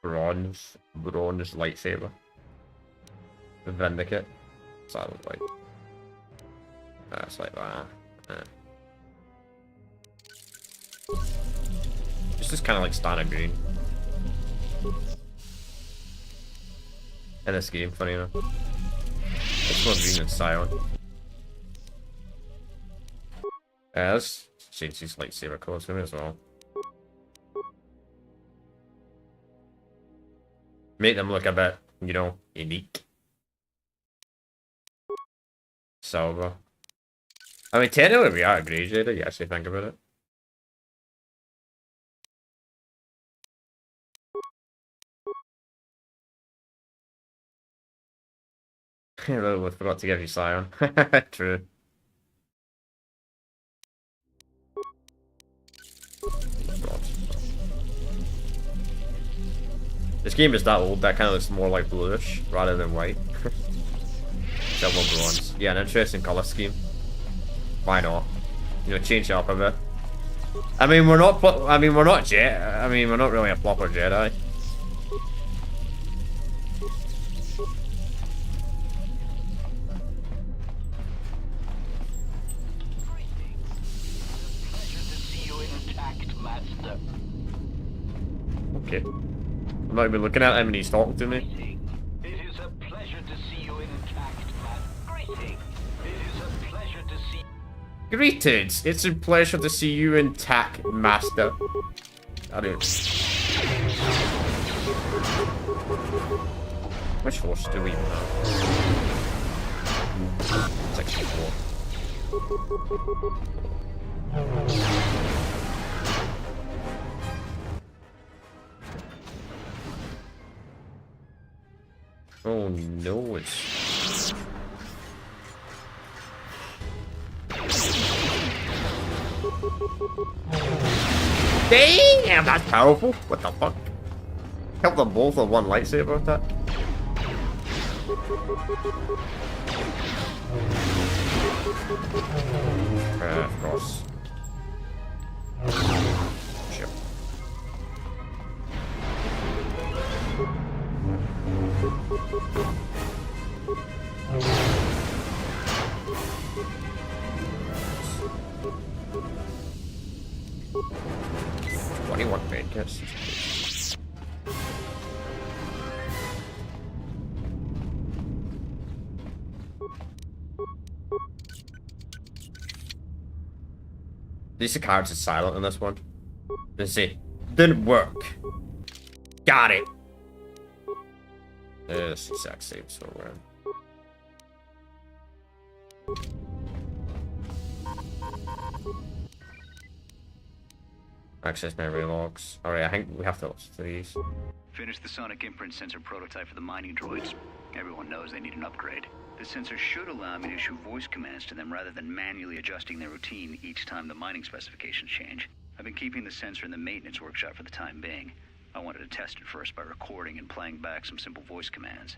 Bronze lightsaber. Vindicate. What's that look like? That's like that. It's just kind of like standard green. In this game, funny enough. It's more green than cyan. Let's change these lightsaber colors for me as well. Make them look a bit, you know, unique. Silver. I mean, technically we are a grey Jedi, you actually think about it. I really forgot to give you Scion. True. This game is that old that kind of looks more like bluish rather than white. Silver bronze. Yeah, an interesting color scheme. Why not? You know, change it up a bit. I mean, we're not really a proper Jedi. Okay. I'm not even looking at him and he's talking to me. It is a pleasure to see you intact, Greetings. It is a pleasure to see. Greetings. It's a pleasure to see you intact, Master. I don't. Which horse do we even have? 64. Oh no, it's... Damn, that's powerful. What the fuck? Help them both with one lightsaber attack. Of course. Shit. What main kits? These cards are silent in this one. Let's see. Didn't work. Got it. This exact same somewhere. Access memory logs. Alright, I think we have to listen to these. Finish the sonic imprint sensor prototype for the mining droids. Everyone knows they need an upgrade. The sensor should allow me to issue voice commands to them rather than manually adjusting their routine each time the mining specifications change. I've been keeping the sensor in the maintenance workshop for the time being. I wanted to test it first by recording and playing back some simple voice commands.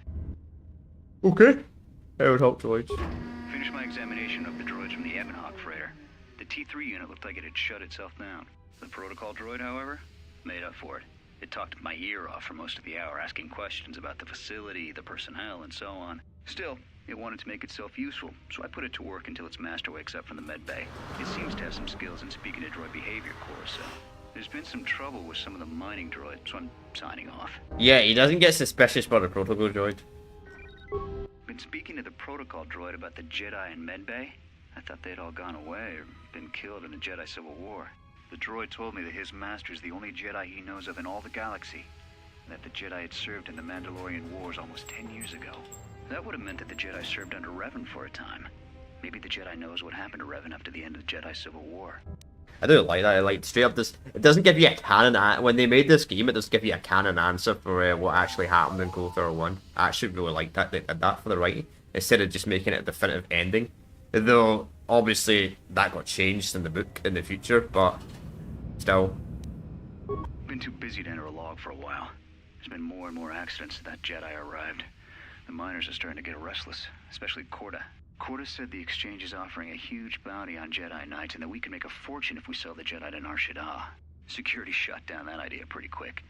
Okay. That would help droids. Finished my examination of the droids from the Ebonhawk freighter. The T3 unit looked like it had shut itself down. The protocol droid, however, made up for it. It talked my ear off for most of the hour, asking questions about the facility, the personnel, and so on. Still, it wanted to make itself useful, so I put it to work until its master wakes up from the med bay. It seems to have some skills in speaking to droid behavior core, so there's been some trouble with some of the mining droids, so I'm signing off. Yeah, he doesn't get suspicious about the protocol droid. Been speaking to the protocol droid about the Jedi in med bay. I thought they'd all gone away or been killed in the Jedi Civil War. The droid told me that his master's the only Jedi he knows of in all the galaxy, and that the Jedi had served in the Mandalorian Wars almost 10 years ago. That would have meant that the Jedi served under Revan for a time. Maybe the Jedi knows what happened to Revan after the end of the Jedi Civil War. I do like that. I like straight up this. It doesn't give you a canon. When they made this game, it doesn't give you a canon answer for what actually happened in KOTOR 1. I actually really like that they did that for the writing instead of just making it a definitive ending. Though obviously that got changed in the book in the future, but still. Been too busy to enter a log for a while. There's been more and more accidents since that Jedi arrived. The miners are starting to get restless, especially Korta. Korta said the exchange is offering a huge bounty on Jedi Knights and that we can make a fortune if we sell the Jedi to Nar Shaddaa. Security shut down that idea pretty quick,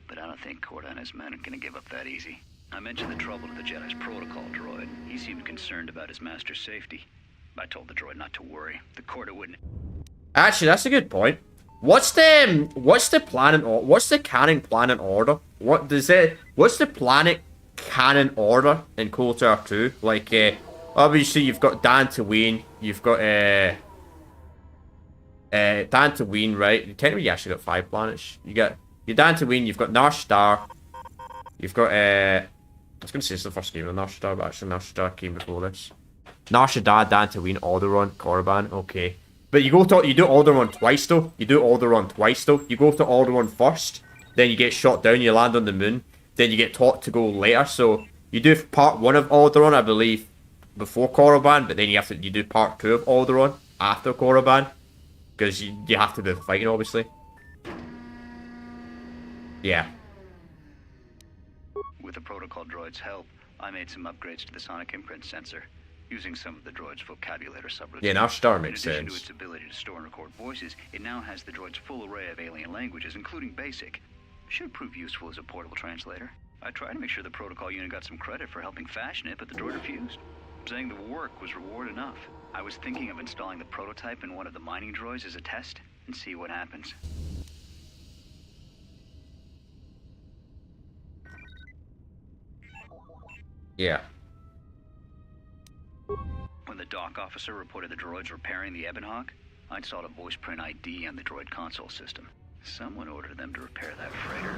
but I don't think Korta and his men are going to give up that easy. I mentioned the trouble to the Jedi's protocol droid. He seemed concerned about his master's safety. I told the droid not to worry. The Korta wouldn't. Actually, that's a good point. What's the planet or what's the canon planet order? What's the planet canon order in KOTOR 2? Like, obviously you've got Dantooine, you've got Dantooine, right? Technically you actually got 5 planets. You got your Dantooine, you've got Nar Shaddaa, you've got I was gonna say it's the first game of Nar Shaddaa, but actually Nar Shaddaa came before this. Nar Shaddaa, Dantooine, Alderaan, Korriban, okay. But you do Alderaan twice though. You do Alderaan twice though. You go to Alderaan first, then you get shot down, you land on the moon, then you get taught to go later. So you do part 1 of Alderaan, I believe, before Korriban, but then you do part 2 of Alderaan after Korriban, because you have to do the fighting, obviously. Yeah. With the protocol droid's help, I made some upgrades to the sonic imprint sensor, using some of the droid's vocabulator subroutines. Yeah, now Star makes In addition sense. to its ability to store and record voices, it now has the droid's full array of alien languages, including Basic. Should prove useful as a portable translator. I tried to make sure the protocol unit got some credit for helping fashion it, but the droid refused, saying the work was reward enough. I was thinking of installing the prototype in one of the mining droids as a test, and see what happens. Yeah. When the dock officer reported the droids repairing the Ebonhawk, I installed a voice print ID on the droid console system. Someone ordered them to repair that freighter.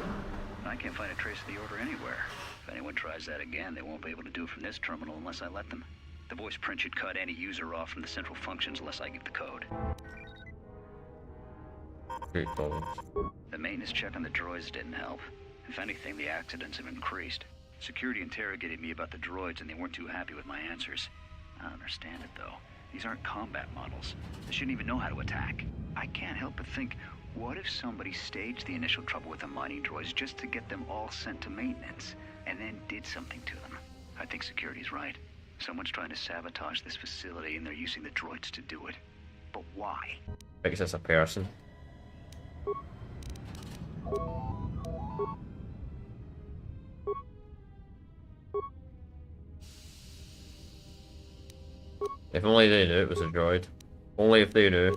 I can't find a trace of the order anywhere. If anyone tries that again, they won't be able to do it from this terminal unless I let them. The voice print should cut any user off from the central functions unless I give the code. Great problems. The maintenance check on the droids didn't help. If anything, the accidents have increased. Security interrogated me about the droids and they weren't too happy with my answers. I don't understand it though. These aren't combat models. They shouldn't even know how to attack. I can't help but think, what if somebody staged the initial trouble with the mining droids just to get them all sent to maintenance, and then did something to them? I think security's right. Someone's trying to sabotage this facility and they're using the droids to do it. But why? Because it's a person. If only they knew it was a droid. Only if they knew.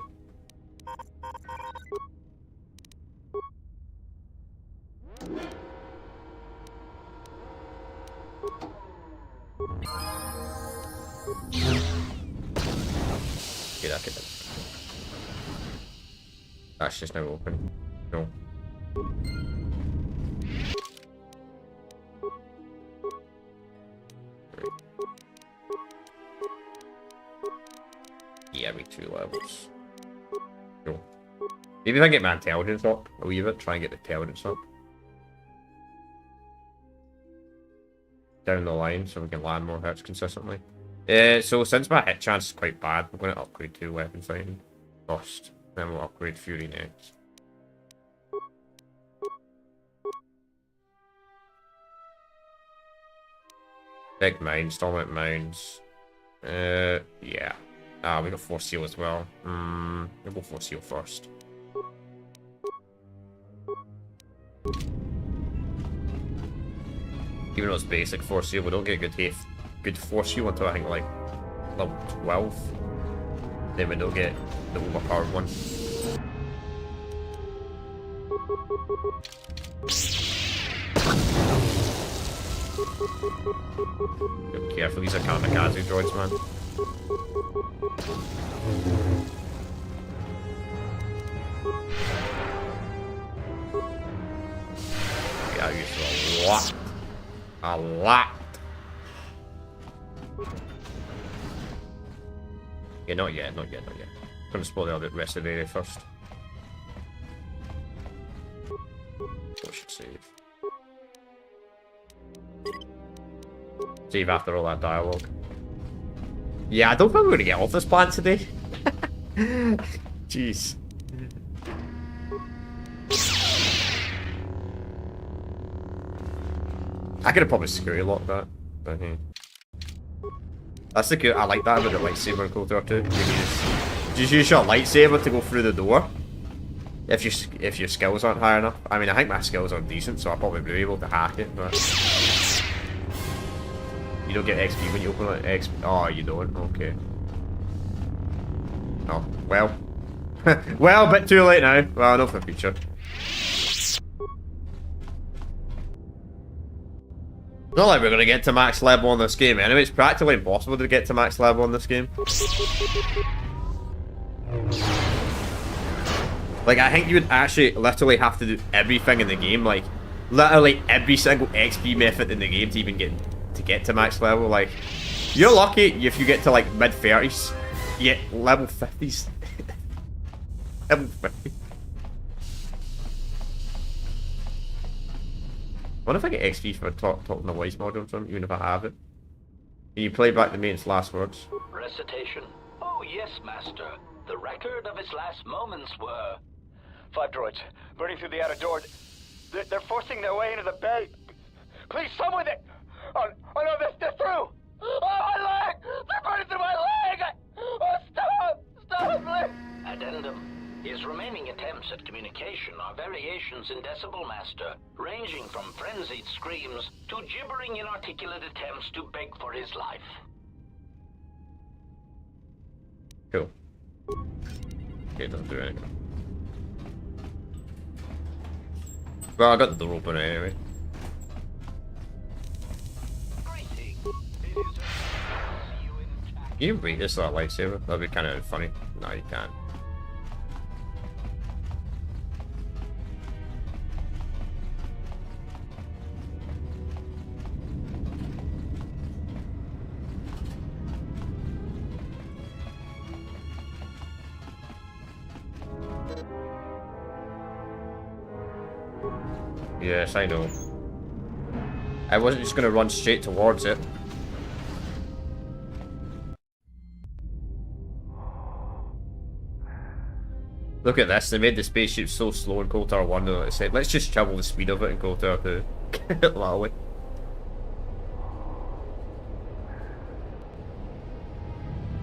Get that, get that. That's just now open. No. Yeah, every 2 levels. Cool. Maybe if I get my intelligence up a wee bit, try and get the intelligence up. Down the line so we can land more hits consistently. So since my hit chance is quite bad, we're going to upgrade to weapon fighting first. Then we'll upgrade Fury next. Big mines, dominant mines. Yeah. We got Force Seal as well. We'll go Force Seal first. Even though it's basic Force Seal, we don't get good Force Seal until I think like level 12. Then we don't get the overpowered one. Be careful, these are kamikaze droids, man. Yeah, you use a lot. A lot. Yeah, not yet. I'm gonna spoil the rest of the area first. We should save. Save after all that dialogue. Yeah, I don't think we're gonna get off this planet today. Jeez. I could have probably security locked that, but hey. That's the good. I like that about the lightsaber in KOTOR 2. You can just use your lightsaber to go through the door. If your skills aren't high enough. I mean, I think my skills are decent, so I'll probably be able to hack it, but you don't get XP when you open it. XP. Oh, you don't. Okay. Oh well. Well, a bit too late now. Well, enough for the future. Not like we're gonna get to max level on this game anyway. It's practically impossible to get to max level on this game. Like, I think you would actually literally have to do everything in the game, like literally every single XP method in the game to even get to max level. Like, you're lucky if you get to like mid 30s, you get level 50s. Level 50. What if I get XP for talking the voice module from even if I have it? Can you play back the mate's last words? Recitation. Oh yes, Master. The record of his last moments were... 5 droids, burning through the outer door. They're forcing their way into the bay. Please, someone that... Oh no, they're through! Oh, my leg! They're burning through my leg! Oh, stop! Stop, please! Addendum. His remaining attempts at communication are variations in Decibel Master, ranging from frenzied screams to gibbering inarticulate attempts to beg for his life. Cool. Okay, it doesn't do anything. Well, I got the door open anyway. Can you beat this with that lightsaber? That'd be kind of funny. No, you can't. Yes, I know. I wasn't just gonna run straight towards it. Look at this, they made the spaceship so slow in KOTOR 1 that they said, let's just double the speed of it in KOTOR 2. Get it that way.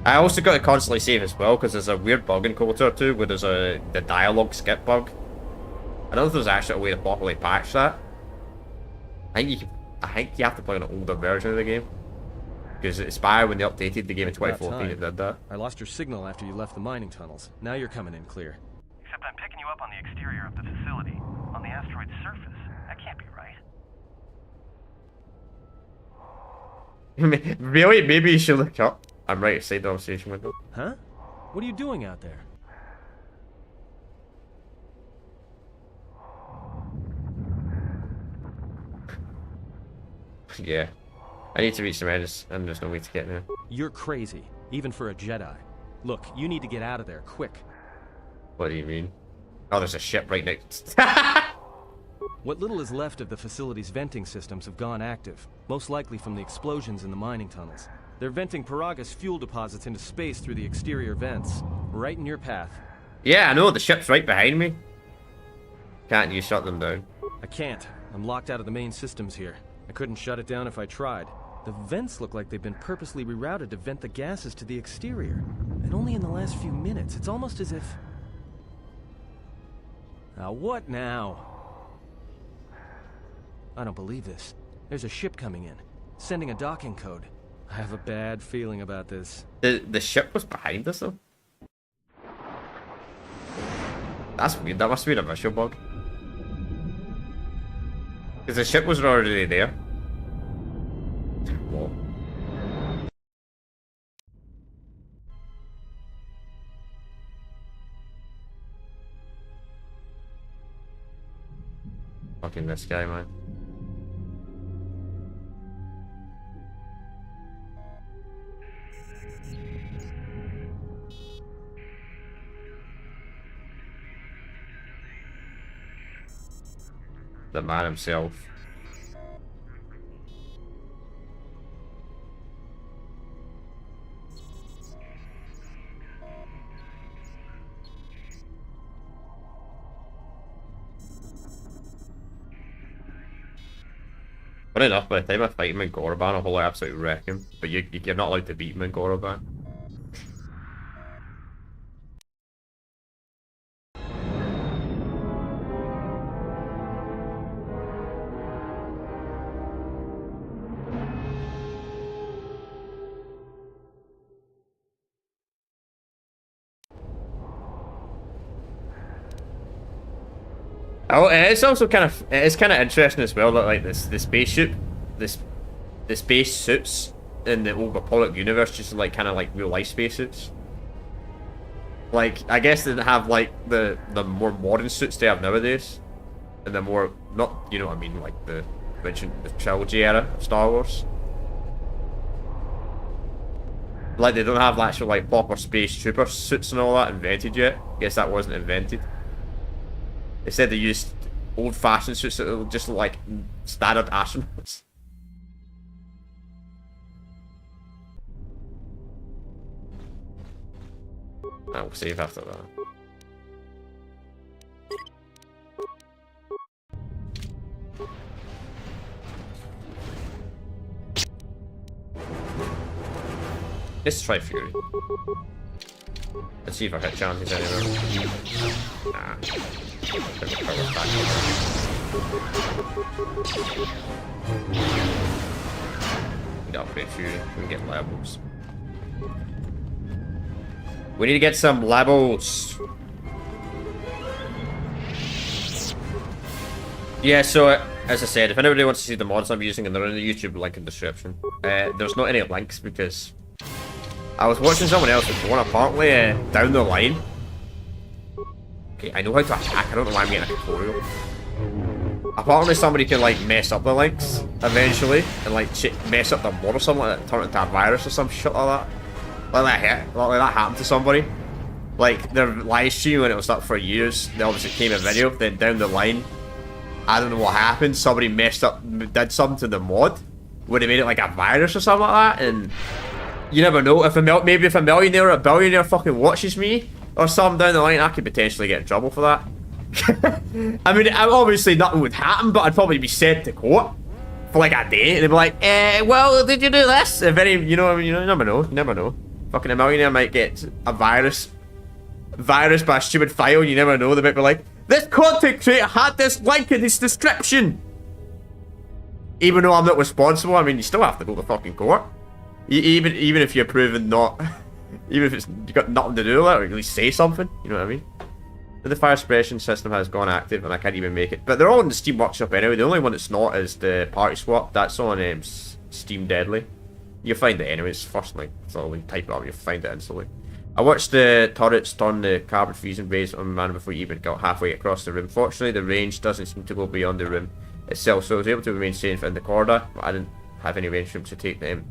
I also got to constantly save as well, because there's a weird bug in KOTOR 2 where there's the dialogue skip bug. I don't know if there's actually a way to properly patch that. I think you have to play on an older version of the game. Because it's bad when they updated the game in 2014 it did that. I lost your signal after you left the mining tunnels. Now you're coming in clear. Except I'm picking you up on the exterior of the facility, on the asteroid's surface. That can't be right. Really? Maybe you should look up. I'm right outside the observation window. Huh? What are you doing out there? Yeah. I need to reach the edges, and there's no way to get there. You're crazy, even for a Jedi. Look, you need to get out of there, quick. What do you mean? Oh, there's a ship right next. What little is left of the facility's venting systems have gone active, most likely from the explosions in the mining tunnels. They're venting PERAGUS fuel deposits into space through the exterior vents, right in your path. Yeah, I know, the ship's right behind me. Can't you shut them down? I can't. I'm locked out of the main systems here. I couldn't shut it down if I tried. The vents look like they've been purposely rerouted to vent the gases to the exterior. And only in the last few minutes. It's almost as if... Now what now? I don't believe this. There's a ship coming in, sending a docking code. I have a bad feeling about this. The ship was behind us, though. That's weird. That must have been a visual bug. Because the ship was already there. Whoa. Fucking this guy, man. The man himself. Funny enough, by the time I fight him in Goroban, I'll probably absolutely wreck him. But you're not allowed to beat him in Goroban. Oh, it's also kind of interesting as well that like the spaceship, the space suits in the Old Republic universe just like kind of like real life spacesuits. Like I guess they didn't have like the more modern suits they have nowadays, and the more not you know what I mean like the trilogy era of Star Wars. Like they don't have actual like proper space trooper suits and all that invented yet. I guess that wasn't invented. They said they used old-fashioned suits that just look like standard astronauts. I'll save after that. Let's try Fury. Let's see if I hit chances anywhere. Nah. We got upgrade Fury. We can get levels. We need to get some levels. Yeah, so as I said, if anybody wants to see the mods I'm using, and they're in the YouTube link in the description, there's not any links because I was watching someone else with one apparently down the line. Okay, I know how to attack, I don't know why I'm getting a tutorial. Apparently somebody can like mess up the links eventually and like mess up the mod or something like that, turn it into a virus or some shit like that. Like that happened to somebody. Like their live stream when it was up for years, they obviously came a video, then down the line, I don't know what happened, somebody messed up, did something to the mod, would have made it like a virus or something like that, and you never know, if maybe if a millionaire or a billionaire fucking watches me or something down the line, I could potentially get in trouble for that. I mean, obviously nothing would happen, but I'd probably be sent to court for like a day, and they'd be like, well, did you do this? If any, you know, you never know, you never know. Fucking a millionaire might get a virus by a stupid file, you never know, they might be like, this content creator had this link in his description. Even though I'm not responsible, I mean, you still have to go to fucking court. Even if you're proven not, even if it's you got nothing to do with it, or at least say something, you know what I mean? The fire suppression system has gone active, and I can't even make it. But they're all in the Steam Workshop anyway. The only one that's not is the PARTYSWAP. That's on Steam Deadly. You'll find it anyways. First link, so when you type it up, you'll find it instantly. I watched the turrets turn the carbon fusion rays on man before you even got halfway across the room. Fortunately, the range doesn't seem to go beyond the room itself, so I was able to remain safe in the corridor. But I didn't have any range room to take them.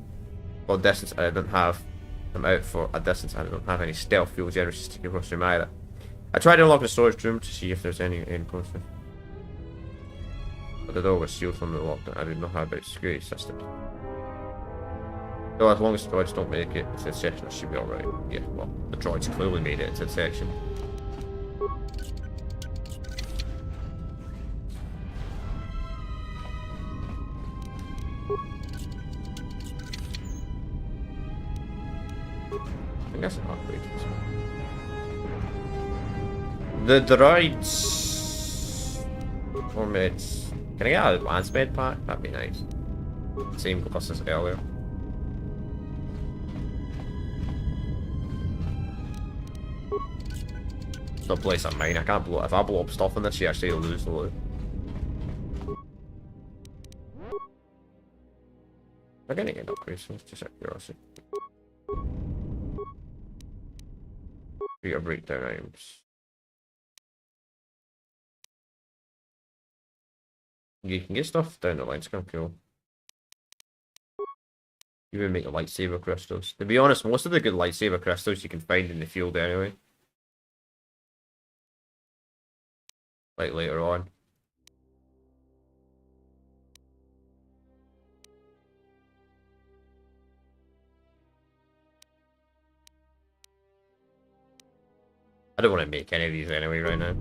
For distance, I didn't have them out for a distance. I don't have any stealth fuel generators to take across the room either. I tried to unlock the storage room to see if there's any closer. But the door was sealed from the lockdown. I did not have a security system. So as long as the droids don't make it to the section, it should be alright. Yeah, well, the droids clearly made it to the section. I think that's an upgrade. The droids... Or meds. Can I get an advanced med pack? That'd be nice. Same class as earlier. It's no place on mine. I can't blow. If I blow up stuff in this, you actually lose the loot. I'm gonna get upgrades, so just out of curiosity. Breakdown items. You can get stuff down the line, it's kind of cool. Even make the lightsaber crystals. To be honest, most of the good lightsaber crystals you can find in the field anyway. Like later on. I don't want to make any of these anyway right now.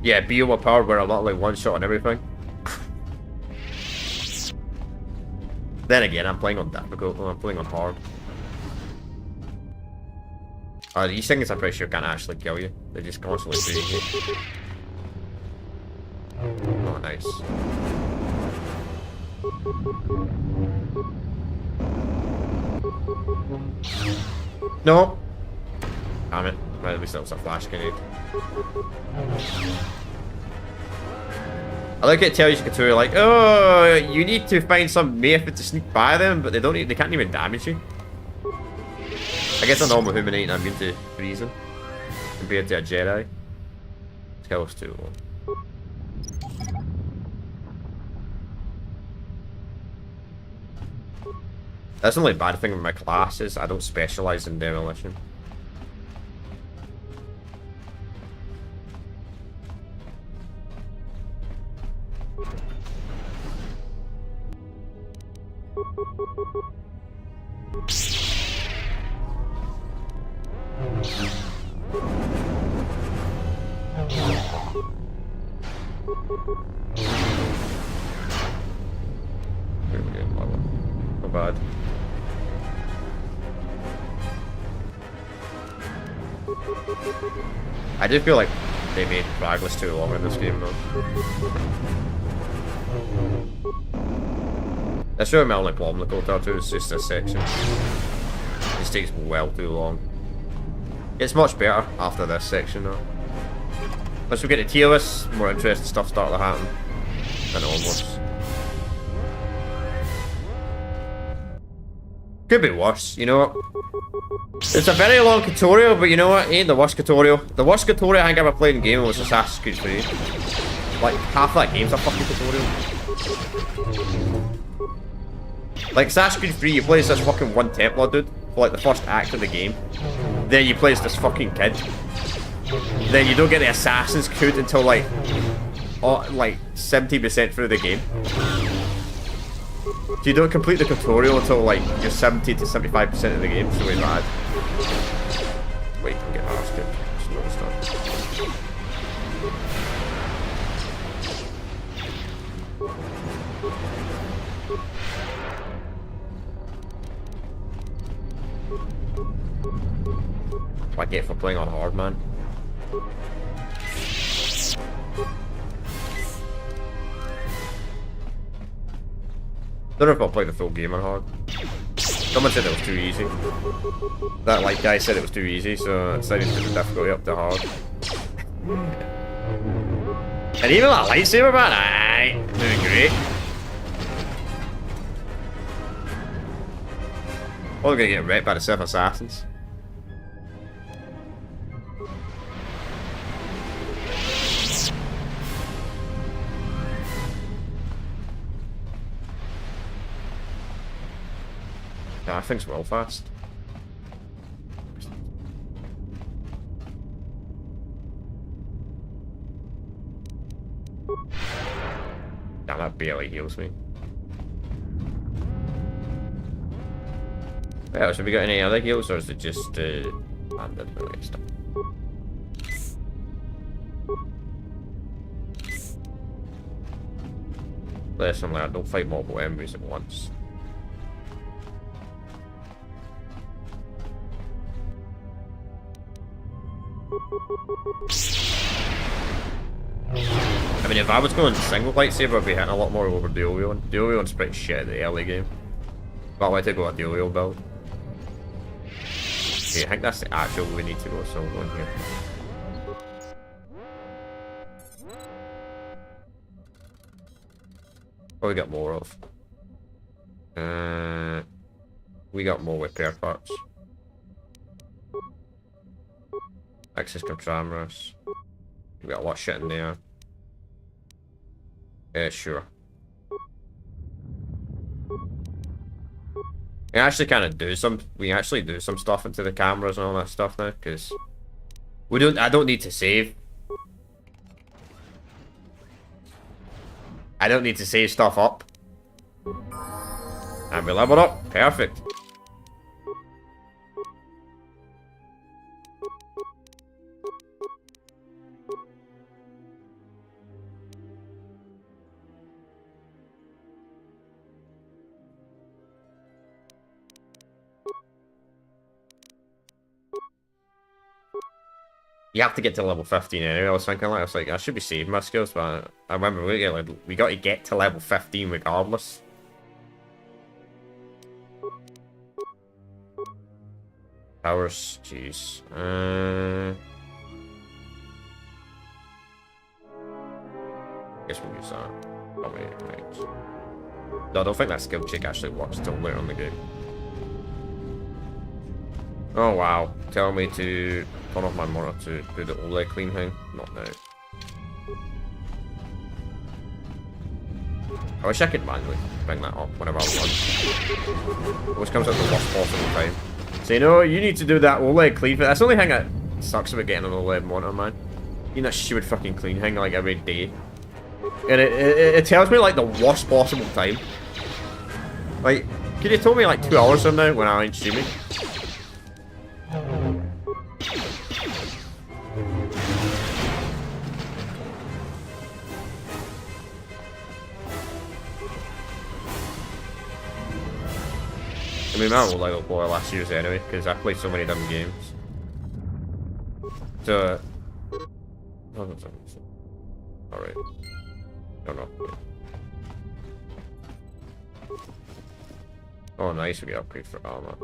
Yeah, be overpowered where I'm not like one shot on everything. Then again, I'm playing on difficult, I'm playing on hard. These things I'm pretty sure can't actually kill you. They're just constantly shooting you. Oh, nice. No! Damn it. Right, at least that was a flash grenade. I like it tells you KOTOR like, oh, you need to find some method to sneak by them, but they can't even damage you. I guess a normal human ain't immune to freezing compared to a Jedi. Kills too long. That's the only bad thing with my class is I don't specialize in demolition. Not bad. I do feel like they made PERAGUS too long in this game though. That's really my only problem with KOTOR 2 is just this section. It just takes well too long. It's much better after this section though. Once we get to tier lists, more interesting stuff start to happen. And onwards. Could be worse, you know what? It's a very long tutorial, but you know what? It ain't the worst tutorial. The worst tutorial I think I ever played in game was Assassin's Creed 3. Like, half that game's a fucking tutorial. Like, Assassin's Creed 3, you play as this fucking one Templar dude for like the first act of the game. Then you play as this fucking kid. Then you don't get the Assassin's Creed until like 70% through the game. So you don't complete the tutorial until like you're 70 to 75% of the game, so it's bad. Wait, you can get arse kicked. Just noticed that. What I get for playing on hard, man. I don't know if I'll play the full game on hard. Someone said it was too easy. That light guy said it was too easy, so I decided to put the difficulty up to hard. And even that lightsaber, man, aye, doing great. Probably gonna get wrecked by the Sith assassins. I think it's well fast. Damn, that barely heals me. Well, have we got any other heals, or is it just standard melee stuff? Lesson learned, don't fight multiple enemies at once. I mean, if I was going single lightsaber, I'd be hitting a lot more over dual wielding. Dual wielding's pretty shit at the early game. But I want to go a dual wield build. Okay, I think that's the actual we need to go, so we're going here. What we got more of? We got more repair parts. Access cameras. We got a lot of shit in there. Yeah, sure. We actually kind of do some. We actually do some stuff into the cameras and all that stuff now, because we don't. I don't need to save. I don't need to save stuff up. And we leveled up. Perfect. You have to get to level 15 anyway. I was thinking, like, I was like, I should be saving my skills, but I remember we got to get to level 15 regardless. Powers, jeez. Guess we'll use that. Probably, right. No, I don't think that skill check actually works until later in the game. Oh wow, tell me to turn off my monitor to do the OLED clean thing. Not now. I wish I could manually bring that up whenever I want. Always comes at the worst possible time. So, you know, you need to do that OLED clean thing. That's the only thing that sucks about getting an OLED monitor, man. You know, that stupid fucking clean thing like every day. And it tells me like the worst possible time. Like, could you tell me like 2 hours from now when I ain't streaming? I mean, I will like play last year's anyway, because I played so many dumb games. So, alright. No, no. Oh, nice, we get upgrade for armor.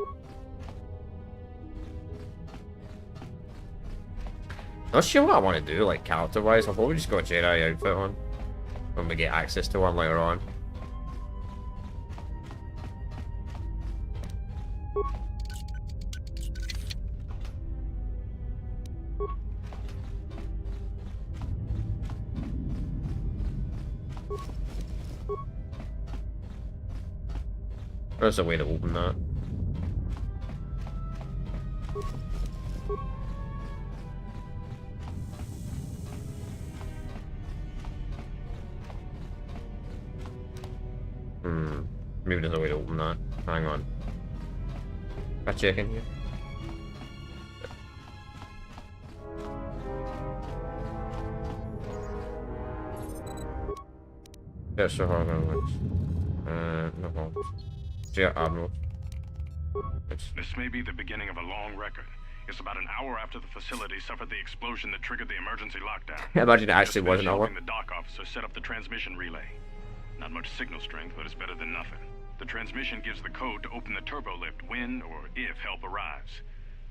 Not sure what I want to do, like, character-wise. I'll probably just go a Jedi outfit on when we get access to one later on. There's a way to open that. Maybe there's a way to open that. Hang on. Can I check in here? Yeah, sure, hold on. No problem. Yeah, Admiral. This may be the beginning of a long record. It's about an hour after the facility suffered the explosion that triggered the emergency lockdown. I imagine it actually was an hour. The dock officer set up the transmission relay. Not much signal strength, but it's better than nothing. The transmission gives the code to open the turbo lift when or if help arrives.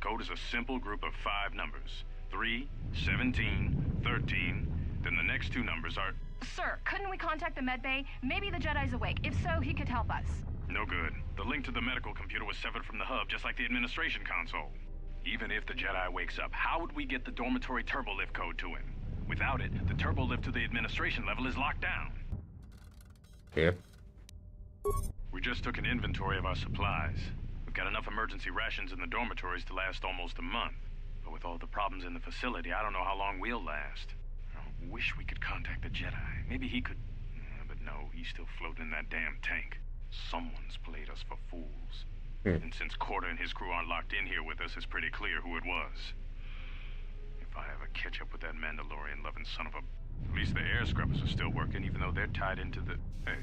Code is a simple group of 5 numbers. 3, 17, 13. Then the next 2 numbers are... Sir, couldn't we contact the medbay? Maybe the Jedi's awake. If so, he could help us. No good. The link to the medical computer was severed from the hub, just like the administration console. Even if the Jedi wakes up, how would we get the dormitory turbo lift code to him? Without it, the turbo lift to the administration level is locked down. Yeah. We just took an inventory of our supplies. We've got enough emergency rations in the dormitories to last almost a month. But with all the problems in the facility, I don't know how long we'll last. wish we could contact the Jedi. Maybe he could... but no, he's still floating in that damn tank. Someone's played us for fools. And since KOTOR and his crew aren't locked in here with us, it's pretty clear who it was. If I ever catch up with that Mandalorian-loving son of a... At least the air scrubbers are still working, even though they're tied into the... Hey,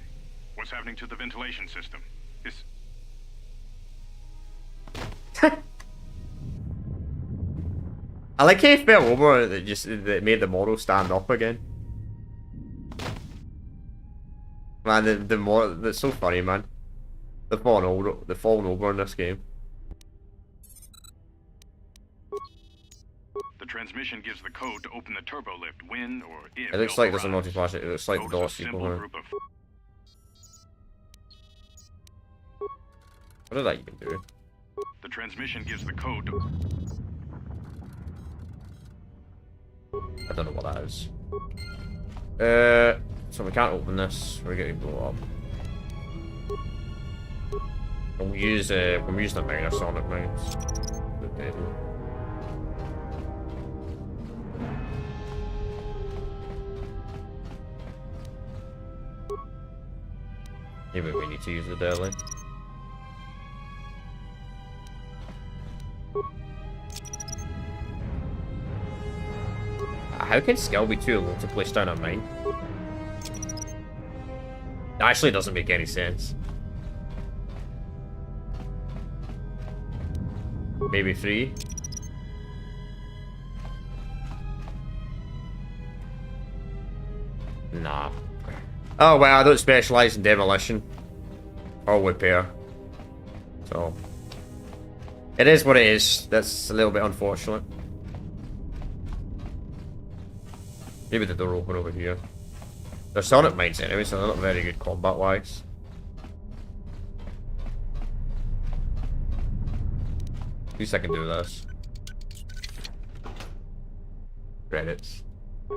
what's happening to the ventilation system? It's... I like how he fell over that made the model stand up again. Man, the model, that's so funny, man. They've fallen over in this game. The transmission gives the code to open the turbo lift when or if... It looks like there's a multi-flash. It looks like the door sequel. What did that even do? The transmission gives the code to... I don't know what that is. So we can't open this. We're getting blown up. We'll use the miner sonic mines. Maybe we need to use the deadly. How can skill be too low to place down a mine? It actually doesn't make any sense. Maybe 3. Nah. Oh well, I don't specialize in demolition or repair, so it is what it is. That's a little bit unfortunate. Maybe the door open over here. They're sonic mines anyway, so they're not very good combat wise. At least I can do this. Credits. I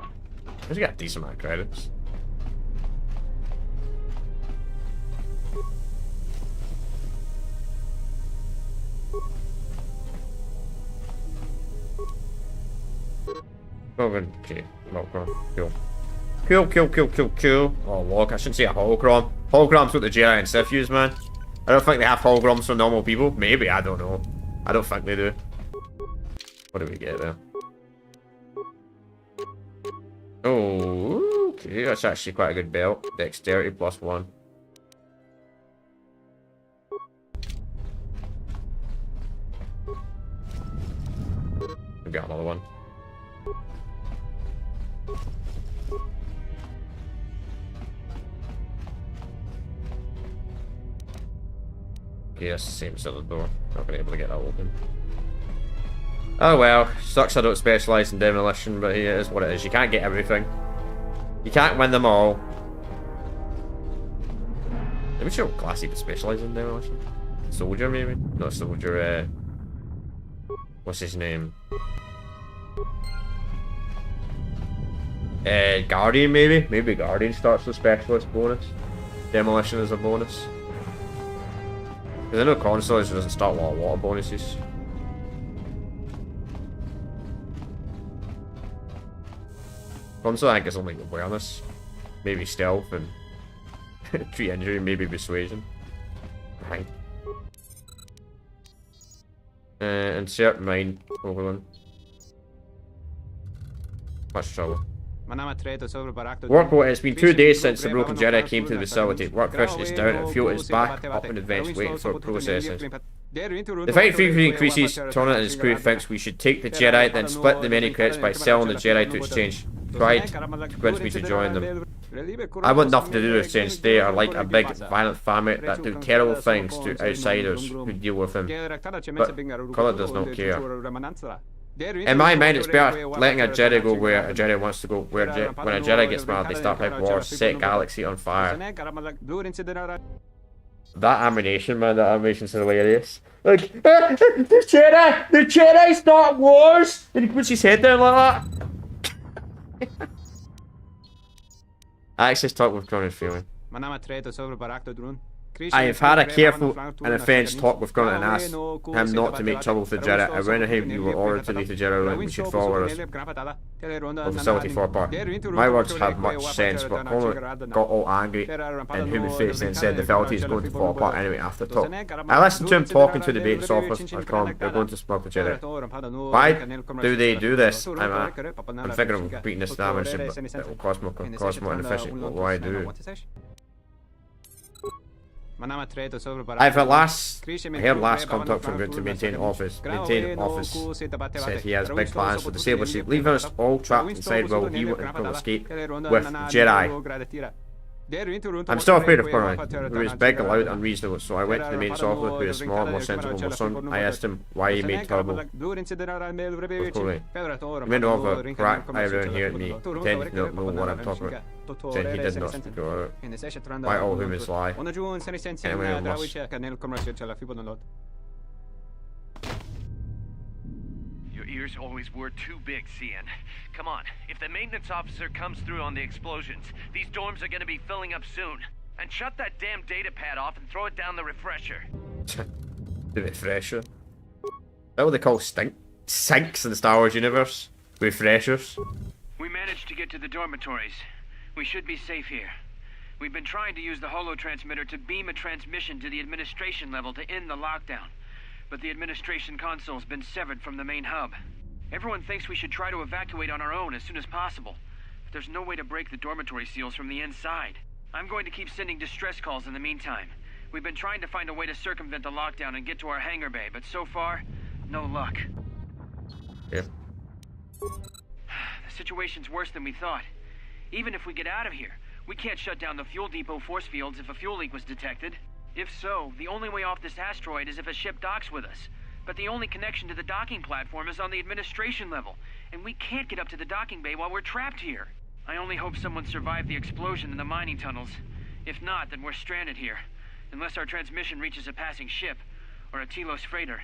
just got a decent amount of credits. Okay, holocron. Cool. Oh, look, I shouldn't say a holocron. Holograms what the Jedi and Sith use, man. I don't think they have holograms for normal people. Maybe, I don't know. I don't think they do. What do we get there? Oh, okay, that's actually quite a good belt. Dexterity +1. We got another one. Okay, that's the same as the other door. Not gonna be able to get that open. Oh well, sucks I don't specialise in demolition, but it is what it is. You can't get everything. You can't win them all. Let me show Classy but specialise in demolition. Soldier maybe? Not soldier, what's his name? Guardian maybe? Maybe Guardian starts with specialist bonus. Demolition is a bonus. Because I know Consoles doesn't start with a lot of bonuses. Console I think is only awareness. Maybe stealth and treat injury, maybe persuasion. I think. Insert mine overland. Much trouble. Work, it's been 2 days since the broken Jedi came to the facility. Workfish is down and fuel is back up in the vents waiting for processing. The fight frequency increases. Torna and his crew thinks we should take the Jedi, then split the many credits by selling the Jedi to exchange. Tried to convince me to join them. I want nothing to do with since they are like a big violent family that do terrible things to outsiders who deal with them. But Color does not care. In my mind, it's better letting a Jedi go where a Jedi wants to go. When a Jedi gets mad, they start like wars, set galaxy on fire. That animation, man, that animation's hilarious. Like, the Jedi start wars! And he puts his head down like that. I actually talked with Connor's feeling. I have had a careful and offense talk with Grunt and asked him not to make trouble for Jedi. I went ahead, you were ordered to leave the Jedi room, we should follow us. Of facility for part. My words had much sense, but Connor got all angry and human face and said the facility is going to fall apart anyway after talk. I listened to him talking to the bait's office. I call him, they're going to smuggle the Jedi. Why do they do this? I'm thinking of beating this damage, but it will cost more inefficient. What will I do? I've heard last contact from Good to maintain office. Said he has big plans for the Saber Seat, leaving us all trapped inside while he will escape with Jedi. I'm still afraid of Connor, who is big, loud, and unreasonable, so I went to the main software, who is smaller, more sensible, more son. I asked him why he made trouble with Chloe. He made all the crack eye around here at me, pretending to not know what I'm talking about, saying he did not speak about it. Why all humans lie? Anyone must. Your ears always were too big, CN. Come on, if the maintenance officer comes through on the explosions, these dorms are gonna be filling up soon. And shut that damn data pad off and throw it down the refresher. The refresher? That's what they call sinks in the Star Wars universe. Refreshers. We managed to get to the dormitories. We should be safe here. We've been trying to use the holo transmitter to beam a transmission to the administration level to end the lockdown. But the administration console's been severed from the main hub. Everyone thinks we should try to evacuate on our own as soon as possible. But there's no way to break the dormitory seals from the inside. I'm going to keep sending distress calls in the meantime. We've been trying to find a way to circumvent the lockdown and get to our hangar bay, but so far, no luck. Yeah. The situation's worse than we thought. Even if we get out of here, we can't shut down the fuel depot force fields if a fuel leak was detected. If so, the only way off this asteroid is if a ship docks with us. But the only connection to the docking platform is on the administration level, and we can't get up to the docking bay while we're trapped here. I only hope someone survived the explosion in the mining tunnels. If not, then we're stranded here. Unless our transmission reaches a passing ship, or a Telos freighter.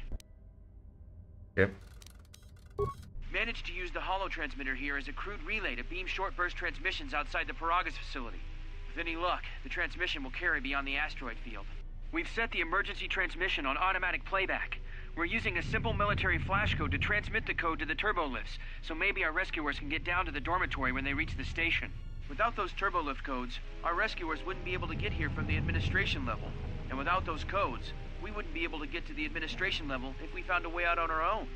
Yep. Managed to use the holo transmitter here as a crude relay to beam short burst transmissions outside the PERAGUS facility. With any luck, the transmission will carry beyond the asteroid field. We've set the emergency transmission on automatic playback. We're using a simple military flash code to transmit the code to the turbolift's, so maybe our rescuers can get down to the dormitory when they reach the station. Without those turbolift codes, our rescuers wouldn't be able to get here from the administration level. And without those codes, we wouldn't be able to get to the administration level if we found a way out on our own.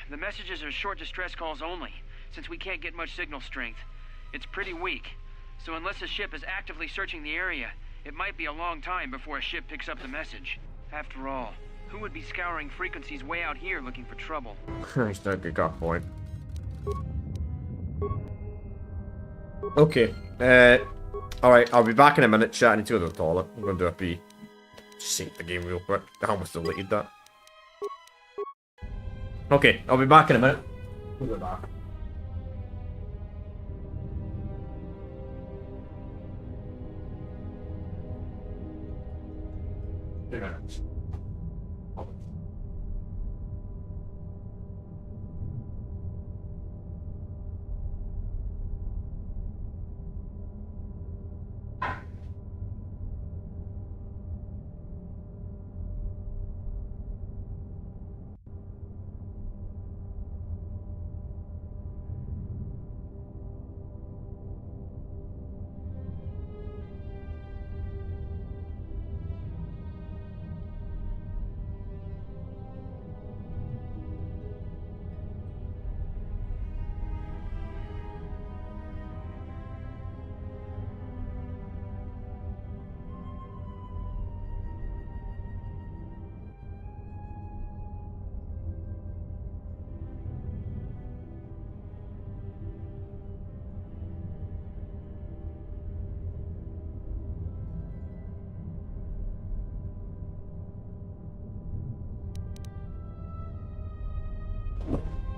The messages are short distress calls only, since we can't get much signal strength. It's pretty weak, so unless a ship is actively searching the area, it might be a long time before a ship picks up the message. After all, who would be scouring frequencies way out here looking for trouble? He's not a good point. Okay. Alright, I'll be back in a minute. Chat, I need to go to the toilet. I'm going to do a pee. Just save the game real quick. I almost deleted that. Okay, I'll be back in a minute. We'll go back.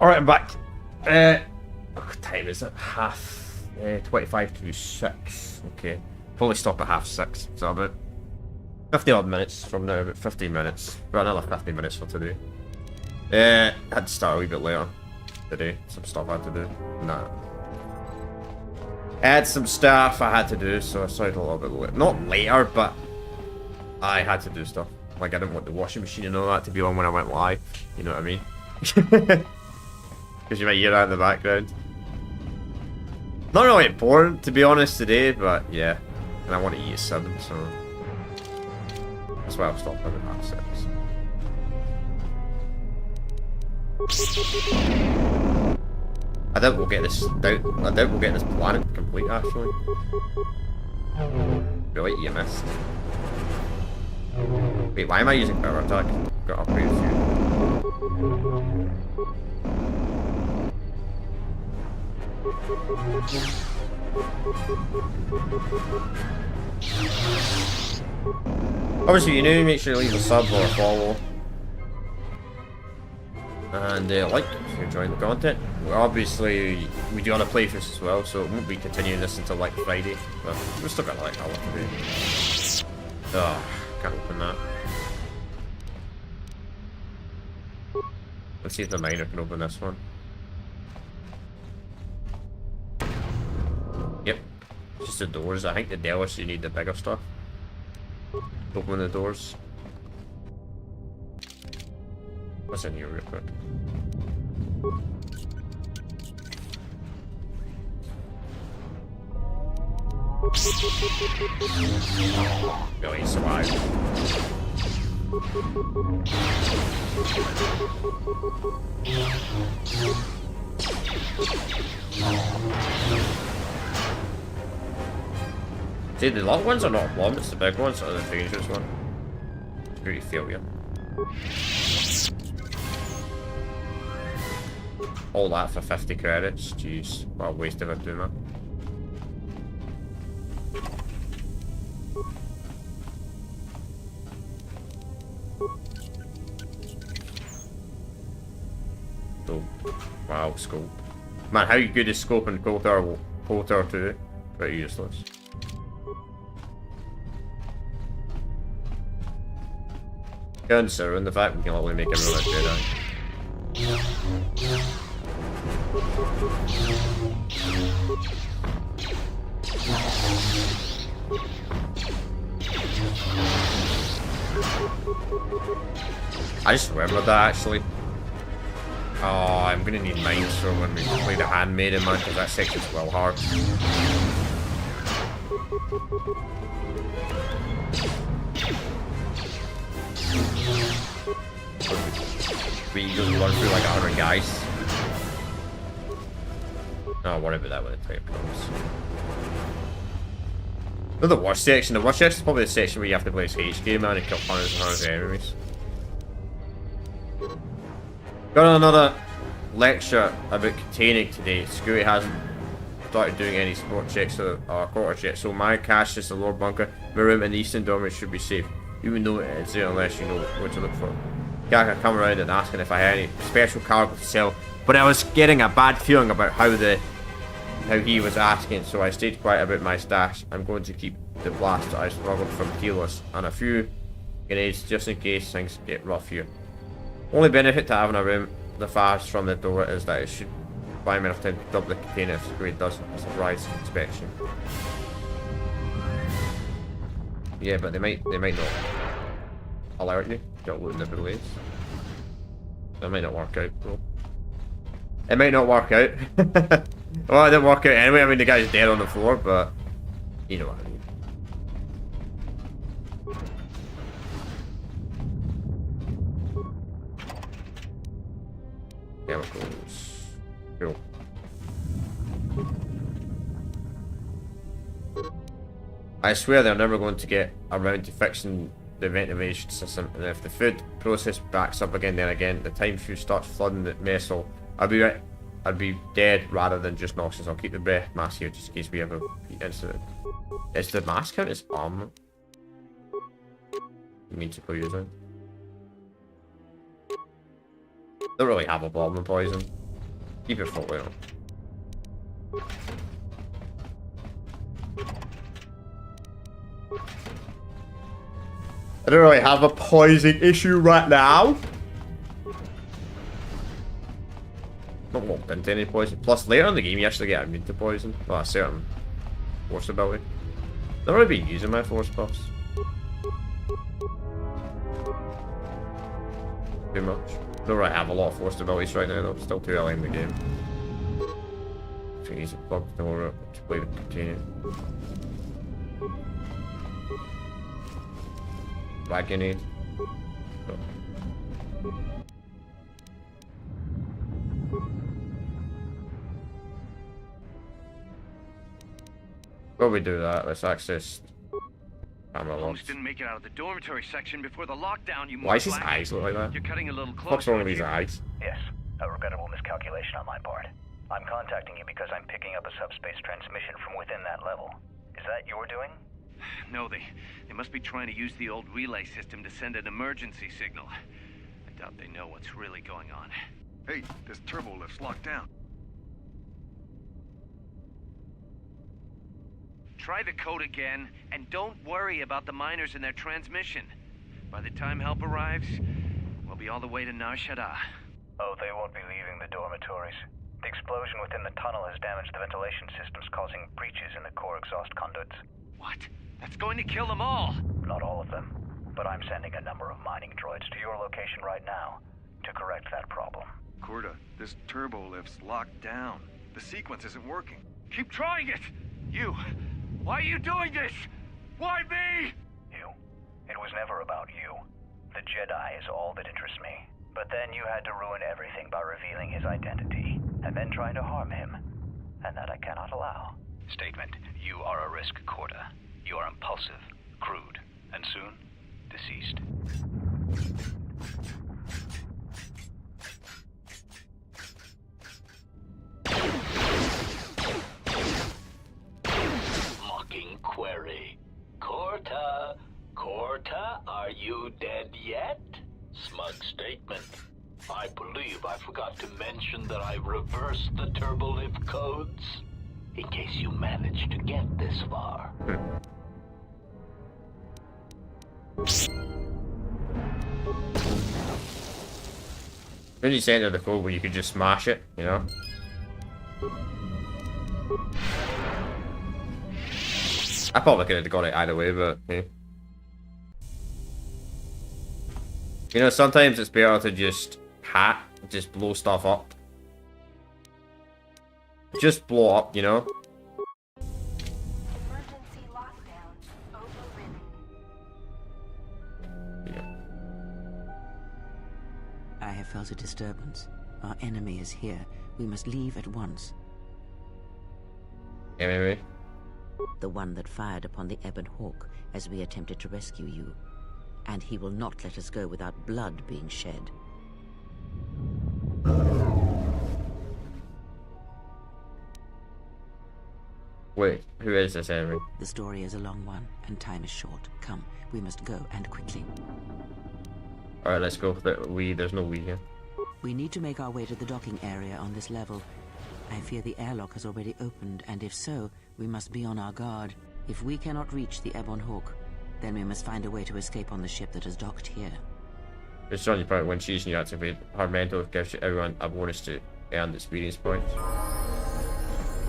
Alright, I'm back. What time is it? 25 to 6. Okay. Probably stop at 6:30. So about 50 odd minutes from now, about 15 minutes. Got another 50 minutes for today. I had to start a wee bit later today. Some stuff I had to do. Nah. I had some stuff I had to do, so I started a little bit later. Not later, but I had to do stuff. Like, I didn't want the washing machine and all that to be on when I went live. You know what I mean? Because you might hear that in the background. Not really important, to be honest, today, but yeah. And I want to eat at 7, so... That's why I'll stop at half 6. I doubt we'll get this. I doubt we'll get this planet complete. Actually, really, you missed. Wait, why am I using power attack? Got to upgrade a few. Obviously, you know, make sure you leave a sub or a follow. And like if you're enjoying the content. Obviously, we do other playthroughs as well, so it won't be continuing this until like Friday. But we've still got like a lot to do. Oh, can't open that. Let's see if the miner can open this one. Yep, just the doors. I think the Delos you need the bigger stuff. Open the doors. What's in here real quick? Oh, he survived. See, the little ones are not a bomb, it's the big ones that are the dangerous one. It's pretty failure. All that for 50 credits, jeez, what a waste of it doing that. So, wow, scope. Man, how good is scope in KOTOR 2? Pretty useless. Considering the fact we can only make everyone a Jedi. I just remembered that actually. Oh, I'm gonna need mines for when we play the handmaiden, man, because that section's well hard. We just run through like 100 guys. Oh, worry about that when the time comes. Not the worst section. The worst section is probably the section where you have to play this H game, man, and kill hundreds and hundreds of enemies. Got another lecture about containing today. Scooty hasn't started doing any support checks or quarter yet, so my cache is the Lord Bunker. My room in the Eastern Dormitory should be safe, even though it's there unless you know what to look for. Guy can come around and asking if I had any special cargo to sell, but I was getting a bad feeling about how he was asking, so I stayed quiet about my stash. I'm going to keep the blast I smuggled from Telos and a few grenades just in case things get rough here. Only benefit to having a room the farthest from the door is that it should buy me enough time to double the container if Screed does a surprise inspection. Yeah, but they might not alert you. Got loot in different ways. That might not work out, bro. It might not work out. Well, it didn't work out anyway. I mean, the guy's dead on the floor, but you know what I mean. Chemicals. Cool. I swear they're never going to get around to fixing the ventilation system, and if the food process backs up again, then again, the time food starts flooding the mess, I'd be dead rather than just nauseous. I'll keep the breath mask here just in case we have a incident. Is the mask count as armor? You mean to put yours in? Don't really have a bomb and poison. Keep it fully on. I don't really have a poison issue right now. Not locked into any poison. Plus, later in the game, you actually get immune to poison. Well, a certain force ability. I've already been using my force buffs. too much. Don't really have a lot of force abilities right now though, still too early in the game. So easy to plug the door up to play the container. Black grenade. Before we do that, let's access camera logs. Almost didn't make it out of the dormitory section before the lockdown, you Why does his eyes look like that? You're cutting a little close. What's wrong with his eyes? Yes, a regrettable miscalculation on my part. I'm contacting you because I'm picking up a subspace transmission from within that level. Is that your doing? No, they must be trying to use the old relay system to send an emergency signal. I doubt they know what's really going on. Hey, this turbo lift's locked down. Try the code again, and don't worry about the miners and their transmission. By the time help arrives, we'll be all the way to Nar Shaddaa. Oh, they won't be leaving the dormitories. The explosion within the tunnel has damaged the ventilation systems, causing breaches in the core exhaust conduits. What? That's going to kill them all! Not all of them, but I'm sending a number of mining droids to your location right now to correct that problem. Corda, this turbo lift's locked down. The sequence isn't working. Keep trying it! You! Why are you doing this? Why me? You. It was never about you. The Jedi is all that interests me. But then you had to ruin everything by revealing his identity, and then trying to harm him. And that I cannot allow. Statement. You are a risk, Corda. You are impulsive, crude, and soon, deceased. Mocking query. Corta, are you dead yet? Smug statement. I believe I forgot to mention that I reversed the turbolift codes. In case you managed to get this far. Then you sent her the code where you could just smash it, you know? I probably could have got it either way, but yeah. You know, sometimes it's better to just blow stuff up. Just blow up, you know? Emergency lockdown overridden. Yeah. I have felt a disturbance. Our enemy is here. We must leave at once. Yeah, maybe. The one that fired upon the Ebon Hawk as we attempted to rescue you. And he will not let us go without blood being shed. Wait, who is this enemy? The story is a long one, and time is short. Come, we must go, and quickly. Alright, let's go. There's no we here. We need to make our way to the docking area on this level. I fear the airlock has already opened, and if so, we must be on our guard. If we cannot reach the Ebon Hawk, then we must find a way to escape on the ship that is docked here. It's on your part when choosing you activate her mentor gives everyone a bonus to earn experience points.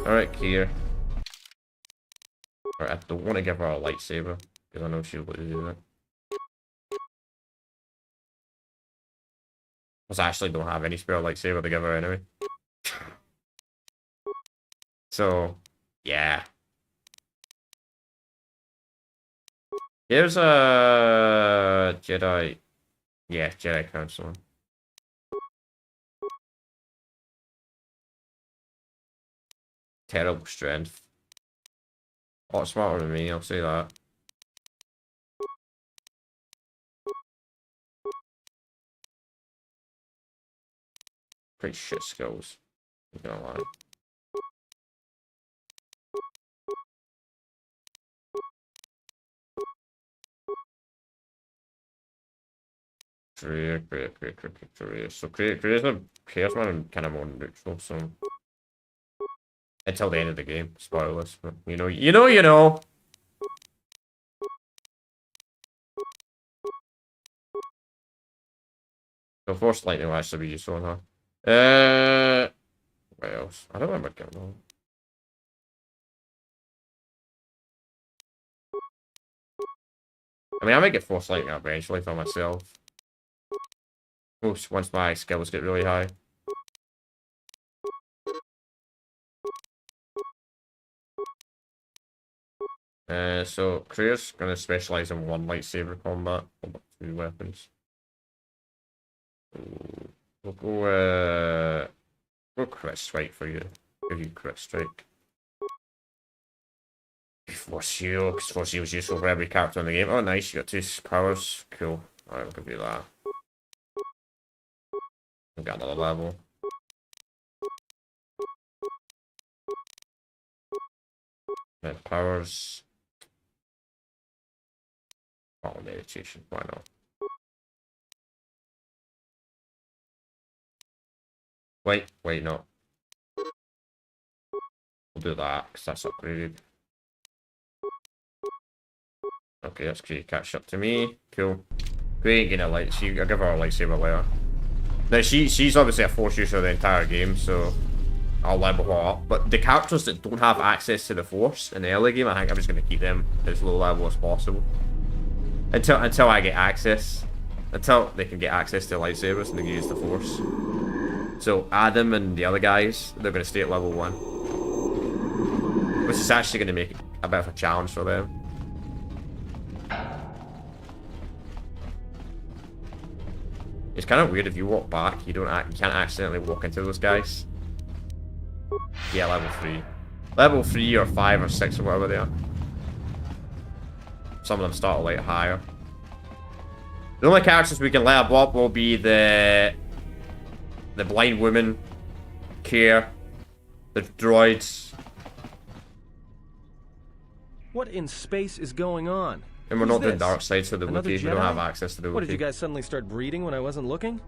Alright, Kier. Alright, I don't want to give her a lightsaber, because I know she'll do that. Because I actually don't have any spare lightsaber to give her anyway. So, yeah. Here's a Jedi. Yeah, Jedi Council. Terrible strength. A lot smarter than me, I'll say that. Pretty shit skills. I'm gonna lie. Career. So career's a chaos man and kind of more neutral, so until the end of the game, spoilers, but you know. So force lightning will actually be useful, huh? What else? I don't remember getting on. I mean, I might get force lightning eventually for myself. Once my skills get really high. So Kreer's gonna specialize in one lightsaber combat, 2 weapons. We'll go crit strike for you. Give you crit strike. Force shield, because force shield is useful for every character in the game. Oh, nice! You got 2 powers. Cool. Alright, we'll give you that. We've got another level. Med powers. Oh, meditation. Why not? Wait, no. We'll do that, because that's upgraded. Okay, that's great. Catch up to me. Cool. Great, getting a light. I'll give her a lightsaber later. Now, she's obviously a force user the entire game, so I'll level her up. But the characters that don't have access to the force in the early game, I think I'm just going to keep them as low level as possible. Until I get access. Until they can get access to lightsabers and they can use the force. So Adam and the other guys, they're going to stay at level 1. Which is actually going to make a bit of a challenge for them. It's kind of weird if you walk back, you can't accidentally walk into those guys. Yeah, level 3. Level 3 or 5 or 6 or whatever they are. Some of them start a little higher. The only characters we can level up will be the blind woman, Care, the droids. What in space is going on? And we're not doing dark side, so the Wookiee, we don't have access to the Wookiee. What, did you guys suddenly start breeding when I wasn't looking?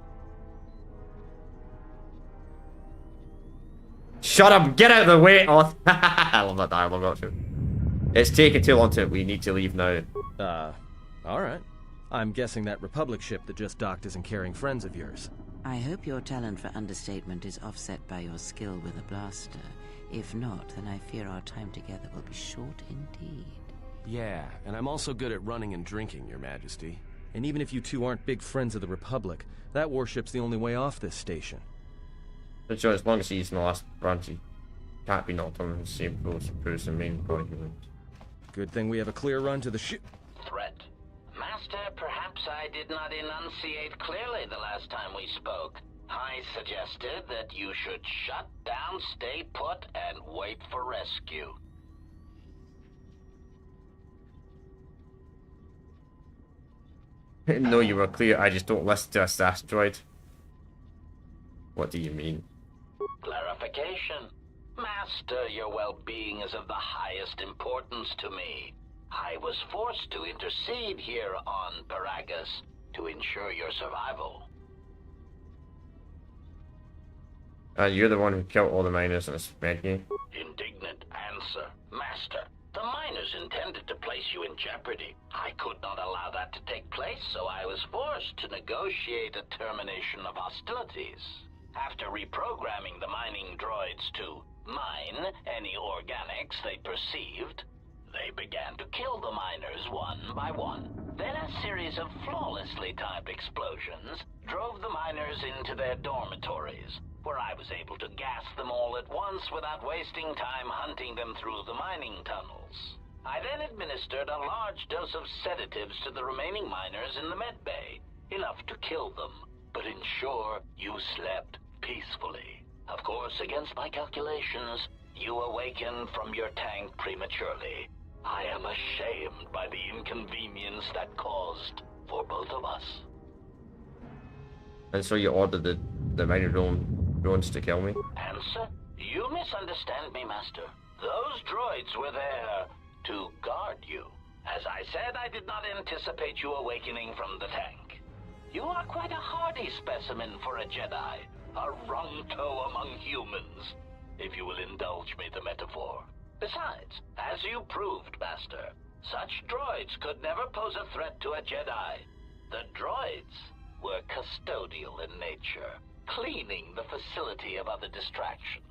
Shut up! Get out of the way! Oh, I love that dialogue, actually. It's taking too long to... We need to leave now. Alright. I'm guessing that Republic ship that just docked isn't carrying friends of yours. I hope your talent for understatement is offset by your skill with a blaster. If not, then I fear our time together will be short indeed. Yeah, and I'm also good at running and drinking, Your Majesty. And even if you two aren't big friends of the Republic, that warship's the only way off this station. But sure, as long as he's in the last branch, he can't be knocked on the same person main body humans. Good thing we have a clear run to the ship. Threat. Master, perhaps I did not enunciate clearly the last time we spoke. I suggested that you should shut down, stay put, and wait for rescue. No, you were clear. I just don't listen to this asteroid. What do you mean? Clarification. Master, your well-being is of the highest importance to me. I was forced to intercede here on PERAGUS to ensure your survival. You're the one who killed all the miners in a Spanky. Indignant answer. Master, the miners intended to place you in jeopardy. I could not allow that to take place, so I was forced to negotiate a termination of hostilities. After reprogramming the mining droids to mine any organics they perceived, they began to kill the miners one by one. Then a series of flawlessly timed explosions drove the miners into their dormitories, where I was able to gas them all at once without wasting time hunting them through the mining tunnels. I then administered a large dose of sedatives to the remaining miners in the med bay, enough to kill them, but ensure you slept peacefully. Of course, against my calculations, you awakened from your tank prematurely. I am ashamed by the inconvenience that caused for both of us. And so you ordered the miner drones to kill me? Answer? You misunderstand me, Master. Those droids were there to guard you. As I said, I did not anticipate you awakening from the tank. You are quite a hardy specimen for a Jedi. A wrung toe among humans, if you will indulge me the metaphor. Besides, as you proved, Master, such droids could never pose a threat to a Jedi. The droids were custodial in nature, cleaning the facility of other distractions.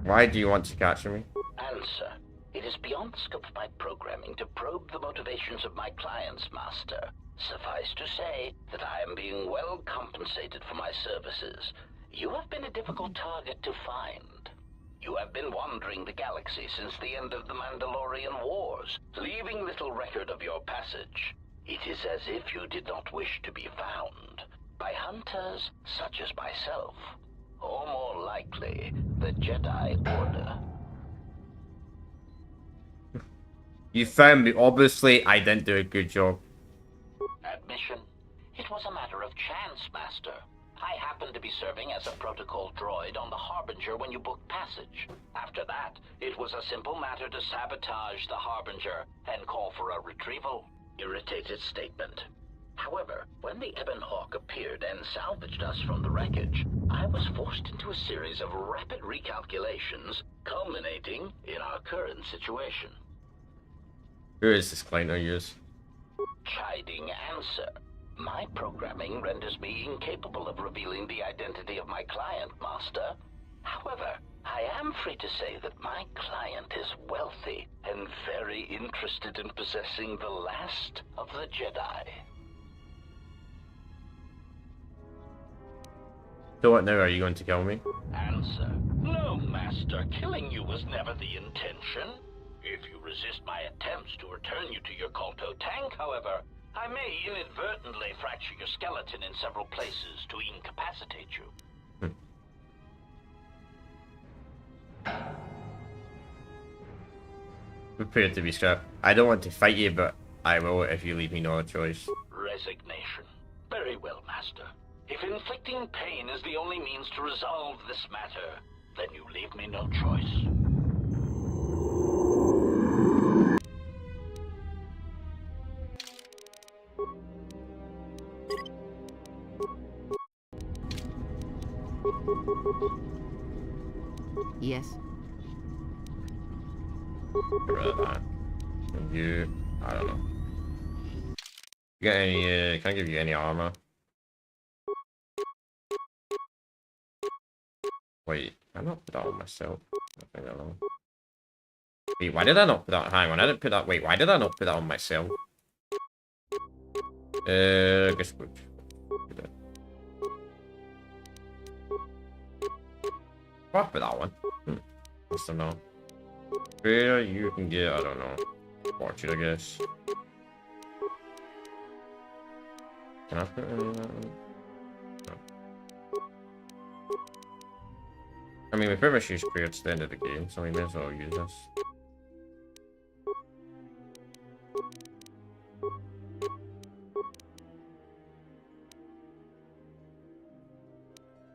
Why do you want to capture me? Answer. It It is beyond the scope of my programming to probe the motivations of my clients, Master. Suffice to say that I am being well compensated for my services. You have been a difficult target to find. You have been wandering the galaxy since the end of the Mandalorian Wars, leaving little record of your passage. It is as if you did not wish to be found by hunters such as myself, or more likely, the Jedi Order. You found me. Obviously, I didn't do a good job. Admission. It was a matter of chance, Master. I happened to be serving as a protocol droid on the Harbinger when you booked passage. After that, it was a simple matter to sabotage the Harbinger and call for a retrieval. Irritated statement. However, when the Ebon Hawk appeared and salvaged us from the wreckage, I was forced into a series of rapid recalculations, culminating in our current situation. Who is this client I use? Chiding answer. My programming renders me incapable of revealing the identity of my client, Master. However, I am free to say that my client is wealthy and very interested in possessing the last of the Jedi. So what now? Are you going to kill me? Answer. No, Master. Killing you was never the intention. If you resist my attempts to return you to your KOTOR tank, however, I may inadvertently fracture your skeleton in several places to incapacitate you. Prepare to be scrapped. I don't want to fight you, but I will if you leave me no choice. Resignation. Very well, Master. If inflicting pain is the only means to resolve this matter, then you leave me no choice. Yes. You, I don't know. You got any, can I give you any armor? Wait, I not put that on myself. I think I know. Wait, why did I not put that? Hang on, I didn't put that. Wait, why did I not put that on myself? Guess what? I'll put that one. I don't know. Where you can get, I don't know. Watch it, I guess. Can I put any of that one? No. I mean, we pretty much use Spirit to the end of the game, so we may as well use this.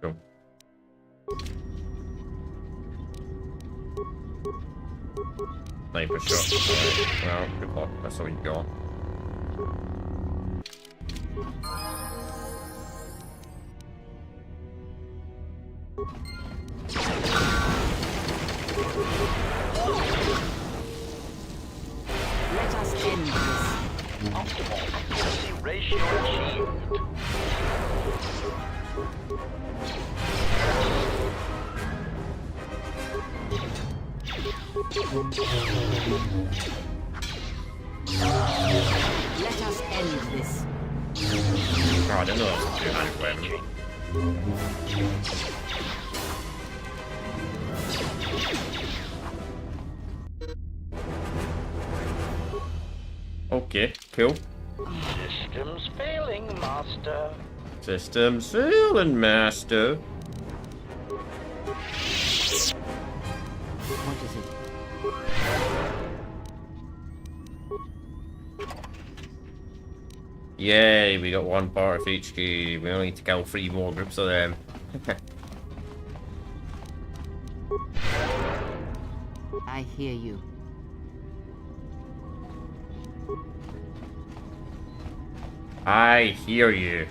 Go. Sniper shot. Alright, well, good luck. That's all you got. Let us end this. Optimal accuracy ratio achieved. Let us end this. Oh, I didn't know that was a two-handed weapon. Okay, cool. Systems failing, Master. Systems failing, Master. What is it? Yay, we got one part of HQ. We only need to kill 3 more groups of them. I hear you. I hear you.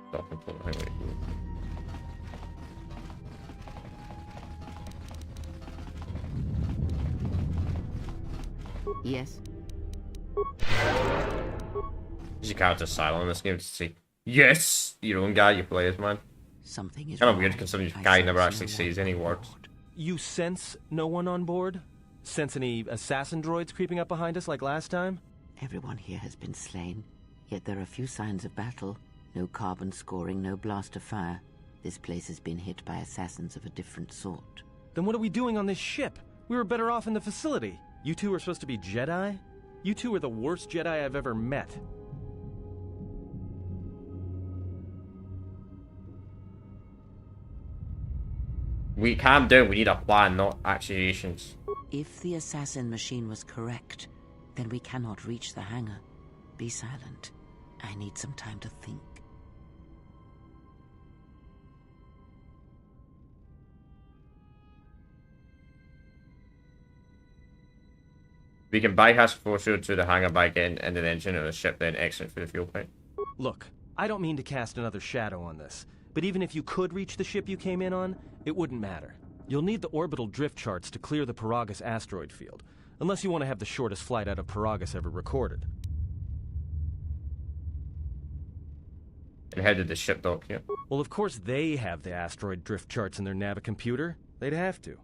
Stop and pull the highway. Yes. Is your character silent in this game to say yes? Your own guy you play as, man. Something is Kind of wrong. weird considering I Guy never sense actually no says one any on words. board. You sense no one on board? Sense any assassin droids creeping up behind us like last time? Everyone here has been slain, yet there are few signs of battle. No carbon scoring, no blast of fire. This place has been hit by assassins of a different sort. Then what are we doing on this ship? We were better off in the facility. You two are supposed to be Jedi? You two are the worst Jedi I've ever met. We calm down, we need a plan, not accusations. If the assassin machine was correct, then we cannot reach the hangar. Be silent. I need some time to think. We can bypass force to the hangar by getting into the engine of the ship, then exit through the fuel pipe. Look, I don't mean to cast another shadow on this, but even if you could reach the ship you came in on, it wouldn't matter. You'll need the orbital drift charts to clear the PERAGUS asteroid field, unless you want to have the shortest flight out of PERAGUS ever recorded. And how did the ship dock here? Well, of course they have the asteroid drift charts in their Navicomputer. They'd have to.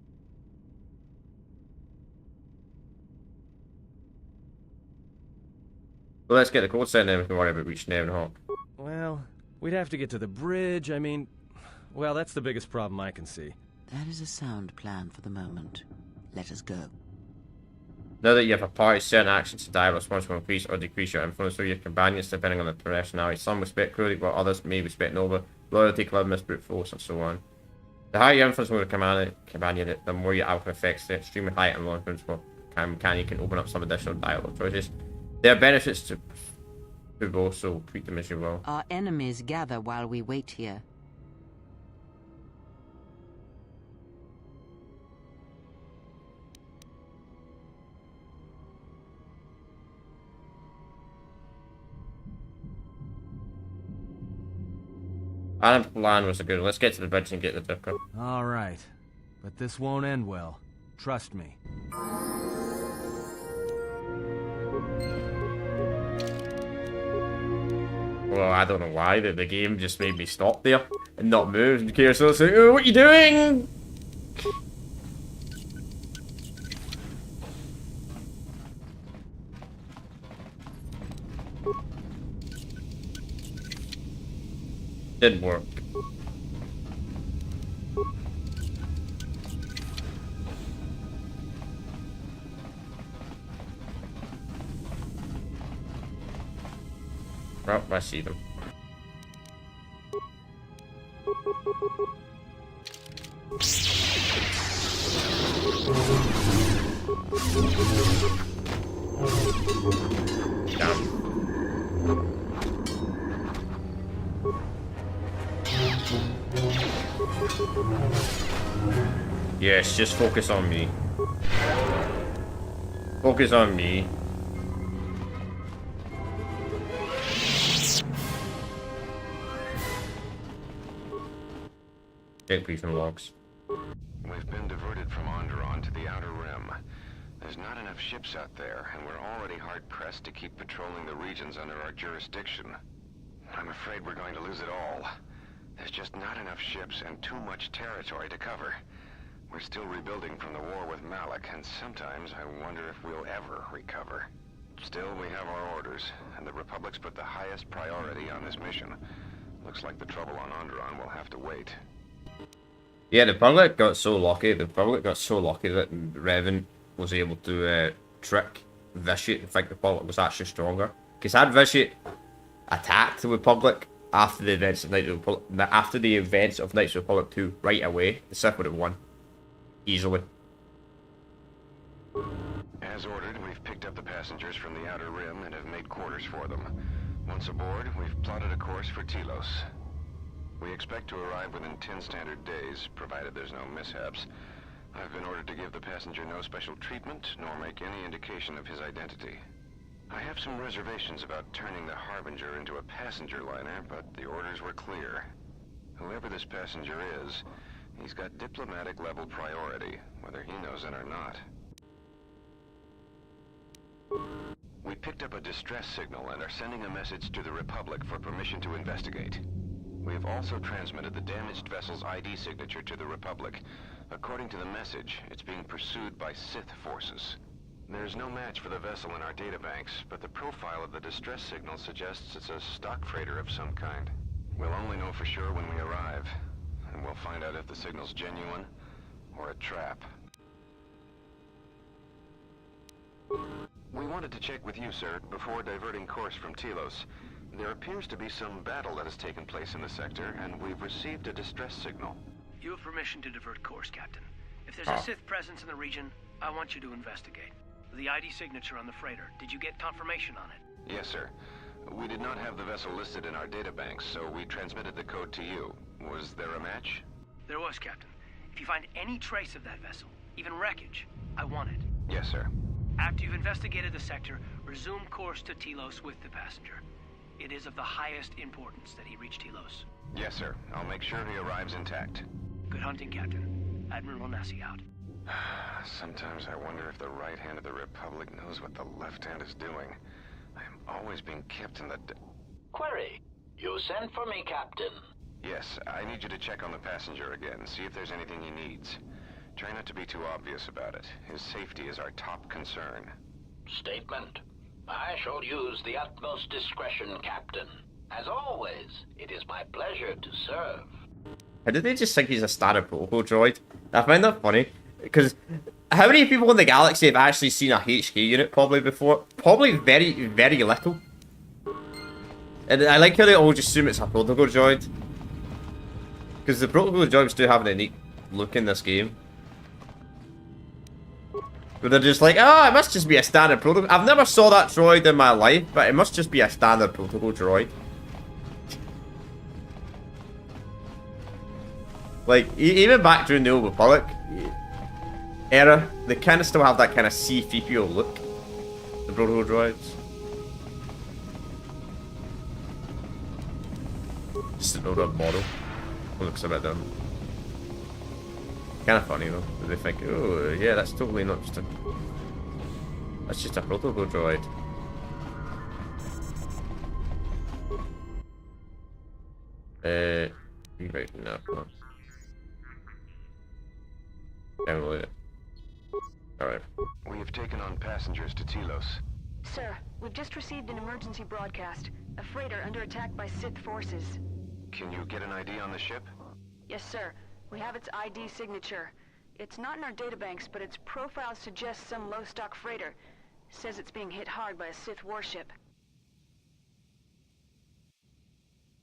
Well, let's get the code set and then we can worry about reaching Evan Hawk. Well, we'd have to get to the bridge. I mean, well, that's the biggest problem I can see. That is a sound plan for the moment. Let us go. Now that you have a party, certain actions to die response will increase or decrease your influence over your companions depending on their personality. Some respect cruelty, while others may respect noble, loyalty, cleverness, brute force, and so on. The higher your influence over the companion, the more your alpha affects the extremely high and low influence companion can open up some additional dialogue choices. There are benefits to both, so treat them as you will. Our enemies gather while we wait here. Adam's plan was a good one. Let's get to the bridge and get the Duker. All right, but this won't end well. Trust me. Well, I don't know why, the game just made me stop there and not move. And Kira's like, oh, what are you doing? Didn't work. Oh, I see them. Damn. Yes, just focus on me. Focus on me. Check briefing logs. We've been diverted from Onderon to the Outer Rim. There's not enough ships out there, and we're already hard-pressed to keep patrolling the regions under our jurisdiction. I'm afraid we're going to lose it all. There's just not enough ships and too much territory to cover. We're still rebuilding from the war with Malak, and sometimes I wonder if we'll ever recover. Still, we have our orders, and the Republic's put the highest priority on this mission. Looks like the trouble on Onderon will have to wait. Yeah, the Republic got so lucky. The Republic got so lucky that Revan was able to trick Vitiate. In fact, the Republic was actually stronger. Because had Vitiate attacked the Republic after the events of Knights of the Republic 2 right away, the Sith would have won easily. As ordered, we've picked up the passengers from the Outer Rim and have made quarters for them. Once aboard, we've plotted a course for Telos. We expect to arrive within 10 standard days, provided there's no mishaps. I've been ordered to give the passenger no special treatment, nor make any indication of his identity. I have some reservations about turning the Harbinger into a passenger liner, but the orders were clear. Whoever this passenger is, he's got diplomatic level priority, whether he knows it or not. We picked up a distress signal and are sending a message to the Republic for permission to investigate. We have also transmitted the damaged vessel's ID signature to the Republic. According to the message, it's being pursued by Sith forces. There's no match for the vessel in our databanks, but the profile of the distress signal suggests it's a stock freighter of some kind. We'll only know for sure when we arrive, and we'll find out if the signal's genuine or a trap. We wanted to check with you, sir, before diverting course from Telos. There appears to be some battle that has taken place in the sector, and we've received a distress signal. You have permission to divert course, Captain. If there's a Sith presence in the region, I want you to investigate. The ID signature on the freighter, did you get confirmation on it? Yes, sir. We did not have the vessel listed in our databanks, so we transmitted the code to you. Was there a match? There was, Captain. If you find any trace of that vessel, even wreckage, I want it. Yes, sir. After you've investigated the sector, resume course to Telos with the passenger. It is of the highest importance that he reach Telos. Yes, sir. I'll make sure he arrives intact. Good hunting, Captain. Admiral Nassi out. Sometimes I wonder if the right hand of the Republic knows what the left hand is doing. I am always being kept in the... Query. You sent for me, Captain. Yes, I need you to check on the passenger again, see if there's anything he needs. Try not to be too obvious about it. His safety is our top concern. Statement. I shall use the utmost discretion, Captain. As always, it is my pleasure to serve. How did they just think he's a standard protocol droid? I find that funny, because how many people in the galaxy have actually seen a HK unit probably before? Probably very, very little. And I like how they all just assume it's a protocol droid. Because the protocol droids do have a unique look in this game. But they're just like, oh, it must just be a standard protocol. I've never saw that droid in my life, but it must just be a standard protocol droid. Like, even back during the Old Republic era, they kind of still have that kind of C-3PO look. The protocol droids. Just an older model. Looks a bit dumb. Kind of funny though. They think, oh yeah, that's totally not just a... That's just a protocol droid. Right, no. Can't believe it. Alright. We have taken on passengers to Telos. Sir, we've just received an emergency broadcast. A freighter under attack by Sith forces. Can you get an ID on the ship? Yes, sir. We have its ID signature. It's not in our databanks, but its profile suggests some low-stock freighter. Says it's being hit hard by a Sith warship.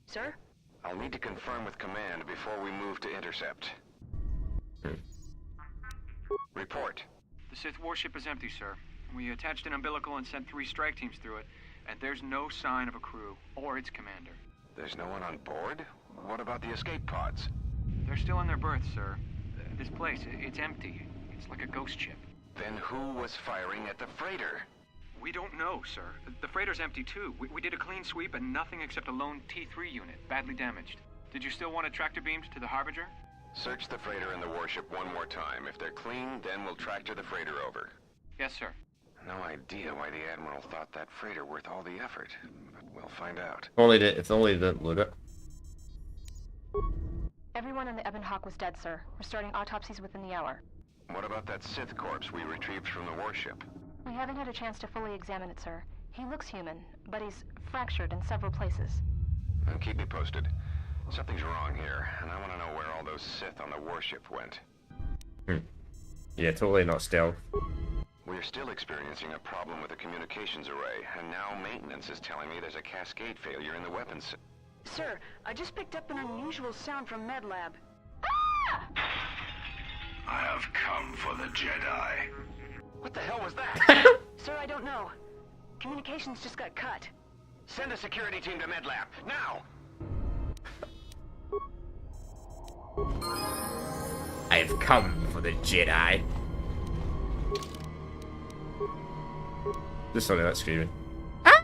Sir? I'll need to confirm with command before we move to intercept. Report. The Sith warship is empty, sir. We attached an umbilical and sent 3 strike teams through it, and there's no sign of a crew or its commander. There's no one on board? What about the escape pods? They're still in their berths, sir. This place, it's empty. It's like a ghost ship. Then who was firing at the freighter? We don't know, sir. The freighter's empty, too. We did a clean sweep and nothing except a lone T3 unit, badly damaged. Did you still want tractor beams to the Harbinger? Search the freighter and the warship one more time. If they're clean, then we'll tractor the freighter over. Yes, sir. No idea why the Admiral thought that freighter worth all the effort, but we'll find out. If only they didn't loot it. Everyone on the Ebon Hawk was dead, sir. We're starting autopsies within the hour. What about that Sith corpse we retrieved from the warship? We haven't had a chance to fully examine it, sir. He looks human, but he's fractured in several places. Then keep me posted. Something's wrong here, and I want to know where all those Sith on the warship went. Yeah, totally not stealth. We're still experiencing a problem with the communications array, and now maintenance is telling me there's a cascade failure in the weapons. Sir, I just picked up an unusual sound from MedLab. I have come for the Jedi. What the hell was that? Sir, I don't know. Communications just got cut. Send a security team to MedLab, now! I've come for the Jedi. Just sorry, that's screaming. Ah!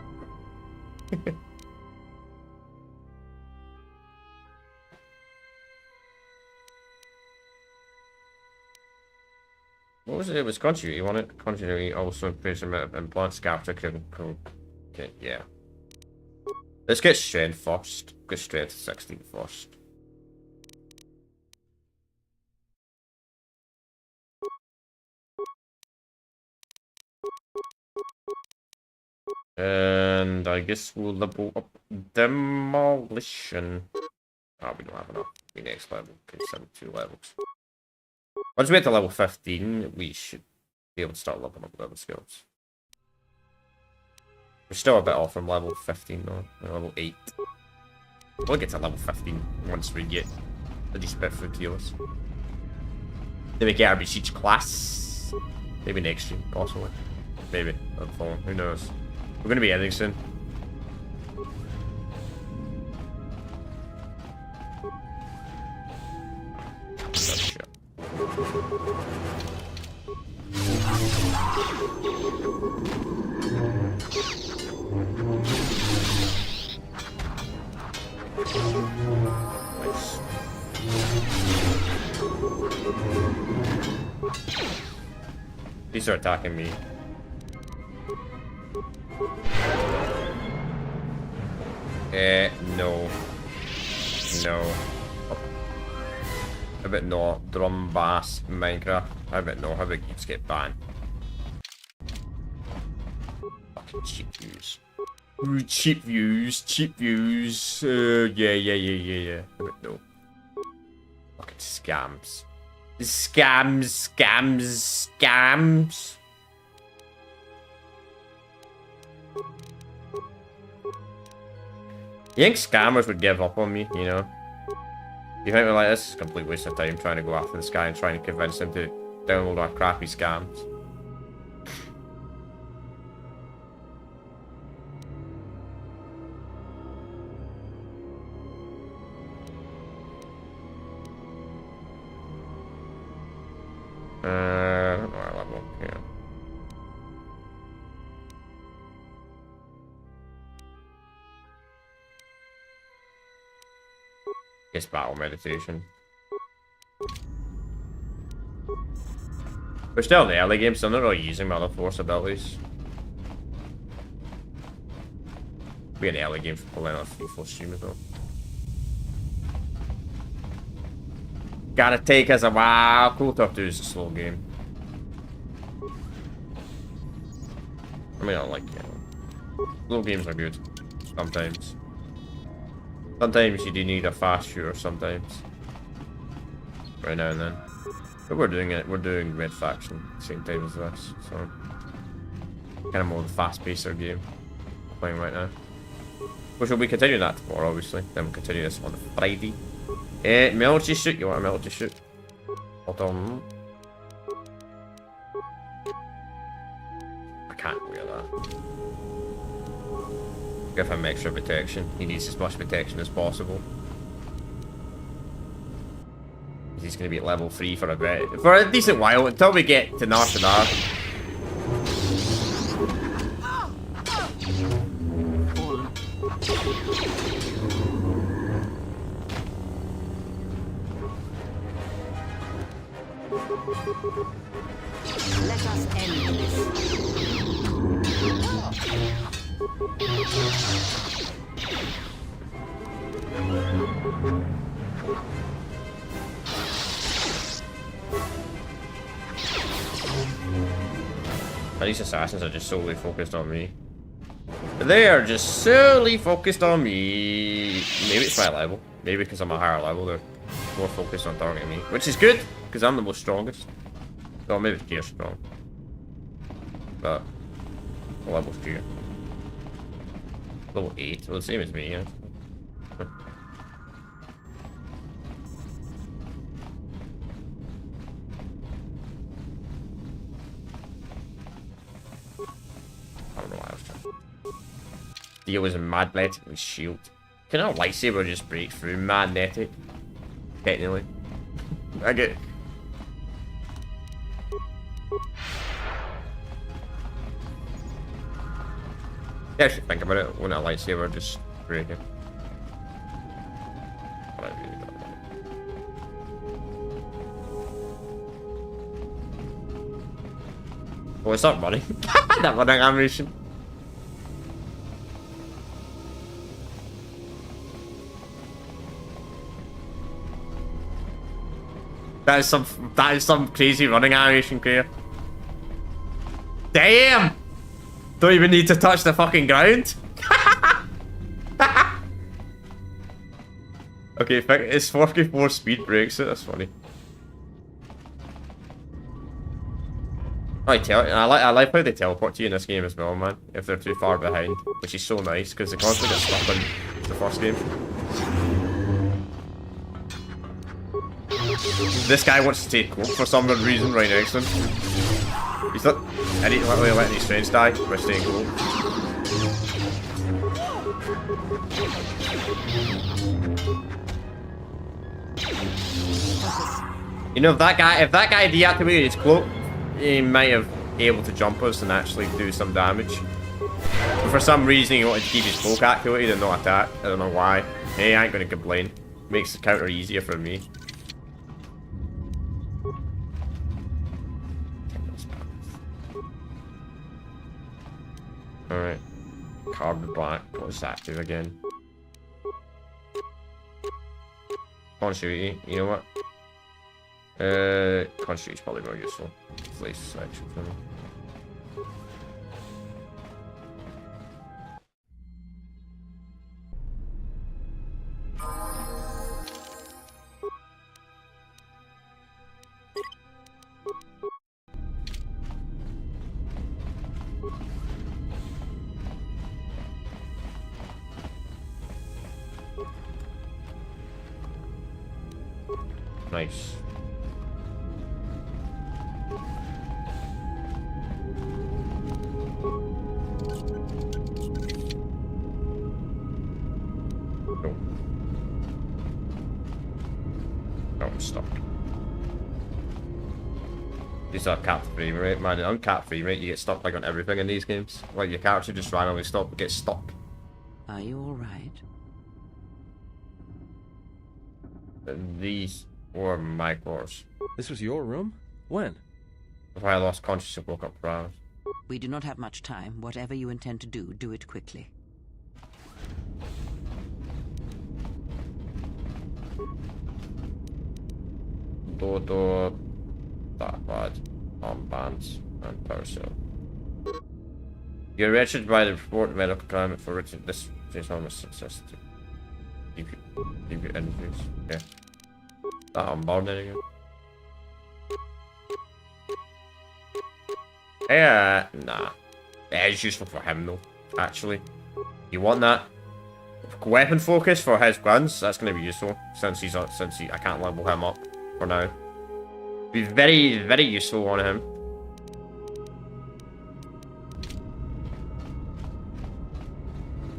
What was it? It was continuity. You want it? Continuity also increase the amount of implants capture can. Okay, yeah. Let's get strength first. Get strength 16 first. And I guess we'll level up demolition. Oh, we don't have enough. We next level. Okay, 72 levels. Once we get to level 15, we should be able to start leveling up level skills. We're still a bit off from level 15 though. We're level 8. We'll get to level 15 once we get a decent bit through tiers. Then we get our Prestige class. Maybe next stream, possibly. Maybe. Who knows? We're gonna be ending soon. Nice. These are attacking me. No. No. How about no? Drum bass Minecraft. How about no? How about you just get banned? Fucking cheap views. Ooh, cheap views. Cheap views. Yeah. How about no? Fucking scams. Scams. You think scammers would give up on me, you know? You think we're like, this is a complete waste of time trying to go after this guy and trying to convince him to download our crappy scams. I don't know our level, yeah. It's battle meditation. We're still in the early game, so I'm not really using my other force abilities. Be an early game for pulling off 3-4 streamers though. Gotta take us a while. KOTOR 2 is a slow game. I mean, I like it. Slow games are good. Sometimes. Sometimes you do need a fast shooter sometimes. Right now and then. But we're doing it. We're doing Red Faction at the same time as this. So kind of more the fast-paced game we're playing right now. Which we'll be continuing that tomorrow, obviously. Then we'll continue this on Friday. Military shoot. You want a military shoot? Hold on. I can't wear that. Give him extra protection. He needs as much protection as possible. He's going to be at level 3 for a bit. For a decent while, until we get to Narshadar. Let us end this. These assassins are just solely focused on me. They are just solely focused on me. Maybe it's my level. Maybe because I'm a higher level, they're more focused on targeting me. Which is good, because I'm the most strongest. Well, maybe Gear's strong. But the level's Gear. Level 8, well, the same as me, yeah. I don't know why I was trying. Deal was a magnetic shield. Can a lightsaber just break through magnetic? Technically. I get it. Yeah, I should think about it. Wouldn't a lightsaber just break it? But I really don't know. Oh, it's not running. That running animation. That is some crazy running animation, Claire. Damn! Don't even need to touch the fucking ground. Okay, it's 44 speed breaks it. That's funny. I like how they teleport to you in this game as well, man. If they're too far behind, which is so nice because they constantly get stuck in the first game. This guy wants to take coke for some reason right next to him. He's not. I need to literally letting his friends die by staying coke. You know, if that guy deactivated his cloak, he might have been able to jump us and actually do some damage. But for some reason, he wanted to keep his cloak activated and not attack. I don't know why. Hey, I ain't gonna complain. Makes the counter easier for me. Alright. Carbon black. What's that do again? Continuity. You know what? Continuity is probably more useful. Place selection for me. Nice. I'm stuck. These are capped frame rate, man. Uncapped frame rate, you get stuck like on everything in these games. Like your character just randomly gets stuck. Are you alright? These were my course. This was your room? When? Before I lost consciousness and woke up for hours. We do not have much time. Whatever you intend to do, do it quickly. Door, that bad, armbands, and power cell. You're registered by the report medical climate for Richard. This is almost success to keep your interviews. Yeah. That armband again. Yeah, nah. It is useful for him though, actually. You want that weapon focus for his guns? That's gonna be useful since I can't level him up for now. Be very, very useful on him.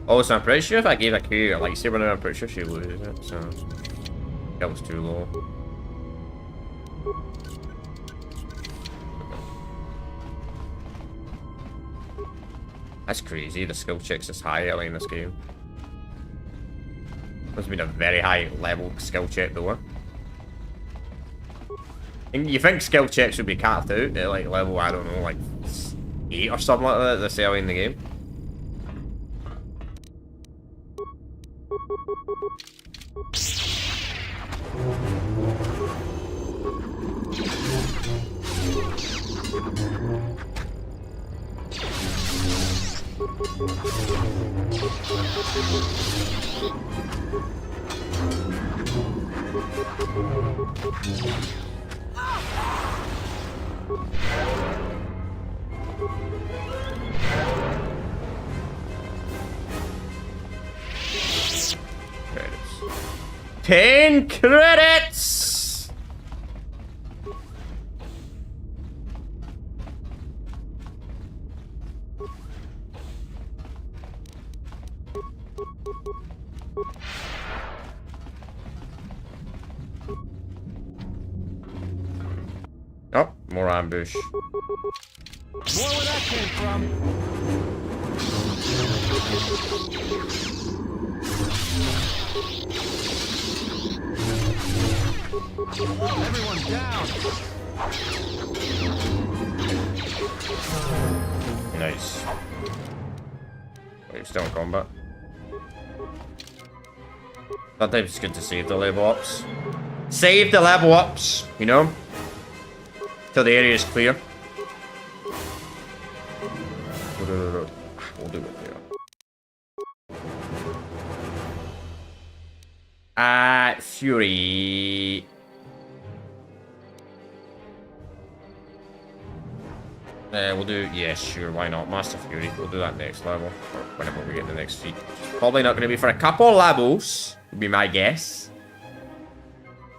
Also, I'm pretty sure if I gave a Q a lightsaber now, I'm pretty sure she loses it, so that was too low. That's crazy, the skill check's this high early in this game. Must have been a very high level skill check though. And you think skill checks would be capped out at like level, I don't know, like 8 or something like that this early in the game. Credits. 10 credits! Oh, more ambush. More where that came from. Everyone down. Nice. Wait, still in combat. Sometimes it's good to save the level ups. Save the level ups, you know? Till the area is clear. We'll do it there. Fury. We'll do, yeah, sure, why not? Master Fury, we'll do that next level, or whenever we get the next feat. Probably not going to be for a couple levels, would be my guess.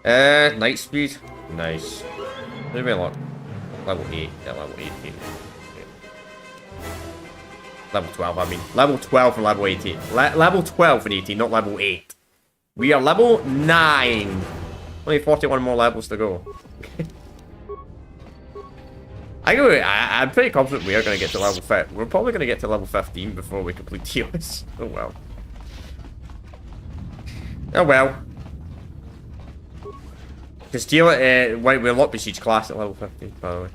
Night speed, nice. Maybe a lot. Level 8, yeah, level 18. Yeah. Level 12, I mean. Level 12 and level 18. Level 12 and 18, not level 8. We are level 9. Only 41 more levels to go. I'm pretty confident we are going to get to level 5. We're probably going to get to level 15 before we complete TOS. Oh well. Oh well. Because wait, we unlock Prestige class at level 15, by the way.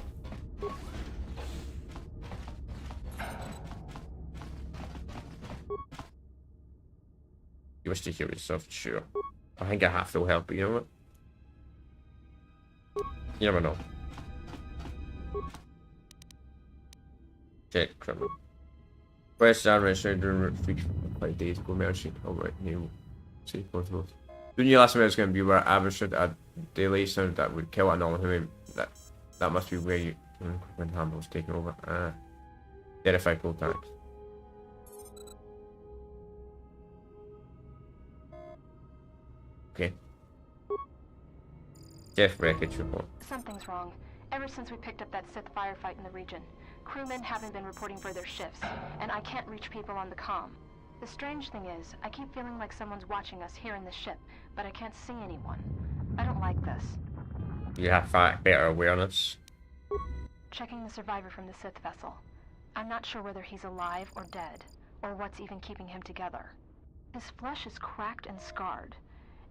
You wish to heal yourself? Sure. I think I have to help, but you know what? You never know. Check criminal. Where's down registered during 5 days ago? Mercy. Alright, new. See, both. The new last minute is going to be where I registered a delay sound that would kill an human. That must be where you when Hambo's taking over. Verify cool times. Okay. Jeff wreckage report. Something's wrong. Ever since we picked up that Sith firefight in the region, crewmen haven't been reporting for their shifts, and I can't reach people on the comm. The strange thing is, I keep feeling like someone's watching us here in the ship, but I can't see anyone. I don't like this. You have better awareness. Checking the survivor from the Sith vessel. I'm not sure whether he's alive or dead, or what's even keeping him together. His flesh is cracked and scarred,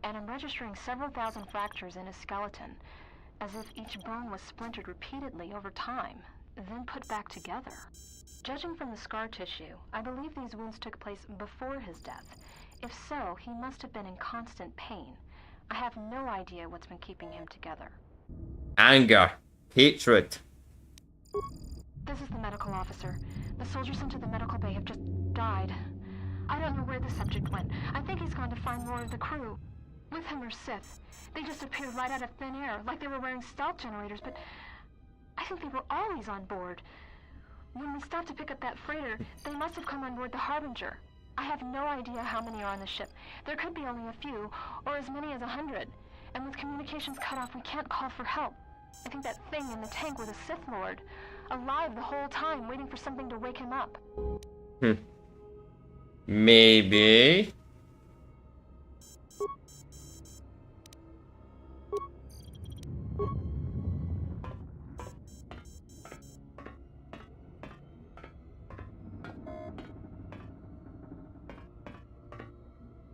and I'm registering several thousand fractures in his skeleton, as if each bone was splintered repeatedly over time, then put back together. Judging from the scar tissue, I believe these wounds took place before his death. If so, he must have been in constant pain. I have no idea what's been keeping him together. Anger. Hatred. This is the medical officer. The soldiers sent to the medical bay have just died. I don't know where the subject went. I think he's gone to find more of the crew. With him are Sith. They just appeared right out of thin air, like they were wearing stealth generators, but I think they were always on board. When we stopped to pick up that freighter, they must have come on board the Harbinger. I have no idea how many are on the ship. There could be only a few, or as many as 100. And with communications cut off, we can't call for help. I think that thing in the tank was a Sith Lord, alive the whole time, waiting for something to wake him up. Maybe.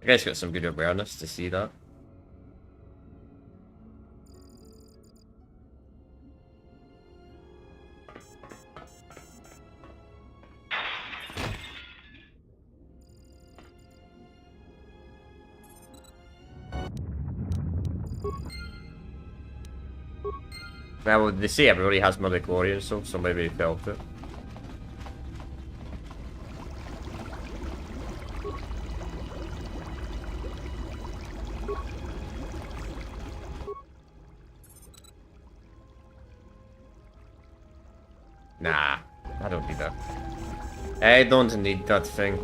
I guess got some good awareness to see that. Well, they say everybody has midichlorians, so maybe they felt it. Nah, I don't need that. I don't need that thing.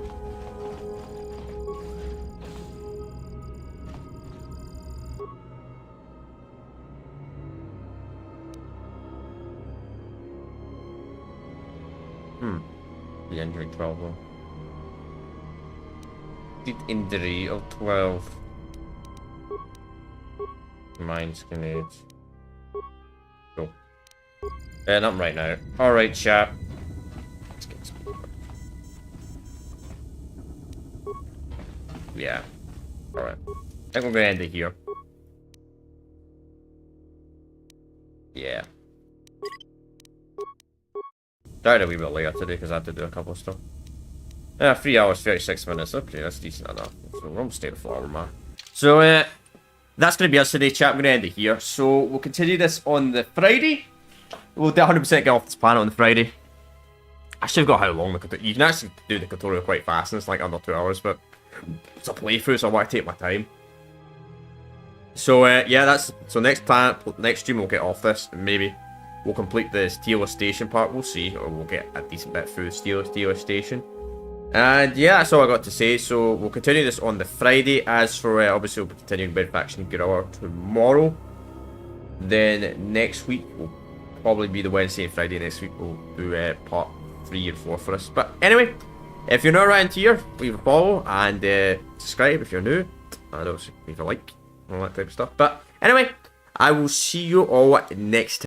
The injury 12 though. Did injury of 12. Mines grenades. Cool. Not right now. Alright, chat. Let's get some. Yeah. Alright. I think we're gonna end it here. Yeah. Died a wee bit later today because I had to do a couple of stuff. 3 hours, 36 minutes. Okay, that's decent enough. So we're almost state of flower, man. So, that's going to be us today, chat. I'm going to end it here. So we'll continue this on the Friday. We'll 100% get off this planet on the Friday. I should have got how long the KOTOR. You can actually do the KOTOR quite fast, and it's like under 2 hours, but it's a playthrough, so I want to take my time. So yeah, that's next stream we'll get off this, and maybe we'll complete the Steeler Station part. We'll see, or we'll get a decent bit through the Steeler Station. And yeah, that's all I got to say. So we'll continue this on the Friday. As for obviously we'll be continuing Bed Faction Guerrilla tomorrow. Then next week will probably be the Wednesday and Friday. Next week we'll do part 3 and 4 for us. But anyway, if you're not around here, leave a follow and subscribe if you're new, and also leave a like, all that type of stuff. But anyway, I will see you all next time.